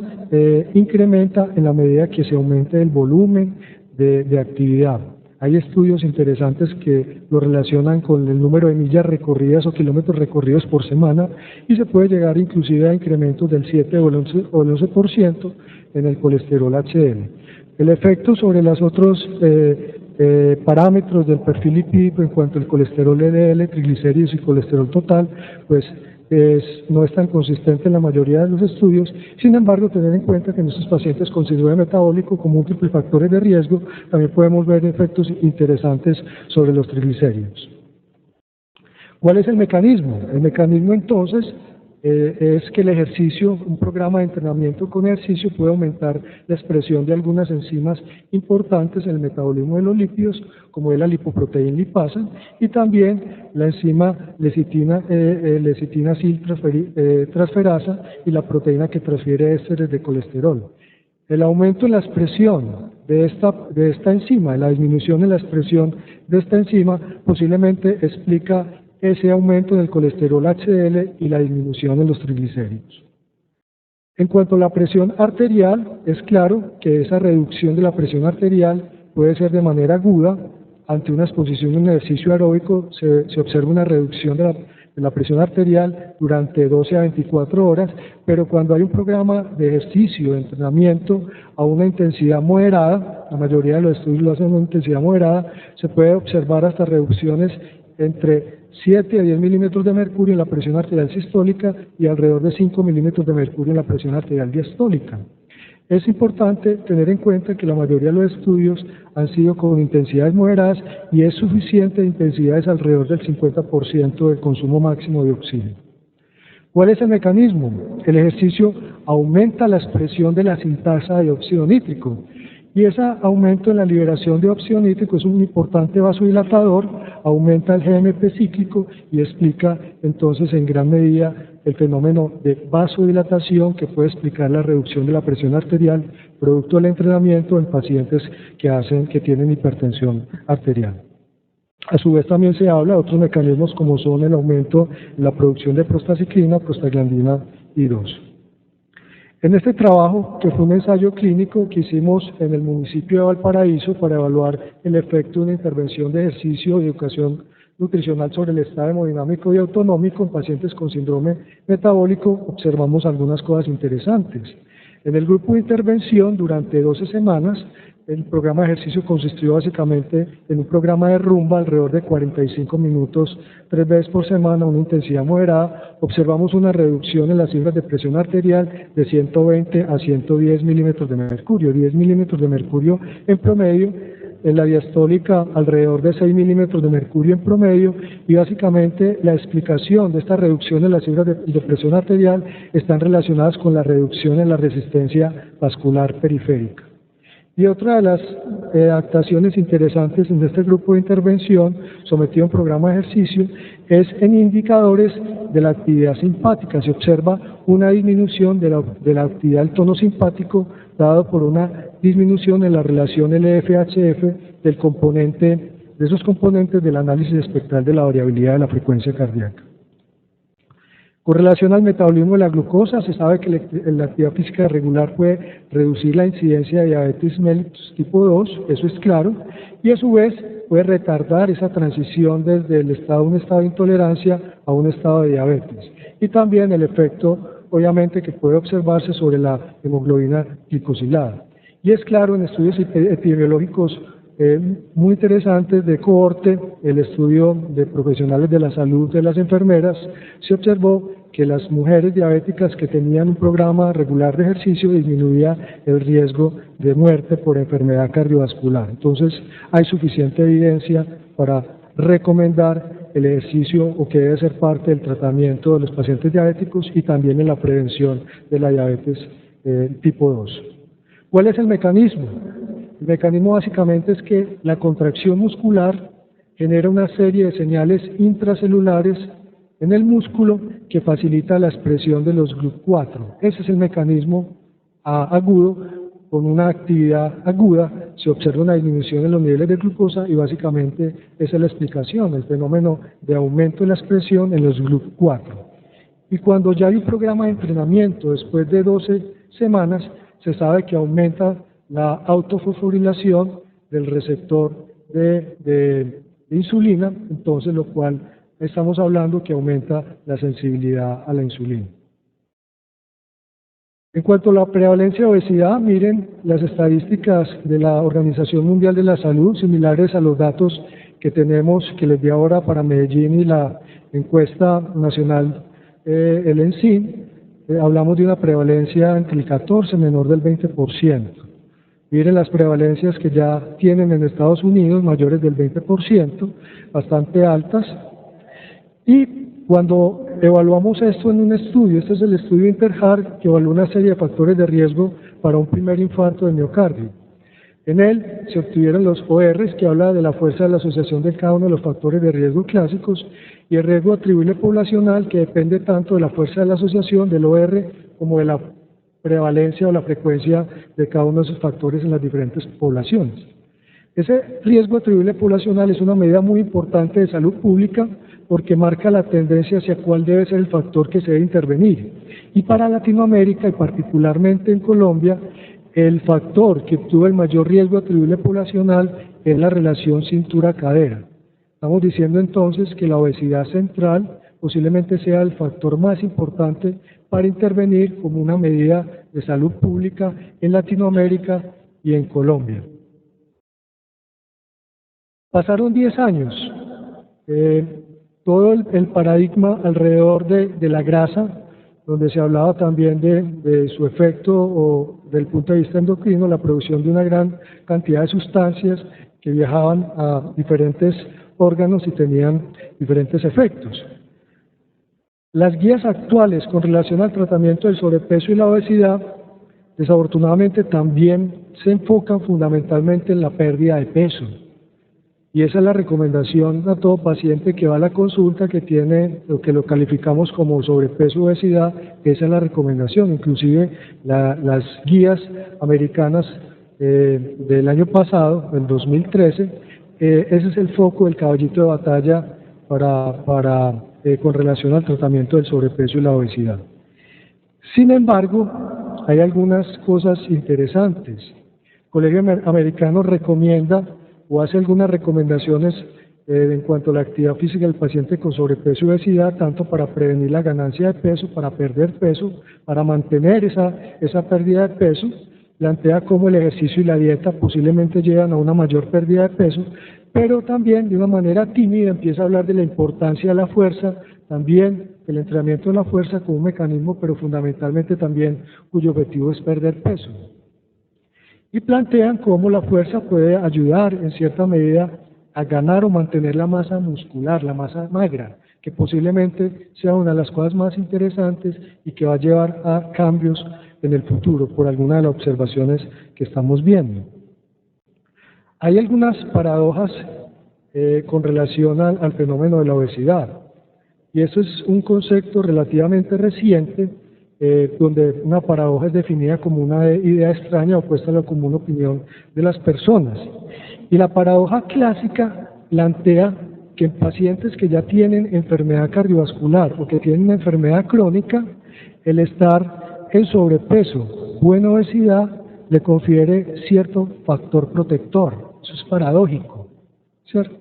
incrementa en la medida que se aumente el volumen de actividad. Hay estudios interesantes que lo relacionan con el número de millas recorridas o kilómetros recorridos por semana y se puede llegar inclusive a incrementos del 7 o el 11% en el colesterol HDL. El efecto sobre los otros parámetros del perfil lipídico en cuanto al colesterol LDL, triglicéridos y colesterol total, pues no es tan consistente en la mayoría de los estudios. Sin embargo, tener en cuenta que en estos pacientes con síndrome metabólico con múltiples factores de riesgo, también podemos ver efectos interesantes sobre los triglicéridos. ¿Cuál es el mecanismo? El mecanismo entonces es que el ejercicio, un programa de entrenamiento con ejercicio puede aumentar la expresión de algunas enzimas importantes en el metabolismo de los lípidos, como es la lipoproteína lipasa, y también la enzima lecitina transferasa y la proteína que transfiere ésteres de colesterol. El aumento en la expresión de esta enzima, la disminución en la expresión de esta enzima, posiblemente explica ese aumento en el colesterol HDL y la disminución en los triglicéridos. En cuanto a la presión arterial, es claro que esa reducción de la presión arterial puede ser de manera aguda. Ante una exposición a un ejercicio aeróbico se observa una reducción de la presión arterial durante 12 a 24 horas, pero cuando hay un programa de ejercicio, de entrenamiento a una intensidad moderada, la mayoría de los estudios lo hacen a una intensidad moderada, se puede observar hasta reducciones entre 7 a 10 milímetros de mercurio en la presión arterial sistólica y alrededor de 5 milímetros de mercurio en la presión arterial diastólica. Es importante tener en cuenta que la mayoría de los estudios han sido con intensidades moderadas y es suficiente de intensidades alrededor del 50% del consumo máximo de oxígeno. ¿Cuál es el mecanismo? El ejercicio aumenta la expresión de la sintasa de óxido nítrico y ese aumento en la liberación de óxido nítrico es un importante vasodilatador, aumenta el GMP cíclico y explica entonces en gran medida el fenómeno de vasodilatación que puede explicar la reducción de la presión arterial producto del entrenamiento en pacientes que tienen hipertensión arterial. A su vez también se habla de otros mecanismos como son el aumento en la producción de prostaciclina, prostaglandina y 2. En este trabajo, que fue un ensayo clínico que hicimos en el municipio de Valparaíso para evaluar el efecto de una intervención de ejercicio y educación nutricional sobre el estado hemodinámico y autonómico en pacientes con síndrome metabólico, observamos algunas cosas interesantes. En el grupo de intervención, durante 12 semanas, el programa de ejercicio consistió básicamente en un programa de rumba alrededor de 45 minutos, 3 veces por semana, una intensidad moderada. Observamos una reducción en las cifras de presión arterial de 120 a 110 milímetros de mercurio, 10 milímetros de mercurio en promedio, en la diastólica alrededor de 6 milímetros de mercurio en promedio, y básicamente la explicación de esta reducción en las cifras de presión arterial están relacionadas con la reducción en la resistencia vascular periférica. Y otra de las adaptaciones interesantes en este grupo de intervención sometido a un programa de ejercicio es en indicadores de la actividad simpática. Se observa una disminución de la actividad del tono simpático dado por una disminución en la relación LF-HF del componente, de esos componentes del análisis espectral de la variabilidad de la frecuencia cardíaca. Con relación al metabolismo de la glucosa, se sabe que la actividad física regular puede reducir la incidencia de diabetes mellitus tipo 2, eso es claro, y a su vez puede retardar esa transición desde el estado de un estado de intolerancia a un estado de diabetes. Y también el efecto, obviamente, que puede observarse sobre la hemoglobina glicosilada. Y es claro, en estudios epidemiológicos muy interesantes de cohorte, el estudio de profesionales de la salud de las enfermeras, se observó que las mujeres diabéticas que tenían un programa regular de ejercicio disminuía el riesgo de muerte por enfermedad cardiovascular. Entonces, hay suficiente evidencia para recomendar el ejercicio o que debe ser parte del tratamiento de los pacientes diabéticos y también en la prevención de la diabetes tipo 2. ¿Cuál es el mecanismo? El mecanismo básicamente es que la contracción muscular genera una serie de señales intracelulares en el músculo que facilita la expresión de los GLUT4. Ese es el mecanismo agudo. Con una actividad aguda se observa una disminución en los niveles de glucosa y básicamente esa es la explicación, el fenómeno de aumento de la expresión en los GLUT4. Y cuando ya hay un programa de entrenamiento después de 12 semanas, se sabe que aumenta la autofosforilación del receptor de insulina, entonces lo cual estamos hablando que aumenta la sensibilidad a la insulina. En cuanto a la prevalencia de obesidad, miren las estadísticas de la Organización Mundial de la Salud, similares a los datos que tenemos, que les di ahora para Medellín y la encuesta nacional, el ENSIM. Hablamos de una prevalencia entre el 14 menor del 20%. Miren las prevalencias que ya tienen en Estados Unidos, mayores del 20%, bastante altas. Y cuando evaluamos esto en un estudio, este es el estudio INTERHEART, que evalúa una serie de factores de riesgo para un primer infarto de miocardio. En él se obtuvieron los ORs, que habla de la fuerza de la asociación de cada uno de los factores de riesgo clásicos, y el riesgo atribuible poblacional, que depende tanto de la fuerza de la asociación del OR como de la prevalencia o la frecuencia de cada uno de esos factores en las diferentes poblaciones. Ese riesgo atribuible poblacional es una medida muy importante de salud pública porque marca la tendencia hacia cuál debe ser el factor que se debe intervenir. Y para Latinoamérica, y particularmente en Colombia, el factor que obtuvo el mayor riesgo atribuible poblacional es la relación cintura-cadera. Estamos diciendo entonces que la obesidad central posiblemente sea el factor más importante para intervenir como una medida de salud pública en Latinoamérica y en Colombia. Pasaron 10 años. Todo el paradigma alrededor de la grasa, donde se hablaba también de su efecto o del punto de vista endocrino, la producción de una gran cantidad de sustancias que viajaban a diferentes órganos y tenían diferentes efectos. Las guías actuales con relación al tratamiento del sobrepeso y la obesidad, desafortunadamente también se enfocan fundamentalmente en la pérdida de peso. Y esa es la recomendación a todo paciente que va a la consulta que tiene lo que lo calificamos como sobrepeso o obesidad, esa es la recomendación. Inclusive las guías americanas del año pasado, del 2013, ese es el foco del caballito de batalla con relación al tratamiento del sobrepeso y la obesidad. Sin embargo, hay algunas cosas interesantes. El Colegio Americano recomienda o hace algunas recomendaciones en cuanto a la actividad física del paciente con sobrepeso y obesidad, tanto para prevenir la ganancia de peso, para perder peso, para mantener esa pérdida de peso. Plantea cómo el ejercicio y la dieta posiblemente llevan a una mayor pérdida de peso, pero también de una manera tímida empieza a hablar de la importancia de la fuerza, también el entrenamiento de la fuerza como un mecanismo, pero fundamentalmente también cuyo objetivo es perder peso. Y plantean cómo la fuerza puede ayudar en cierta medida a ganar o mantener la masa muscular, la masa magra, que posiblemente sea una de las cosas más interesantes y que va a llevar a cambios en el futuro por alguna de las observaciones que estamos viendo. Hay algunas paradojas con relación al fenómeno de la obesidad, y eso es un concepto relativamente reciente donde una paradoja es definida como una idea extraña opuesta a la común opinión de las personas. Y la paradoja clásica plantea que en pacientes que ya tienen enfermedad cardiovascular o que tienen una enfermedad crónica, el estar en sobrepeso o en obesidad le confiere cierto factor protector. Eso es paradójico, ¿cierto?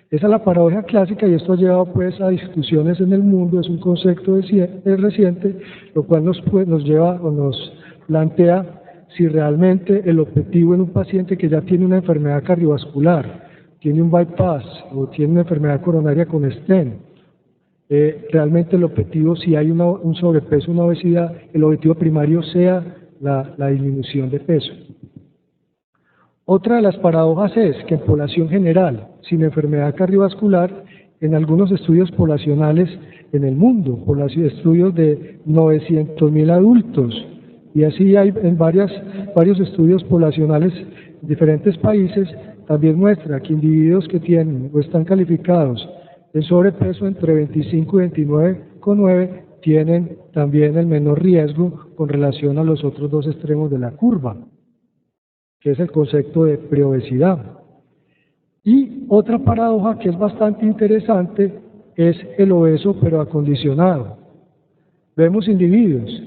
Esa es la paradoja clásica y esto ha llevado pues a discusiones en el mundo, es un concepto reciente, lo cual nos lleva o nos plantea si realmente el objetivo en un paciente que ya tiene una enfermedad cardiovascular, tiene un bypass o tiene una enfermedad coronaria con stent, realmente el objetivo, si hay un sobrepeso, una obesidad, el objetivo primario sea la disminución de peso. Otra de las paradojas es que en población general, sin enfermedad cardiovascular, en algunos estudios poblacionales en el mundo, estudios de 900.000 adultos, y así hay en varios estudios poblacionales en diferentes países, también muestra que individuos que tienen o están calificados en sobrepeso entre 25 y 29,9 tienen también el menor riesgo con relación a los otros dos extremos de la curva, que es el concepto de preobesidad. Y otra paradoja que es bastante interesante es el obeso pero acondicionado. Vemos individuos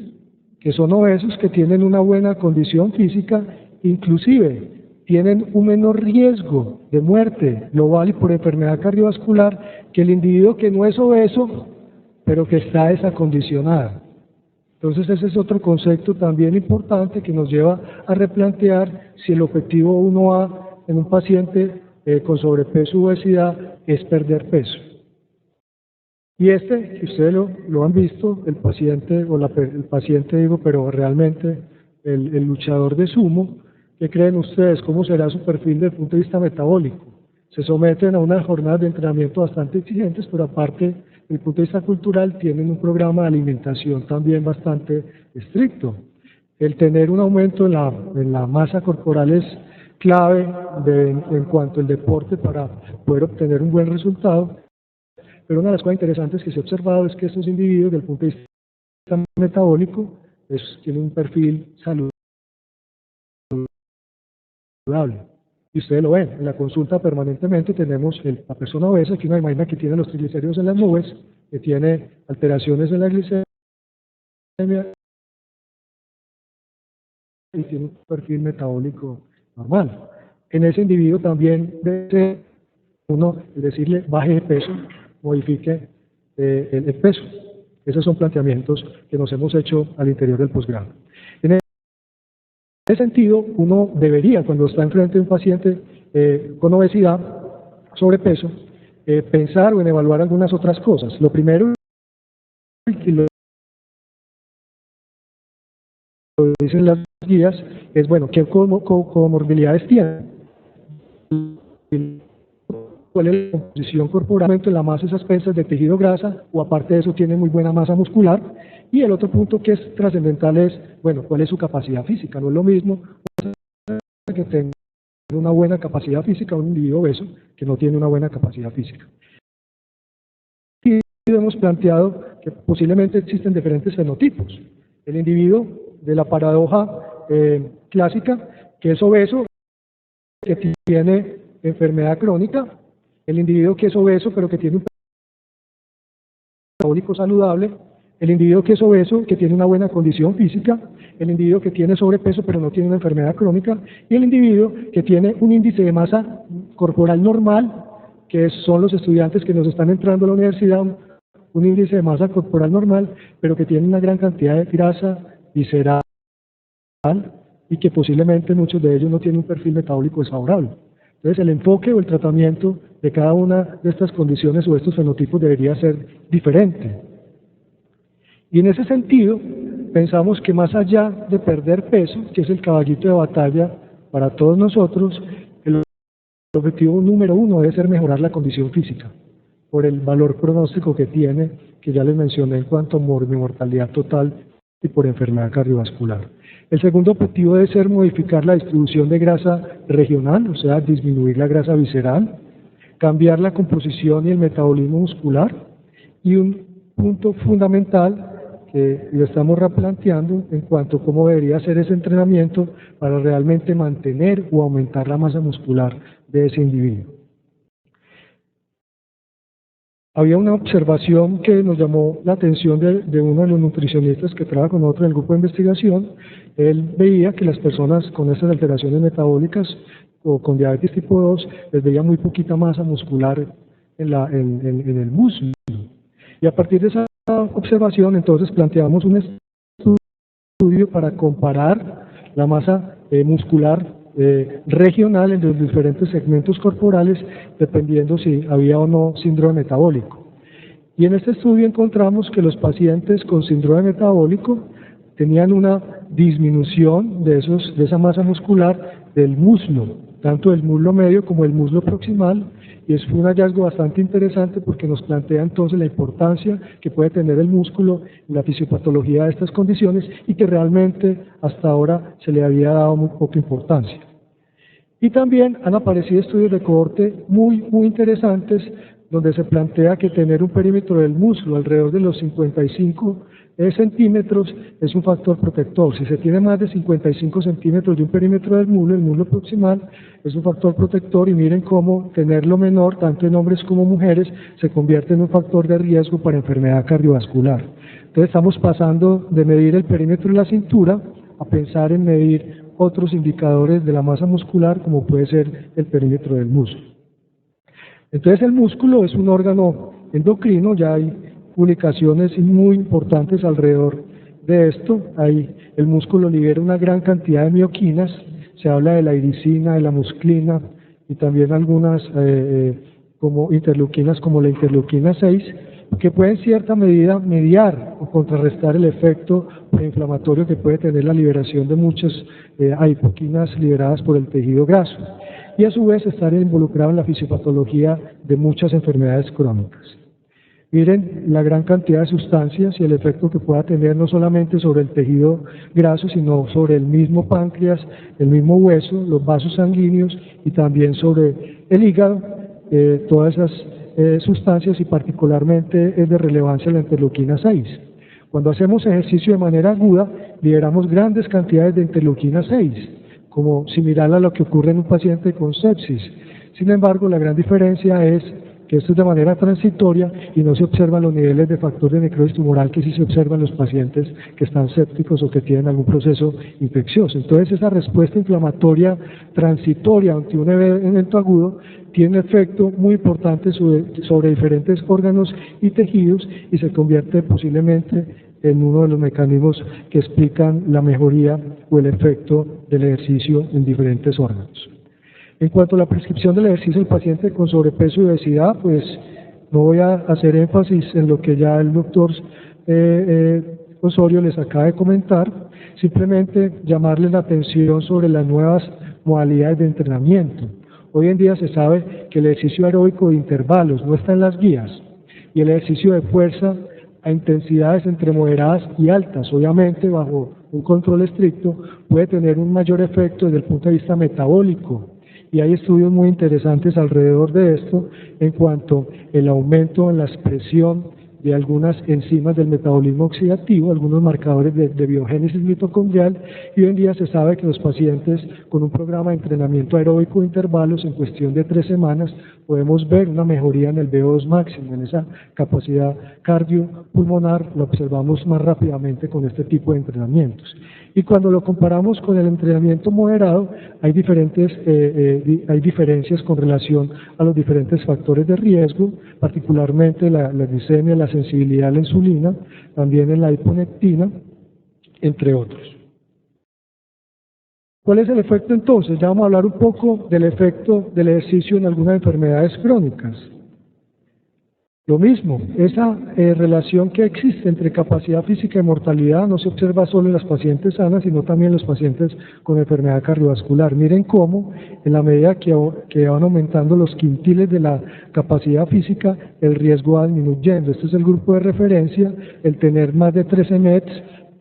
que son obesos, que tienen una buena condición física, inclusive tienen un menor riesgo de muerte global y por enfermedad cardiovascular que el individuo que no es obeso, pero que está desacondicionado. Entonces ese es otro concepto también importante que nos lleva a replantear si el objetivo 1A en un paciente con sobrepeso u obesidad es perder peso. Y que ustedes lo han visto, el paciente, pero realmente el luchador de sumo, ¿qué creen ustedes? ¿Cómo será su perfil desde el punto de vista metabólico? Se someten a unas jornadas de entrenamiento bastante exigentes, pero aparte, desde el punto de vista cultural, tienen un programa de alimentación también bastante estricto. El tener un aumento en la masa corporal es clave en cuanto al deporte para poder obtener un buen resultado. Pero una de las cosas interesantes que se ha observado es que estos individuos, desde el punto de vista metabólico, tienen un perfil saludable. Y ustedes lo ven, en la consulta permanentemente tenemos la persona obesa, que uno imagina que tiene los triglicéridos en las nubes, que tiene alteraciones en la glicemia y tiene un perfil metabólico normal. En ese individuo también debe uno decirle baje de peso, modifique el peso. Esos son planteamientos que nos hemos hecho al interior del posgrado. En ese sentido, uno debería, cuando está enfrente de un paciente con obesidad, sobrepeso, pensar o en evaluar algunas otras cosas. Lo primero, y lo dicen las guías, es, bueno, ¿qué comorbilidades tiene? ¿Cuál es la composición corporal? La masa es expensa de tejido grasa, o aparte de eso tiene muy buena masa muscular. Y el otro punto que es trascendental es, bueno, ¿cuál es su capacidad física? No es lo mismo que tenga una buena capacidad física un individuo obeso que no tiene una buena capacidad física. Y hemos planteado que posiblemente existen diferentes fenotipos. El individuo de la paradoja clásica, que es obeso, que tiene enfermedad crónica, el individuo que es obeso pero que tiene un metabólico saludable, el individuo que es obeso, que tiene una buena condición física, el individuo que tiene sobrepeso pero no tiene una enfermedad crónica, y el individuo que tiene un índice de masa corporal normal, que son los estudiantes que nos están entrando a la universidad, un índice de masa corporal normal, pero que tiene una gran cantidad de grasa visceral y que posiblemente muchos de ellos no tienen un perfil metabólico desfavorable. Entonces el enfoque o el tratamiento de cada una de estas condiciones o estos fenotipos debería ser diferente. Y en ese sentido, pensamos que más allá de perder peso, que es el caballito de batalla para todos nosotros, el objetivo número 1 debe ser mejorar la condición física, por el valor pronóstico que tiene, que ya les mencioné en cuanto a mortalidad total y por enfermedad cardiovascular. El segundo objetivo debe ser modificar la distribución de grasa regional, o sea, disminuir la grasa visceral, cambiar la composición y el metabolismo muscular, y un punto fundamental que lo estamos replanteando en cuanto a cómo debería ser ese entrenamiento para realmente mantener o aumentar la masa muscular de ese individuo. Había una observación que nos llamó la atención de uno de los nutricionistas que trabaja con nosotros en el grupo de investigación. Él veía que las personas con estas alteraciones metabólicas o con diabetes tipo 2 les veía muy poquita masa muscular en el músculo. Y a partir de esa observación, entonces planteamos un estudio para comparar la masa muscular regional en los diferentes segmentos corporales, dependiendo si había o no síndrome metabólico. Y en este estudio encontramos que los pacientes con síndrome metabólico tenían una disminución de esa masa muscular del muslo, tanto del muslo medio como el muslo proximal, y fue un hallazgo bastante interesante porque nos plantea entonces la importancia que puede tener el músculo en la fisiopatología de estas condiciones y que realmente hasta ahora se le había dado muy poca importancia. Y también han aparecido estudios de cohorte muy interesantes donde se plantea que tener un perímetro del muslo alrededor de los 55 centímetros es un factor protector. Si se tiene más de 55 centímetros de un perímetro del muslo, el muslo proximal, es un factor protector, y miren cómo tenerlo menor, tanto en hombres como mujeres, se convierte en un factor de riesgo para enfermedad cardiovascular. Entonces estamos pasando de medir el perímetro de la cintura a pensar en medir otros indicadores de la masa muscular, como puede ser el perímetro del muslo. Entonces el músculo es un órgano endocrino, ya hay publicaciones muy importantes alrededor de esto. El músculo libera una gran cantidad de mioquinas, se habla de la iricina, de la musclina y también algunas como interleuquinas, como la interleuquina 6, que puede en cierta medida mediar o contrarrestar el efecto preinflamatorio que puede tener la liberación de muchas adipoquinas liberadas por el tejido graso, y a su vez estar involucrado en la fisiopatología de muchas enfermedades crónicas. Miren la gran cantidad de sustancias y el efecto que pueda tener no solamente sobre el tejido graso, sino sobre el mismo páncreas, el mismo hueso, los vasos sanguíneos y también sobre el hígado. Todas esas sustancias, y particularmente es de relevancia la interleuquina 6. Cuando hacemos ejercicio de manera aguda, liberamos grandes cantidades de interleuquina 6, como similar a lo que ocurre en un paciente con sepsis. Sin embargo, la gran diferencia es que esto es de manera transitoria y no se observan los niveles de factor de necrosis tumoral que sí se observan en los pacientes que están sépticos o que tienen algún proceso infeccioso. Entonces, esa respuesta inflamatoria transitoria ante un evento agudo tiene un efecto muy importante sobre diferentes órganos y tejidos y se convierte posiblemente en uno de los mecanismos que explican la mejoría o el efecto del ejercicio en diferentes órganos. En cuanto a la prescripción del ejercicio del paciente con sobrepeso y obesidad, pues no voy a hacer énfasis en lo que ya el doctor Osorio les acaba de comentar, simplemente llamarles la atención sobre las nuevas modalidades de entrenamiento. Hoy en día se sabe que el ejercicio aeróbico de intervalos no está en las guías, y el ejercicio de fuerza a intensidades entre moderadas y altas, obviamente bajo un control estricto, puede tener un mayor efecto desde el punto de vista metabólico. Y hay estudios muy interesantes alrededor de esto en cuanto al aumento en la expresión de algunas enzimas del metabolismo oxidativo, algunos marcadores de biogénesis mitocondrial, y hoy en día se sabe que los pacientes con un programa de entrenamiento aeróbico de intervalos en cuestión de 3 semanas podemos ver una mejoría en el VO2 máximo, en esa capacidad cardiopulmonar, lo observamos más rápidamente con este tipo de entrenamientos. Y cuando lo comparamos con el entrenamiento moderado, hay diferencias con relación a los diferentes factores de riesgo, particularmente la glicemia, la sensibilidad a la insulina, también en la hiponectina, entre otros. ¿Cuál es el efecto entonces? Ya vamos a hablar un poco del efecto del ejercicio en algunas enfermedades crónicas. Lo mismo, esa relación que existe entre capacidad física y mortalidad no se observa solo en las pacientes sanas, sino también en los pacientes con enfermedad cardiovascular. Miren cómo, en la medida que van aumentando los quintiles de la capacidad física, el riesgo va disminuyendo. Este es el grupo de referencia, el tener más de 13 METs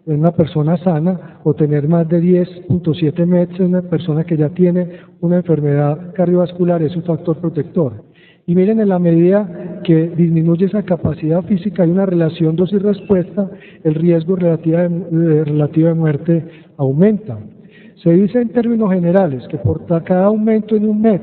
en una persona sana o tener más de 10.7 METs en una persona que ya tiene una enfermedad cardiovascular es un factor protector. Y miren, en la medida que disminuye esa capacidad física, hay una relación dosis-respuesta, el riesgo relativo de muerte aumenta. Se dice en términos generales que por cada aumento en un mes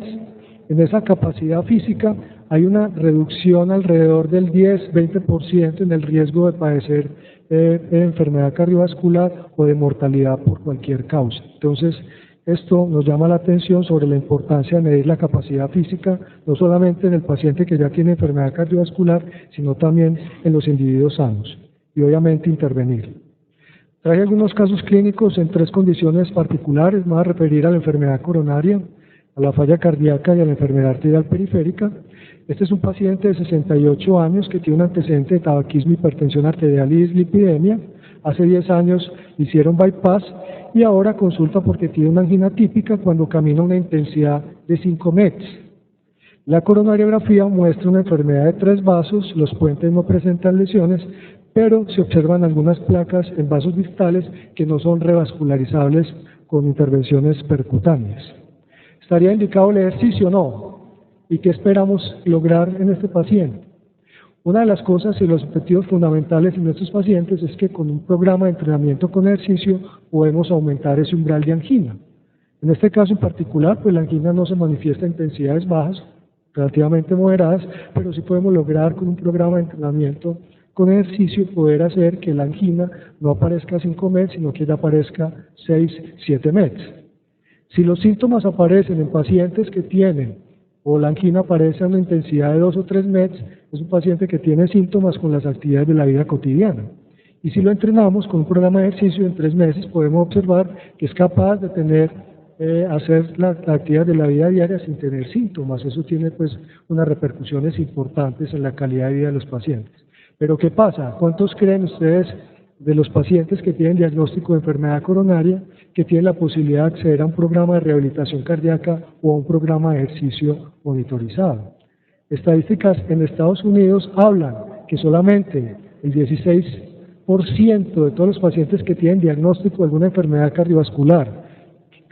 en esa capacidad física hay una reducción alrededor del 10-20% en el riesgo de padecer enfermedad cardiovascular o de mortalidad por cualquier causa. Entonces, esto nos llama la atención sobre la importancia de medir la capacidad física, no solamente en el paciente que ya tiene enfermedad cardiovascular, sino también en los individuos sanos, y obviamente intervenir. Traje algunos casos clínicos en 3 condiciones particulares. Me voy a referir a la enfermedad coronaria, a la falla cardíaca y a la enfermedad arterial periférica. Este es un paciente de 68 años que tiene un antecedente de tabaquismo, hipertensión arterial y dislipidemia. Hace 10 años hicieron bypass y ahora consulta porque tiene una angina típica cuando camina a una intensidad de 5 meds. La coronariografía muestra una enfermedad de 3 vasos, los puentes no presentan lesiones, pero se observan algunas placas en vasos distales que no son revascularizables con intervenciones percutáneas. ¿Estaría indicado el ejercicio o no? ¿Y qué esperamos lograr en este paciente? Una de las cosas y los objetivos fundamentales en estos pacientes es que con un programa de entrenamiento con ejercicio podemos aumentar ese umbral de angina. En este caso en particular, pues la angina no se manifiesta en intensidades bajas, relativamente moderadas, pero sí podemos lograr con un programa de entrenamiento con ejercicio poder hacer que la angina no aparezca 5 meds, sino que ya aparezca 6-7 meds. Si los síntomas aparecen en pacientes que tienen o la angina aparece a una intensidad de 2 o 3 meds, es un paciente que tiene síntomas con las actividades de la vida cotidiana. Y si lo entrenamos con un programa de ejercicio en 3 meses, podemos observar que es capaz de hacer la actividad de la vida diaria sin tener síntomas. Eso tiene pues unas repercusiones importantes en la calidad de vida de los pacientes. Pero ¿qué pasa? ¿Cuántos creen ustedes de los pacientes que tienen diagnóstico de enfermedad coronaria que tienen la posibilidad de acceder a un programa de rehabilitación cardíaca o a un programa de ejercicio monitorizado? Estadísticas en Estados Unidos hablan que solamente el 16% de todos los pacientes que tienen diagnóstico de alguna enfermedad cardiovascular,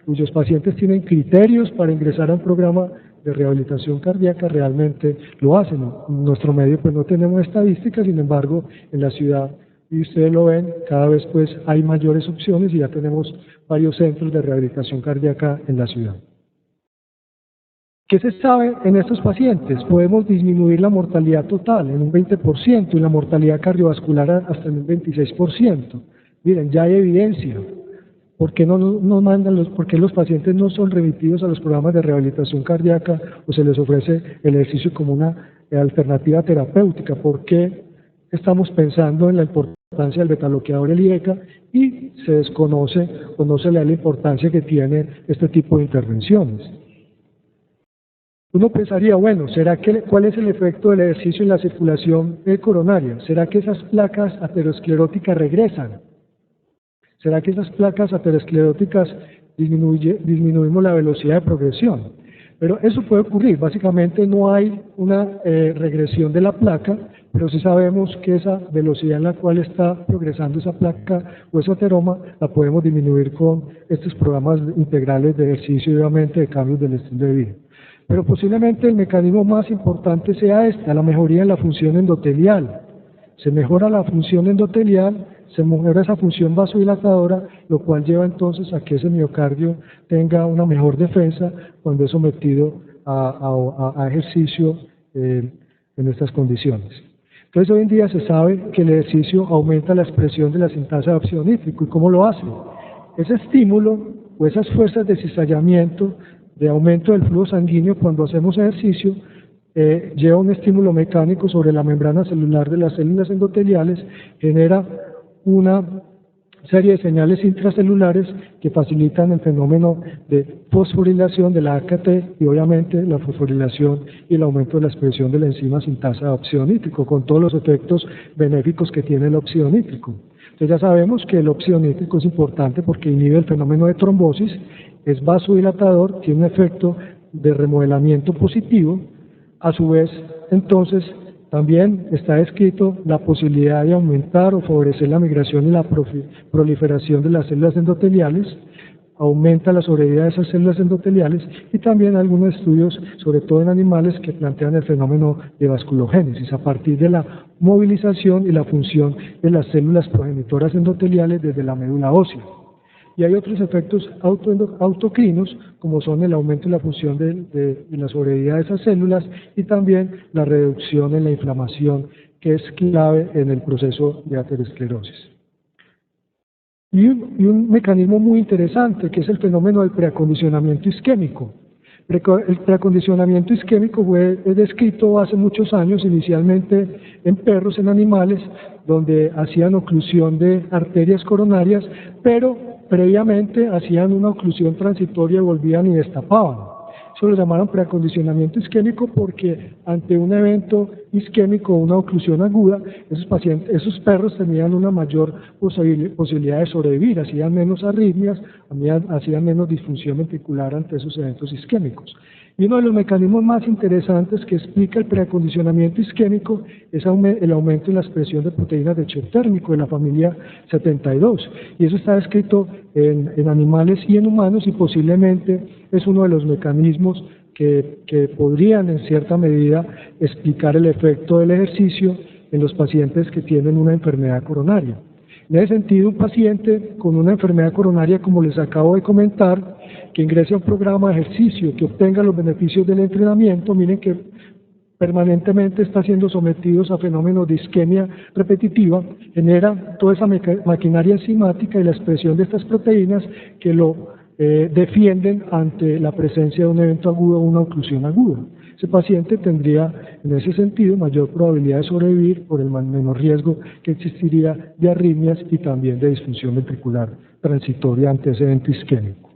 cuyos pacientes tienen criterios para ingresar a un programa de rehabilitación cardíaca, realmente lo hacen. En nuestro medio pues no tenemos estadísticas, sin embargo en la ciudad, y ustedes lo ven, cada vez pues hay mayores opciones y ya tenemos varios centros de rehabilitación cardíaca en la ciudad. ¿Qué se sabe en estos pacientes? Podemos disminuir la mortalidad total en un 20% y la mortalidad cardiovascular hasta en un 26%. Miren, ya hay evidencia. ¿Por qué por qué los pacientes no son remitidos a los programas de rehabilitación cardíaca o se les ofrece el ejercicio como una alternativa terapéutica? ¿Por qué estamos pensando en la importancia del betabloqueador, el IECA, y se desconoce o no se le da la importancia que tiene este tipo de intervenciones? Uno pensaría, bueno, ¿cuál es el efecto del ejercicio en la circulación coronaria? ¿Será que esas placas ateroscleróticas regresan? ¿Será que esas placas ateroscleróticas disminuimos la velocidad de progresión? Pero eso puede ocurrir. Básicamente no hay una regresión de la placa, pero sí sabemos que esa velocidad en la cual está progresando esa placa o ese ateroma la podemos disminuir con estos programas integrales de ejercicio y obviamente de cambios del estilo de vida. Pero posiblemente el mecanismo más importante sea la mejoría en la función endotelial. Se mejora la función endotelial, se mejora esa función vasodilatadora, lo cual lleva entonces a que ese miocardio tenga una mejor defensa cuando es sometido a ejercicio en estas condiciones. Entonces hoy en día se sabe que el ejercicio aumenta la expresión de la sintasa de óxido nítrico. ¿Y cómo lo hace? Ese estímulo o esas fuerzas de cizallamiento, de aumento del flujo sanguíneo cuando hacemos ejercicio, lleva un estímulo mecánico sobre la membrana celular de las células endoteliales, genera una serie de señales intracelulares que facilitan el fenómeno de fosforilación de la AKT y obviamente la fosforilación y el aumento de la expresión de la enzima sintasa de óxido nítrico, con todos los efectos benéficos que tiene el óxido nítrico. Entonces ya sabemos que el óxido nítrico es importante porque inhibe el fenómeno de trombosis, es vasodilatador, tiene un efecto de remodelamiento positivo. A su vez, entonces, también está descrito la posibilidad de aumentar o favorecer la migración y la proliferación de las células endoteliales, aumenta la sobrevida de esas células endoteliales, y también algunos estudios, sobre todo en animales, que plantean el fenómeno de vasculogénesis a partir de la movilización y la función de las células progenitoras endoteliales desde la médula ósea. Y hay otros efectos autocrinos, como son el aumento de la función de la sobrevida de esas células y también la reducción en la inflamación, que es clave en el proceso de aterosclerosis. Y un mecanismo muy interesante, que es el fenómeno del preacondicionamiento isquémico. El preacondicionamiento isquémico fue descrito hace muchos años, inicialmente en perros, en animales, donde hacían oclusión de arterias coronarias, pero previamente hacían una oclusión transitoria y volvían y destapaban. Eso lo llamaron preacondicionamiento isquémico porque ante un evento isquémico o una oclusión aguda, esos perros tenían una mayor posibilidad de sobrevivir, hacían menos arritmias, hacían menos disfunción ventricular ante esos eventos isquémicos. Y uno de los mecanismos más interesantes que explica el preacondicionamiento isquémico es el aumento en la expresión de proteínas de shock térmico de la familia 72. Y eso está descrito en animales y en humanos, y posiblemente es uno de los mecanismos que podrían en cierta medida explicar el efecto del ejercicio en los pacientes que tienen una enfermedad coronaria. En ese sentido, un paciente con una enfermedad coronaria, como les acabo de comentar, que ingrese a un programa de ejercicio, que obtenga los beneficios del entrenamiento, miren que permanentemente está siendo sometidos a fenómenos de isquemia repetitiva, genera toda esa maquinaria enzimática y la expresión de estas proteínas que lo defienden ante la presencia de un evento agudo o una oclusión aguda. Ese paciente tendría, en ese sentido, mayor probabilidad de sobrevivir por el menor riesgo que existiría de arritmias y también de disfunción ventricular transitoria ante ese evento isquémico.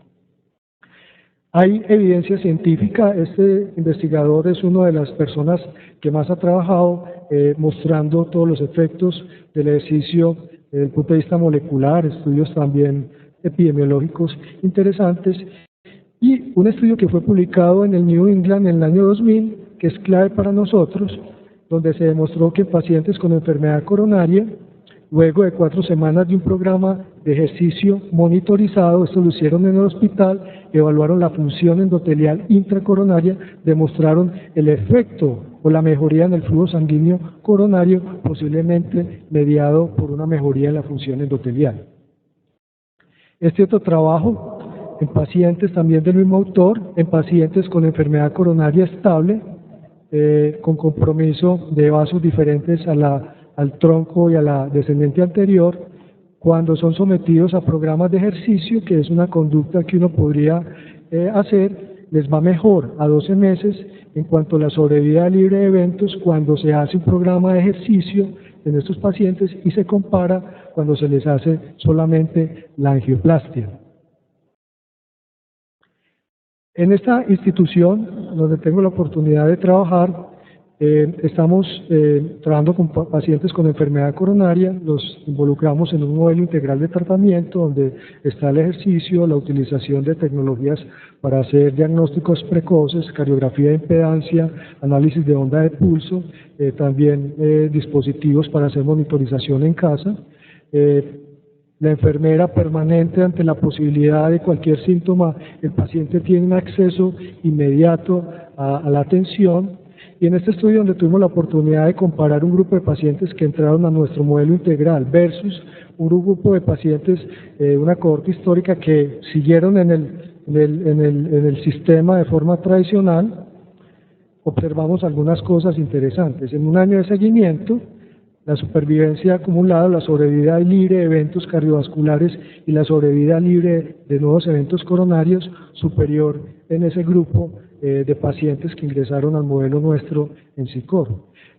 Hay evidencia científica. Este investigador es una de las personas que más ha trabajado mostrando todos los efectos del ejercicio desde el punto de vista molecular, estudios también epidemiológicos interesantes, y un estudio que fue publicado en el New England en el año 2000, que es clave para nosotros, donde se demostró que pacientes con enfermedad coronaria, luego de 4 semanas de un programa de ejercicio monitorizado, esto lo hicieron en el hospital, evaluaron la función endotelial intracoronaria, demostraron el efecto o la mejoría en el flujo sanguíneo coronario, posiblemente mediado por una mejoría en la función endotelial. Este otro trabajo, en pacientes también del mismo autor, en pacientes con enfermedad coronaria estable, con compromiso de vasos diferentes al tronco y a la descendente anterior, cuando son sometidos a programas de ejercicio, que es una conducta que uno podría hacer, les va mejor a 12 meses en cuanto a la sobrevida libre de eventos cuando se hace un programa de ejercicio en estos pacientes y se compara cuando se les hace solamente la angioplastia. En esta institución, donde tengo la oportunidad de trabajar, estamos trabajando con pacientes con enfermedad coronaria, los involucramos en un modelo integral de tratamiento donde está el ejercicio, la utilización de tecnologías para hacer diagnósticos precoces, cardiografía de impedancia, análisis de onda de pulso, también dispositivos para hacer monitorización en casa. La enfermera permanente ante la posibilidad de cualquier síntoma, el paciente tiene un acceso inmediato a la atención. Y en este estudio, donde tuvimos la oportunidad de comparar un grupo de pacientes que entraron a nuestro modelo integral versus un grupo de pacientes, una cohorte histórica que siguieron en el sistema de forma tradicional, observamos algunas cosas interesantes. En un año de seguimiento, la supervivencia acumulada, la sobrevida libre de eventos cardiovasculares y la sobrevida libre de nuevos eventos coronarios superior en ese grupo de pacientes que ingresaron al modelo nuestro en SICOR.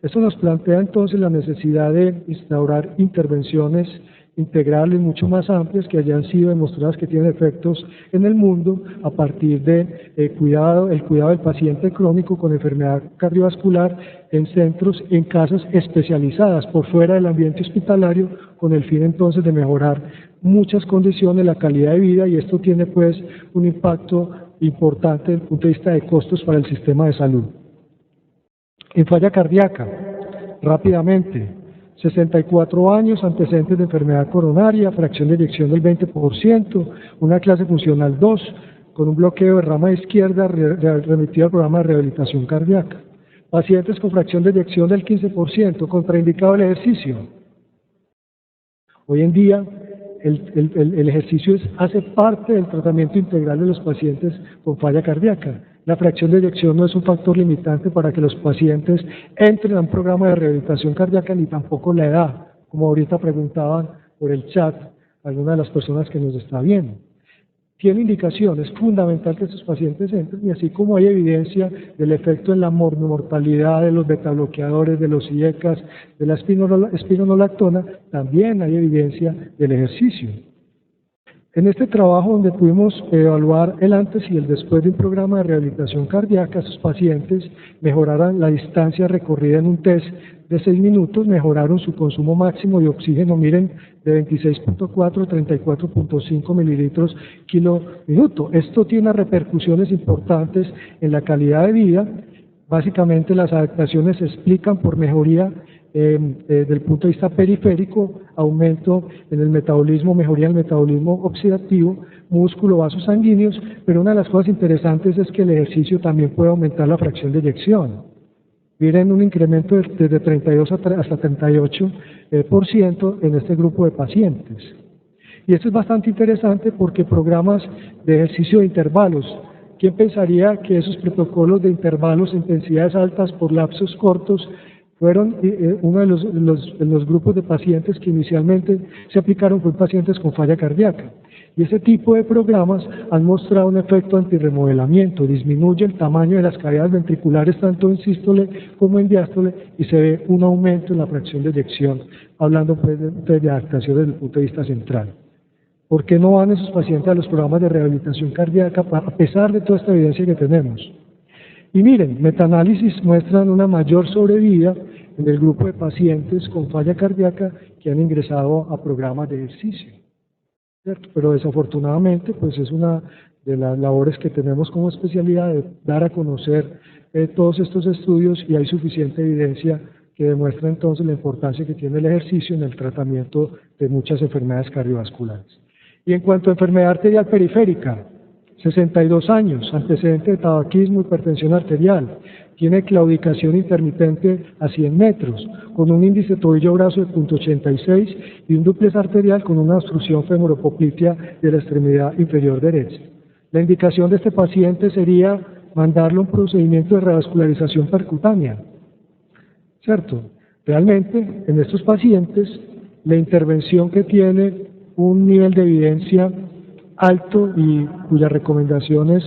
Esto nos plantea entonces la necesidad de instaurar intervenciones integrales mucho más amplias que hayan sido demostradas que tienen efectos en el mundo a partir de el cuidado del paciente crónico con enfermedad cardiovascular en centros, en casas especializadas por fuera del ambiente hospitalario, con el fin entonces de mejorar muchas condiciones, la calidad de vida, y esto tiene pues un impacto importante desde el punto de vista de costos para el sistema de salud. En falla cardíaca, rápidamente, 64 años, antecedentes de enfermedad coronaria, fracción de eyección del 20%, una clase funcional 2, con un bloqueo de rama izquierda remitido al programa de rehabilitación cardíaca. Pacientes con fracción de eyección del 15%, contraindicado el ejercicio. Hoy en día, el ejercicio hace parte del tratamiento integral de los pacientes con falla cardíaca. La fracción de eyección no es un factor limitante para que los pacientes entren a un programa de rehabilitación cardíaca, ni tampoco la edad, como ahorita preguntaban por el chat algunas de las personas que nos está viendo. Tiene indicación, es fundamental que estos pacientes entren, y así como hay evidencia del efecto en la mortalidad de los betabloqueadores, de los IECAS, de la espironolactona, también hay evidencia del ejercicio. En este trabajo, donde pudimos evaluar el antes y el después de un programa de rehabilitación cardíaca, estos pacientes mejoraron la distancia recorrida en un test de 6 minutos, mejoraron su consumo máximo de oxígeno, miren, de 26.4 a 34.5 mililitros kilo minuto. Esto tiene repercusiones importantes en la calidad de vida. Básicamente, las adaptaciones se explican por mejoría desde el punto de vista periférico, aumento en el metabolismo, mejoría en el metabolismo oxidativo, músculo, vasos sanguíneos, pero una de las cosas interesantes es que el ejercicio también puede aumentar la fracción de eyección. Miren un incremento desde 32 hasta 38% en este grupo de pacientes. Y esto es bastante interesante porque programas de ejercicio de intervalos. ¿Quién pensaría que esos protocolos de intervalos, intensidades altas por lapsos cortos, fueron uno de los grupos de pacientes que inicialmente se aplicaron con pacientes con falla cardíaca? Y ese tipo de programas han mostrado un efecto antirremodelamiento, disminuye el tamaño de las cavidades ventriculares tanto en sístole como en diástole, y se ve un aumento en la fracción de eyección, hablando pues de adaptación desde el punto de vista central. ¿Por qué no van esos pacientes a los programas de rehabilitación cardíaca a pesar de toda esta evidencia que tenemos? Y miren, metaanálisis muestran una mayor sobrevida en el grupo de pacientes con falla cardíaca que han ingresado a programas de ejercicio, ¿cierto? Pero desafortunadamente, pues es una de las labores que tenemos como especialidad, de dar a conocer todos estos estudios, y hay suficiente evidencia que demuestra entonces la importancia que tiene el ejercicio en el tratamiento de muchas enfermedades cardiovasculares. Y en cuanto a enfermedad arterial periférica, 62 años, antecedente de tabaquismo, hipertensión arterial, tiene claudicación intermitente a 100 metros, con un índice tobillo-brazo de 0.86 y un dúplex arterial con una obstrucción femoropoplitea de la extremidad inferior derecha. La indicación de este paciente sería mandarlo a un procedimiento de revascularización percutánea, ¿cierto? Realmente, en estos pacientes, la intervención que tiene un nivel de evidencia alto y cuyas recomendaciones,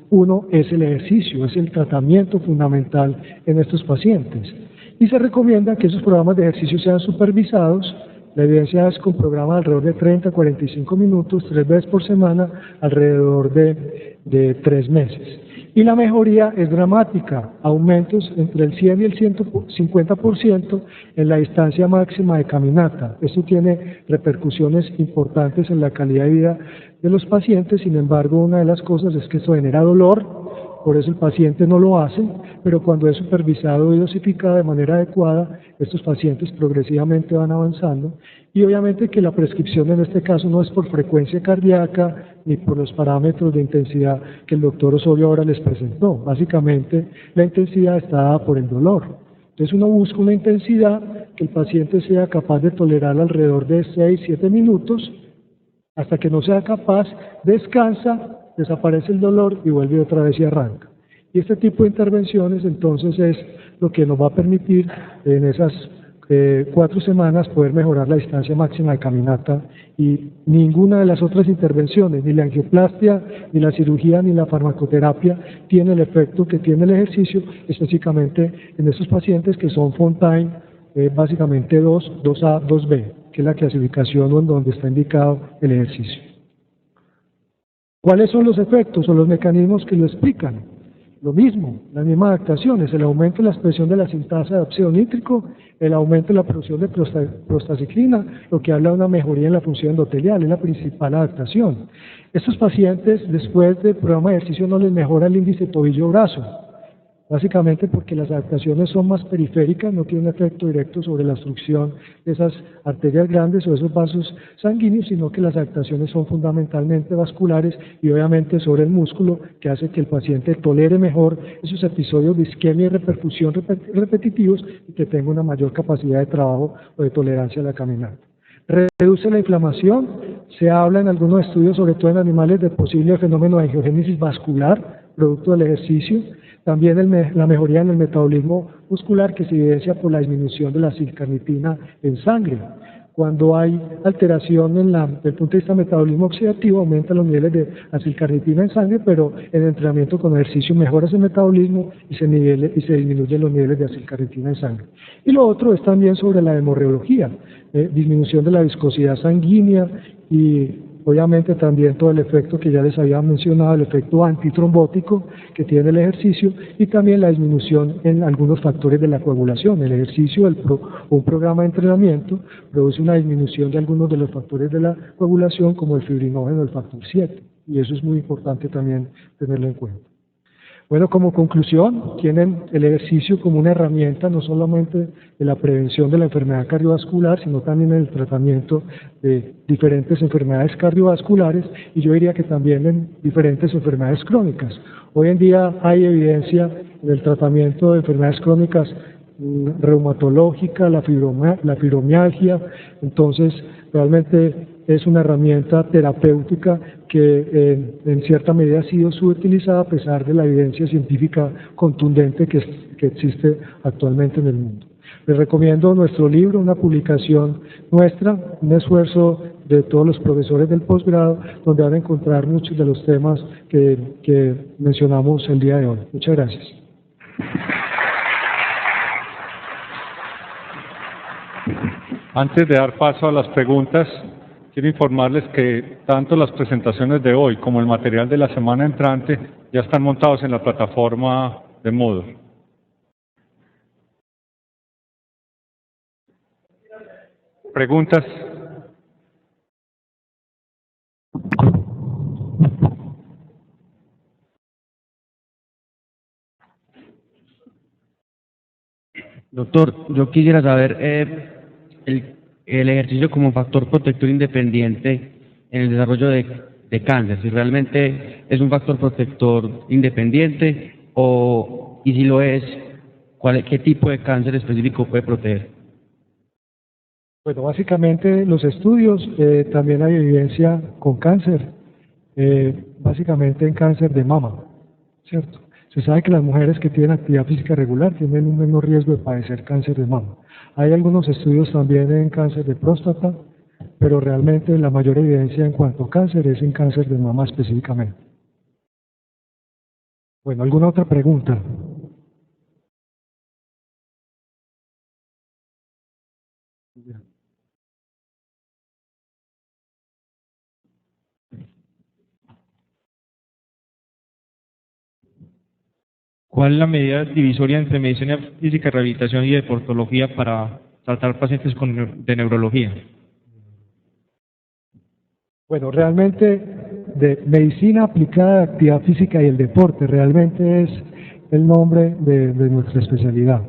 uno, es el ejercicio, es el tratamiento fundamental en estos pacientes. Y se recomienda que esos programas de ejercicio sean supervisados. La evidencia es con programas alrededor de 30 a 45 minutos, 3 veces por semana, alrededor de 3 meses. Y la mejoría es dramática, aumentos entre el 100 y el 150% en la distancia máxima de caminata. Esto tiene repercusiones importantes en la calidad de vida de los pacientes. Sin embargo, una de las cosas es que esto genera dolor, por eso el paciente no lo hace, pero cuando es supervisado y dosificado de manera adecuada, estos pacientes progresivamente van avanzando. Y obviamente que la prescripción en este caso no es por frecuencia cardíaca ni por los parámetros de intensidad que el doctor Osorio ahora les presentó. Básicamente, la intensidad está dada por el dolor. Entonces uno busca una intensidad que el paciente sea capaz de tolerar alrededor de 6-7 minutos, hasta que no sea capaz, descansa, desaparece el dolor y vuelve otra vez y arranca. Y este tipo de intervenciones entonces es lo que nos va a permitir en esas 4 semanas poder mejorar la distancia máxima de caminata, y ninguna de las otras intervenciones, ni la angioplastia, ni la cirugía, ni la farmacoterapia tiene el efecto que tiene el ejercicio, específicamente en estos pacientes que son Fontaine, básicamente 2A, 2B, que es la clasificación en donde está indicado el ejercicio. ¿Cuáles son los efectos o los mecanismos que lo explican? Lo mismo, las mismas adaptaciones, el aumento de la expresión de la sintasa de óxido nítrico, el aumento de la producción de prostaciclina, lo que habla de una mejoría en la función endotelial, es la principal adaptación. Estos pacientes, después del programa de ejercicio, no les mejora el índice tobillo-brazo. Básicamente porque las adaptaciones son más periféricas, no tienen efecto directo sobre la obstrucción de esas arterias grandes o esos vasos sanguíneos, sino que las adaptaciones son fundamentalmente vasculares y obviamente sobre el músculo, que hace que el paciente tolere mejor esos episodios de isquemia y reperfusión repetitivos y que tenga una mayor capacidad de trabajo o de tolerancia a la caminata. Reduce la inflamación, se habla en algunos estudios, sobre todo en animales, de posible fenómeno de angiogénesis vascular, producto del ejercicio. También la mejoría en el metabolismo muscular, que se evidencia por la disminución de la acilcarnitina en sangre. Cuando hay alteración desde el punto de vista del metabolismo oxidativo, aumentan los niveles de acilcarnitina en sangre, pero en el entrenamiento con ejercicio mejora ese metabolismo y se disminuyen los niveles de acilcarnitina en sangre. Y lo otro es también sobre la hemorreología, disminución de la viscosidad sanguínea y obviamente también todo el efecto que ya les había mencionado, el efecto antitrombótico que tiene el ejercicio y también la disminución en algunos factores de la coagulación. El ejercicio un programa de entrenamiento produce una disminución de algunos de los factores de la coagulación como el fibrinógeno, el factor 7, y eso es muy importante también tenerlo en cuenta. Bueno, como conclusión, tienen el ejercicio como una herramienta no solamente de la prevención de la enfermedad cardiovascular, sino también en el tratamiento de diferentes enfermedades cardiovasculares y yo diría que también en diferentes enfermedades crónicas. Hoy en día hay evidencia en el tratamiento de enfermedades crónicas reumatológica, la fibromialgia, entonces realmente es una herramienta terapéutica que en cierta medida ha sido subutilizada a pesar de la evidencia científica contundente que existe actualmente en el mundo. Les recomiendo nuestro libro, una publicación nuestra, un esfuerzo de todos los profesores del posgrado, donde van a encontrar muchos de los temas que mencionamos el día de hoy. Muchas gracias. Antes de dar paso a las preguntas, quiero informarles que tanto las presentaciones de hoy como el material de la semana entrante ya están montados en la plataforma de Moodle. ¿Preguntas? Doctor, yo quisiera saber el ejercicio como factor protector independiente en el desarrollo de cáncer, si realmente es un factor protector independiente y si lo es, ¿qué tipo de cáncer específico puede proteger? Bueno, básicamente los estudios, también hay evidencia con cáncer, básicamente en cáncer de mama, ¿cierto? Se sabe que las mujeres que tienen actividad física regular tienen un menor riesgo de padecer cáncer de mama. Hay algunos estudios también en cáncer de próstata, pero realmente la mayor evidencia en cuanto a cáncer es en cáncer de mama específicamente. Bueno, ¿alguna otra pregunta? ¿Cuál es la medida divisoria entre medicina física, rehabilitación y deportología para tratar pacientes de neurología? Bueno, realmente de medicina aplicada a actividad física y el deporte, realmente es el nombre de nuestra especialidad.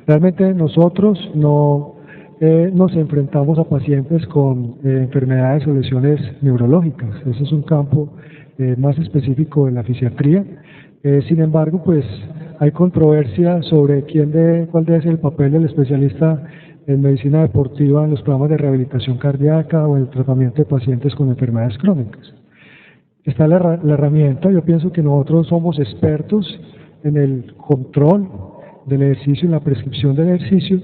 Realmente nosotros no nos enfrentamos a pacientes con enfermedades o lesiones neurológicas, ese es un campo más específico de la fisiatría. Sin embargo, pues hay controversia sobre cuál debe ser el papel del especialista en medicina deportiva en los programas de rehabilitación cardíaca o en el tratamiento de pacientes con enfermedades crónicas. Está la herramienta, yo pienso que nosotros somos expertos en el control del ejercicio y en la prescripción del ejercicio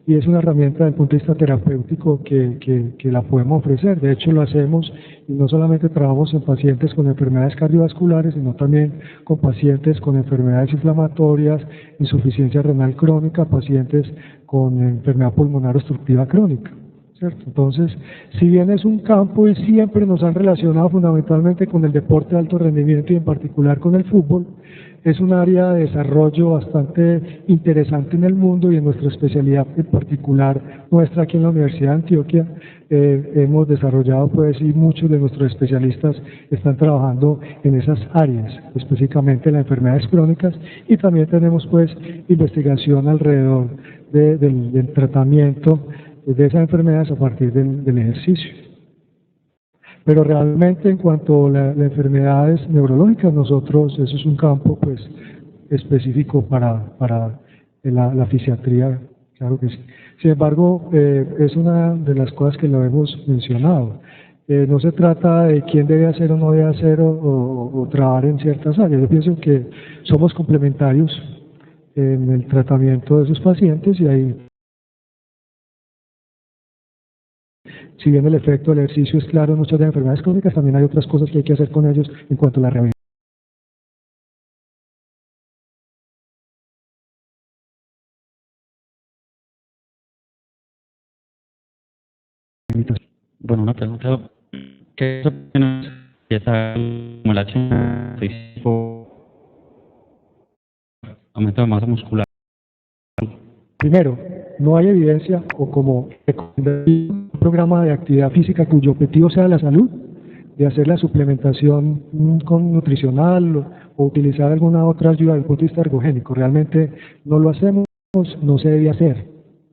y es una herramienta desde el punto de vista terapéutico que la podemos ofrecer. De hecho, lo hacemos y no solamente trabajamos en pacientes con enfermedades cardiovasculares, sino también con pacientes con enfermedades inflamatorias, insuficiencia renal crónica, pacientes con enfermedad pulmonar obstructiva crónica, ¿cierto? Entonces, si bien es un campo y siempre nos han relacionado fundamentalmente con el deporte de alto rendimiento y en particular con el fútbol, es un área de desarrollo bastante interesante en el mundo y en nuestra especialidad en particular, nuestra aquí en la Universidad de Antioquia, hemos desarrollado pues y muchos de nuestros especialistas están trabajando en esas áreas, específicamente las enfermedades crónicas, y también tenemos pues investigación alrededor del tratamiento de esas enfermedades a partir del ejercicio. Pero realmente en cuanto a las enfermedades neurológicas, nosotros, eso es un campo pues específico para la fisiatría, claro que sí. Sin embargo, es una de las cosas que lo hemos mencionado. No se trata de quién debe hacer o no debe hacer o trabajar en ciertas áreas. Yo pienso que somos complementarios en el tratamiento de esos pacientes y ahí, si bien el efecto del ejercicio es claro en muchas de las enfermedades crónicas, también hay otras cosas que hay que hacer con ellos en cuanto a la rehabilitación. Bueno, una pregunta, ¿qué opinas de esa acumulación físico, aumento de masa muscular? Primero, no hay evidencia o como un programa de actividad física cuyo objetivo sea la salud, de hacer la suplementación con nutricional o utilizar alguna otra ayuda desde el punto de vista ergogénico. Realmente no lo hacemos, no se debe hacer,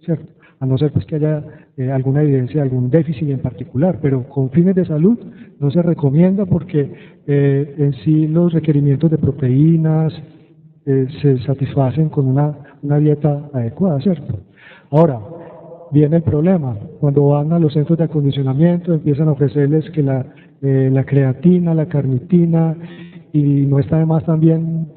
¿cierto? A no ser pues que haya alguna evidencia de algún déficit en particular, pero con fines de salud no se recomienda porque en sí los requerimientos de proteínas se satisfacen con una dieta adecuada, ¿cierto? Ahora, viene el problema. Cuando van a los centros de acondicionamiento, empiezan a ofrecerles que la creatina, la carnitina, y no está de más también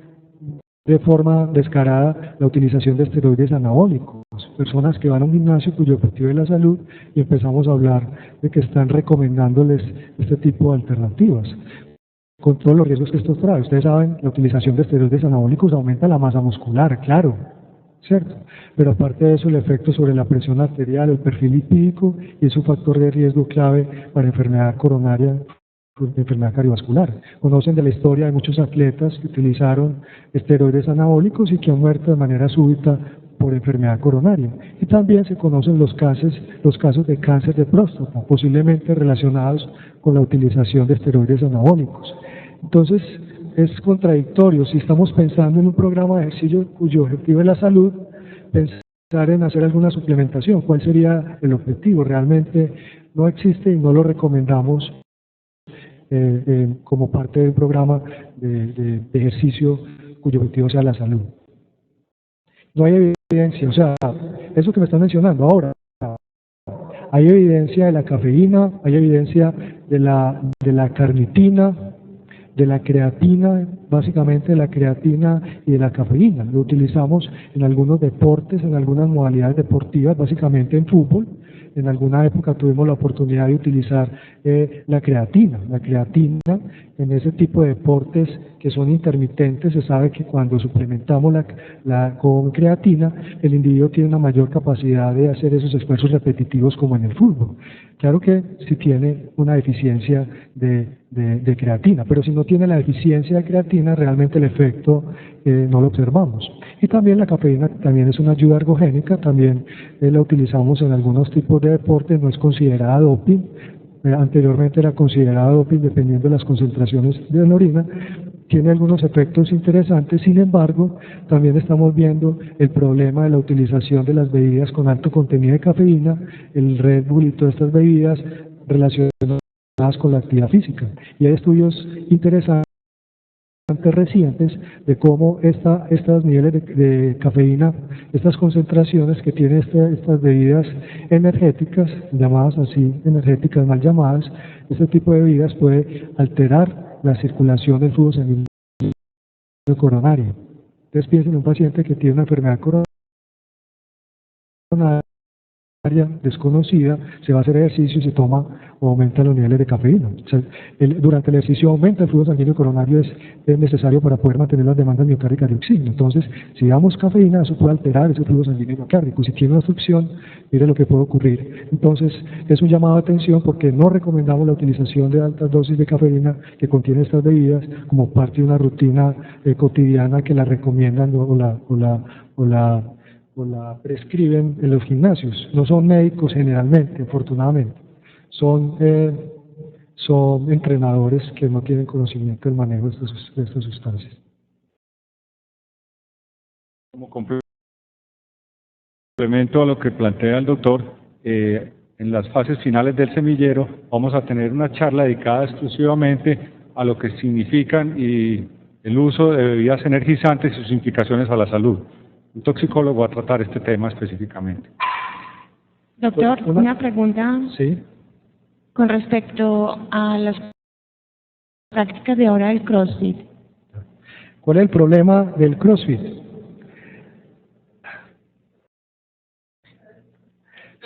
de forma descarada la utilización de esteroides anabólicos. Personas que van a un gimnasio cuyo objetivo es la salud y empezamos a hablar de que están recomendándoles este tipo de alternativas, con todos los riesgos que esto trae. Ustedes saben, la utilización de esteroides anabólicos aumenta la masa muscular, claro, ¿cierto? Pero aparte de eso, el efecto sobre la presión arterial, el perfil lipídico, y es un factor de riesgo clave para enfermedad coronaria, enfermedad cardiovascular. Conocen de la historia de muchos atletas que utilizaron esteroides anabólicos y que han muerto de manera súbita por enfermedad coronaria. Y también se conocen los casos de cáncer de próstata, posiblemente relacionados con la utilización de esteroides anabólicos. Entonces, es contradictorio. Si estamos pensando en un programa de ejercicio cuyo objetivo es la salud, pensar en hacer alguna suplementación. ¿Cuál sería el objetivo? Realmente no existe y no lo recomendamos como parte de un programa de ejercicio cuyo objetivo sea la salud. No hay evidencia, o sea, eso que me están mencionando ahora, hay evidencia de la cafeína, hay evidencia de la carnitina, de la creatina, básicamente de la creatina y de la cafeína. Lo utilizamos en algunos deportes, en algunas modalidades deportivas, básicamente en fútbol. En alguna época tuvimos la oportunidad de utilizar la creatina. La creatina en ese tipo de deportes que son intermitentes, se sabe que cuando suplementamos con creatina, el individuo tiene una mayor capacidad de hacer esos esfuerzos repetitivos como en el fútbol. Claro que si tiene una deficiencia de creatina, pero si no tiene la deficiencia de creatina, realmente el efecto no lo observamos. Y también la cafeína también es una ayuda ergogénica, también la utilizamos en algunos tipos de deportes, no es considerada doping, anteriormente era considerada doping dependiendo de las concentraciones de la orina, tiene algunos efectos interesantes. Sin embargo, también estamos viendo el problema de la utilización de las bebidas con alto contenido de cafeína, el Red Bull y todas estas bebidas relacionadas con la actividad física. Y hay estudios interesantes recientes de cómo estos niveles de cafeína, estas concentraciones que tienen estas bebidas energéticas, llamadas así, energéticas mal llamadas, este tipo de bebidas puede alterar la circulación del flujo sanguíneo coronario. Entonces piensen en un paciente que tiene una enfermedad coronaria desconocida, se va a hacer ejercicio y se toma o aumenta los niveles de cafeína. O sea, durante el ejercicio aumenta el flujo sanguíneo coronario, es necesario para poder mantener las demandas miocárdicas de oxígeno. Entonces, si damos cafeína, eso puede alterar ese flujo sanguíneo miocárdico. Si tiene una obstrucción, mire lo que puede ocurrir. Entonces, es un llamado de atención porque no recomendamos la utilización de altas dosis de cafeína que contiene estas bebidas como parte de una rutina cotidiana que la recomiendan o la prescriben en los gimnasios. No son médicos generalmente, afortunadamente. Son entrenadores que no tienen conocimiento del manejo de estas sustancias. Como complemento a lo que plantea el doctor, en las fases finales del semillero vamos a tener una charla dedicada exclusivamente a lo que significan y el uso de bebidas energizantes y sus implicaciones a la salud. Un toxicólogo va a tratar este tema específicamente. Doctor, una pregunta Sí. con respecto a las prácticas de ahora del CrossFit. ¿Cuál es el problema del CrossFit?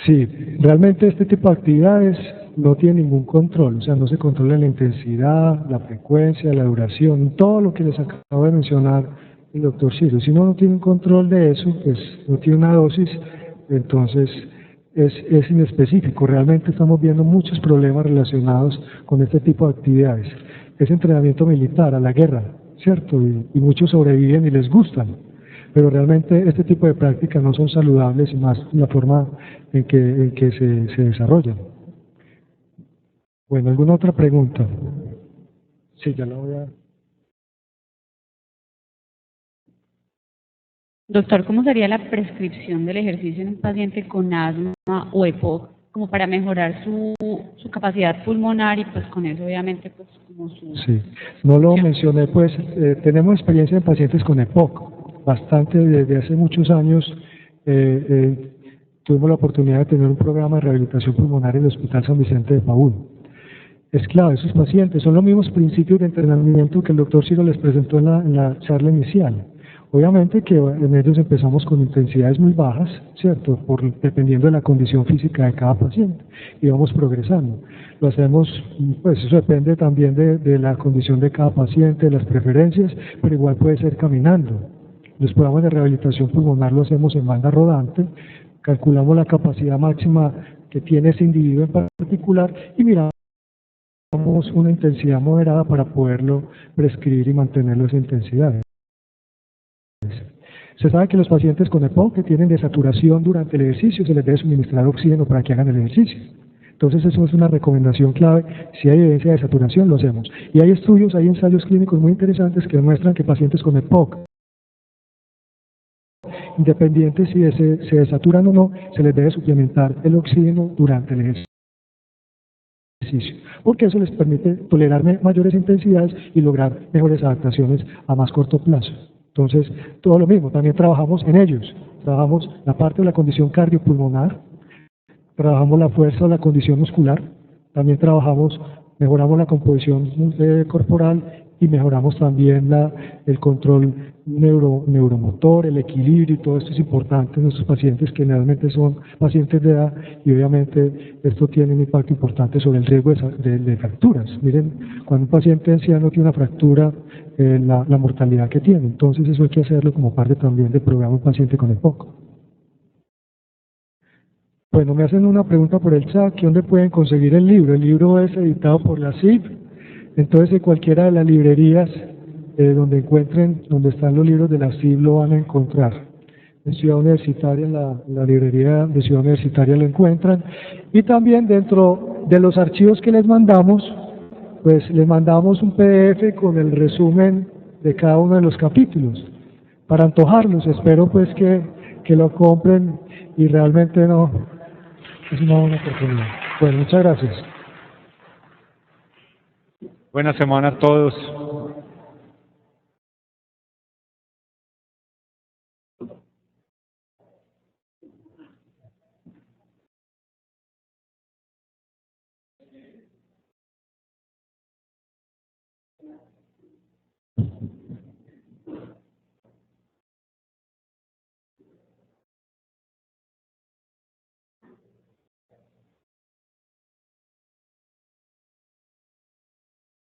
Sí, realmente este tipo de actividades no tiene ningún control, o sea, no se controla la intensidad, la frecuencia, la duración, todo lo que les acabo de mencionar el doctor Ciro. Si uno no tiene un control de eso, pues no tiene una dosis, entonces es inespecífico. Realmente estamos viendo muchos problemas relacionados con este tipo de actividades. Es entrenamiento militar, a la guerra, ¿cierto? Y muchos sobreviven y les gustan. Pero realmente este tipo de prácticas no son saludables y más la forma en que se desarrollan. Bueno, ¿alguna otra pregunta? Sí, ya la voy a... Doctor, ¿cómo sería la prescripción del ejercicio en un paciente con asma o EPOC como para mejorar su capacidad pulmonar y pues con eso obviamente pues como su... Sí, no lo mencioné, pues tenemos experiencia en pacientes con EPOC, bastante desde hace muchos años. Tuvimos la oportunidad de tener un programa de rehabilitación pulmonar en el Hospital San Vicente de Paúl. Es clave, esos pacientes son los mismos principios de entrenamiento que el doctor Ciro les presentó en la charla inicial. Obviamente que en ellos empezamos con intensidades muy bajas, ¿cierto? Dependiendo de la condición física de cada paciente, y vamos progresando. Lo hacemos, pues eso depende también de la condición de cada paciente, de las preferencias, pero igual puede ser caminando. Los programas de rehabilitación pulmonar lo hacemos en banda rodante, calculamos la capacidad máxima que tiene ese individuo en particular y miramos una intensidad moderada para poderlo prescribir y mantenerlo esa intensidad. Se sabe que los pacientes con EPOC que tienen desaturación durante el ejercicio se les debe suministrar oxígeno para que hagan el ejercicio. Entonces eso es una recomendación clave. Si hay evidencia de desaturación, lo hacemos. Y hay estudios, hay ensayos clínicos muy interesantes que demuestran que pacientes con EPOC, independientes si se desaturan o no, se les debe suplementar el oxígeno durante el ejercicio, porque eso les permite tolerar mayores intensidades y lograr mejores adaptaciones a más corto plazo. Entonces, todo lo mismo, también trabajamos en ellos, trabajamos la parte de la condición cardiopulmonar, trabajamos la fuerza o la condición muscular, también mejoramos la composición corporal y mejoramos también el control neuromotor, el equilibrio, y todo esto es importante en nuestros pacientes que generalmente son pacientes de edad y obviamente esto tiene un impacto importante sobre el riesgo de fracturas. Miren, cuando un paciente anciano tiene una fractura, la mortalidad que tiene, entonces eso hay que hacerlo como parte también del programa Un Paciente con EPOC. Bueno, me hacen una pregunta por el chat, ¿que dónde pueden conseguir el libro? El libro es editado por la CIP, entonces en cualquiera de las librerías donde están los libros de la CIP lo van a encontrar. En Ciudad Universitaria, en la librería de Ciudad Universitaria lo encuentran. Y también dentro de los archivos que les mandamos, pues les mandamos un PDF con el resumen de cada uno de los capítulos. Para antojarlos, espero pues que lo compren y realmente es una buena oportunidad. Bueno, muchas gracias. Buena semana a todos.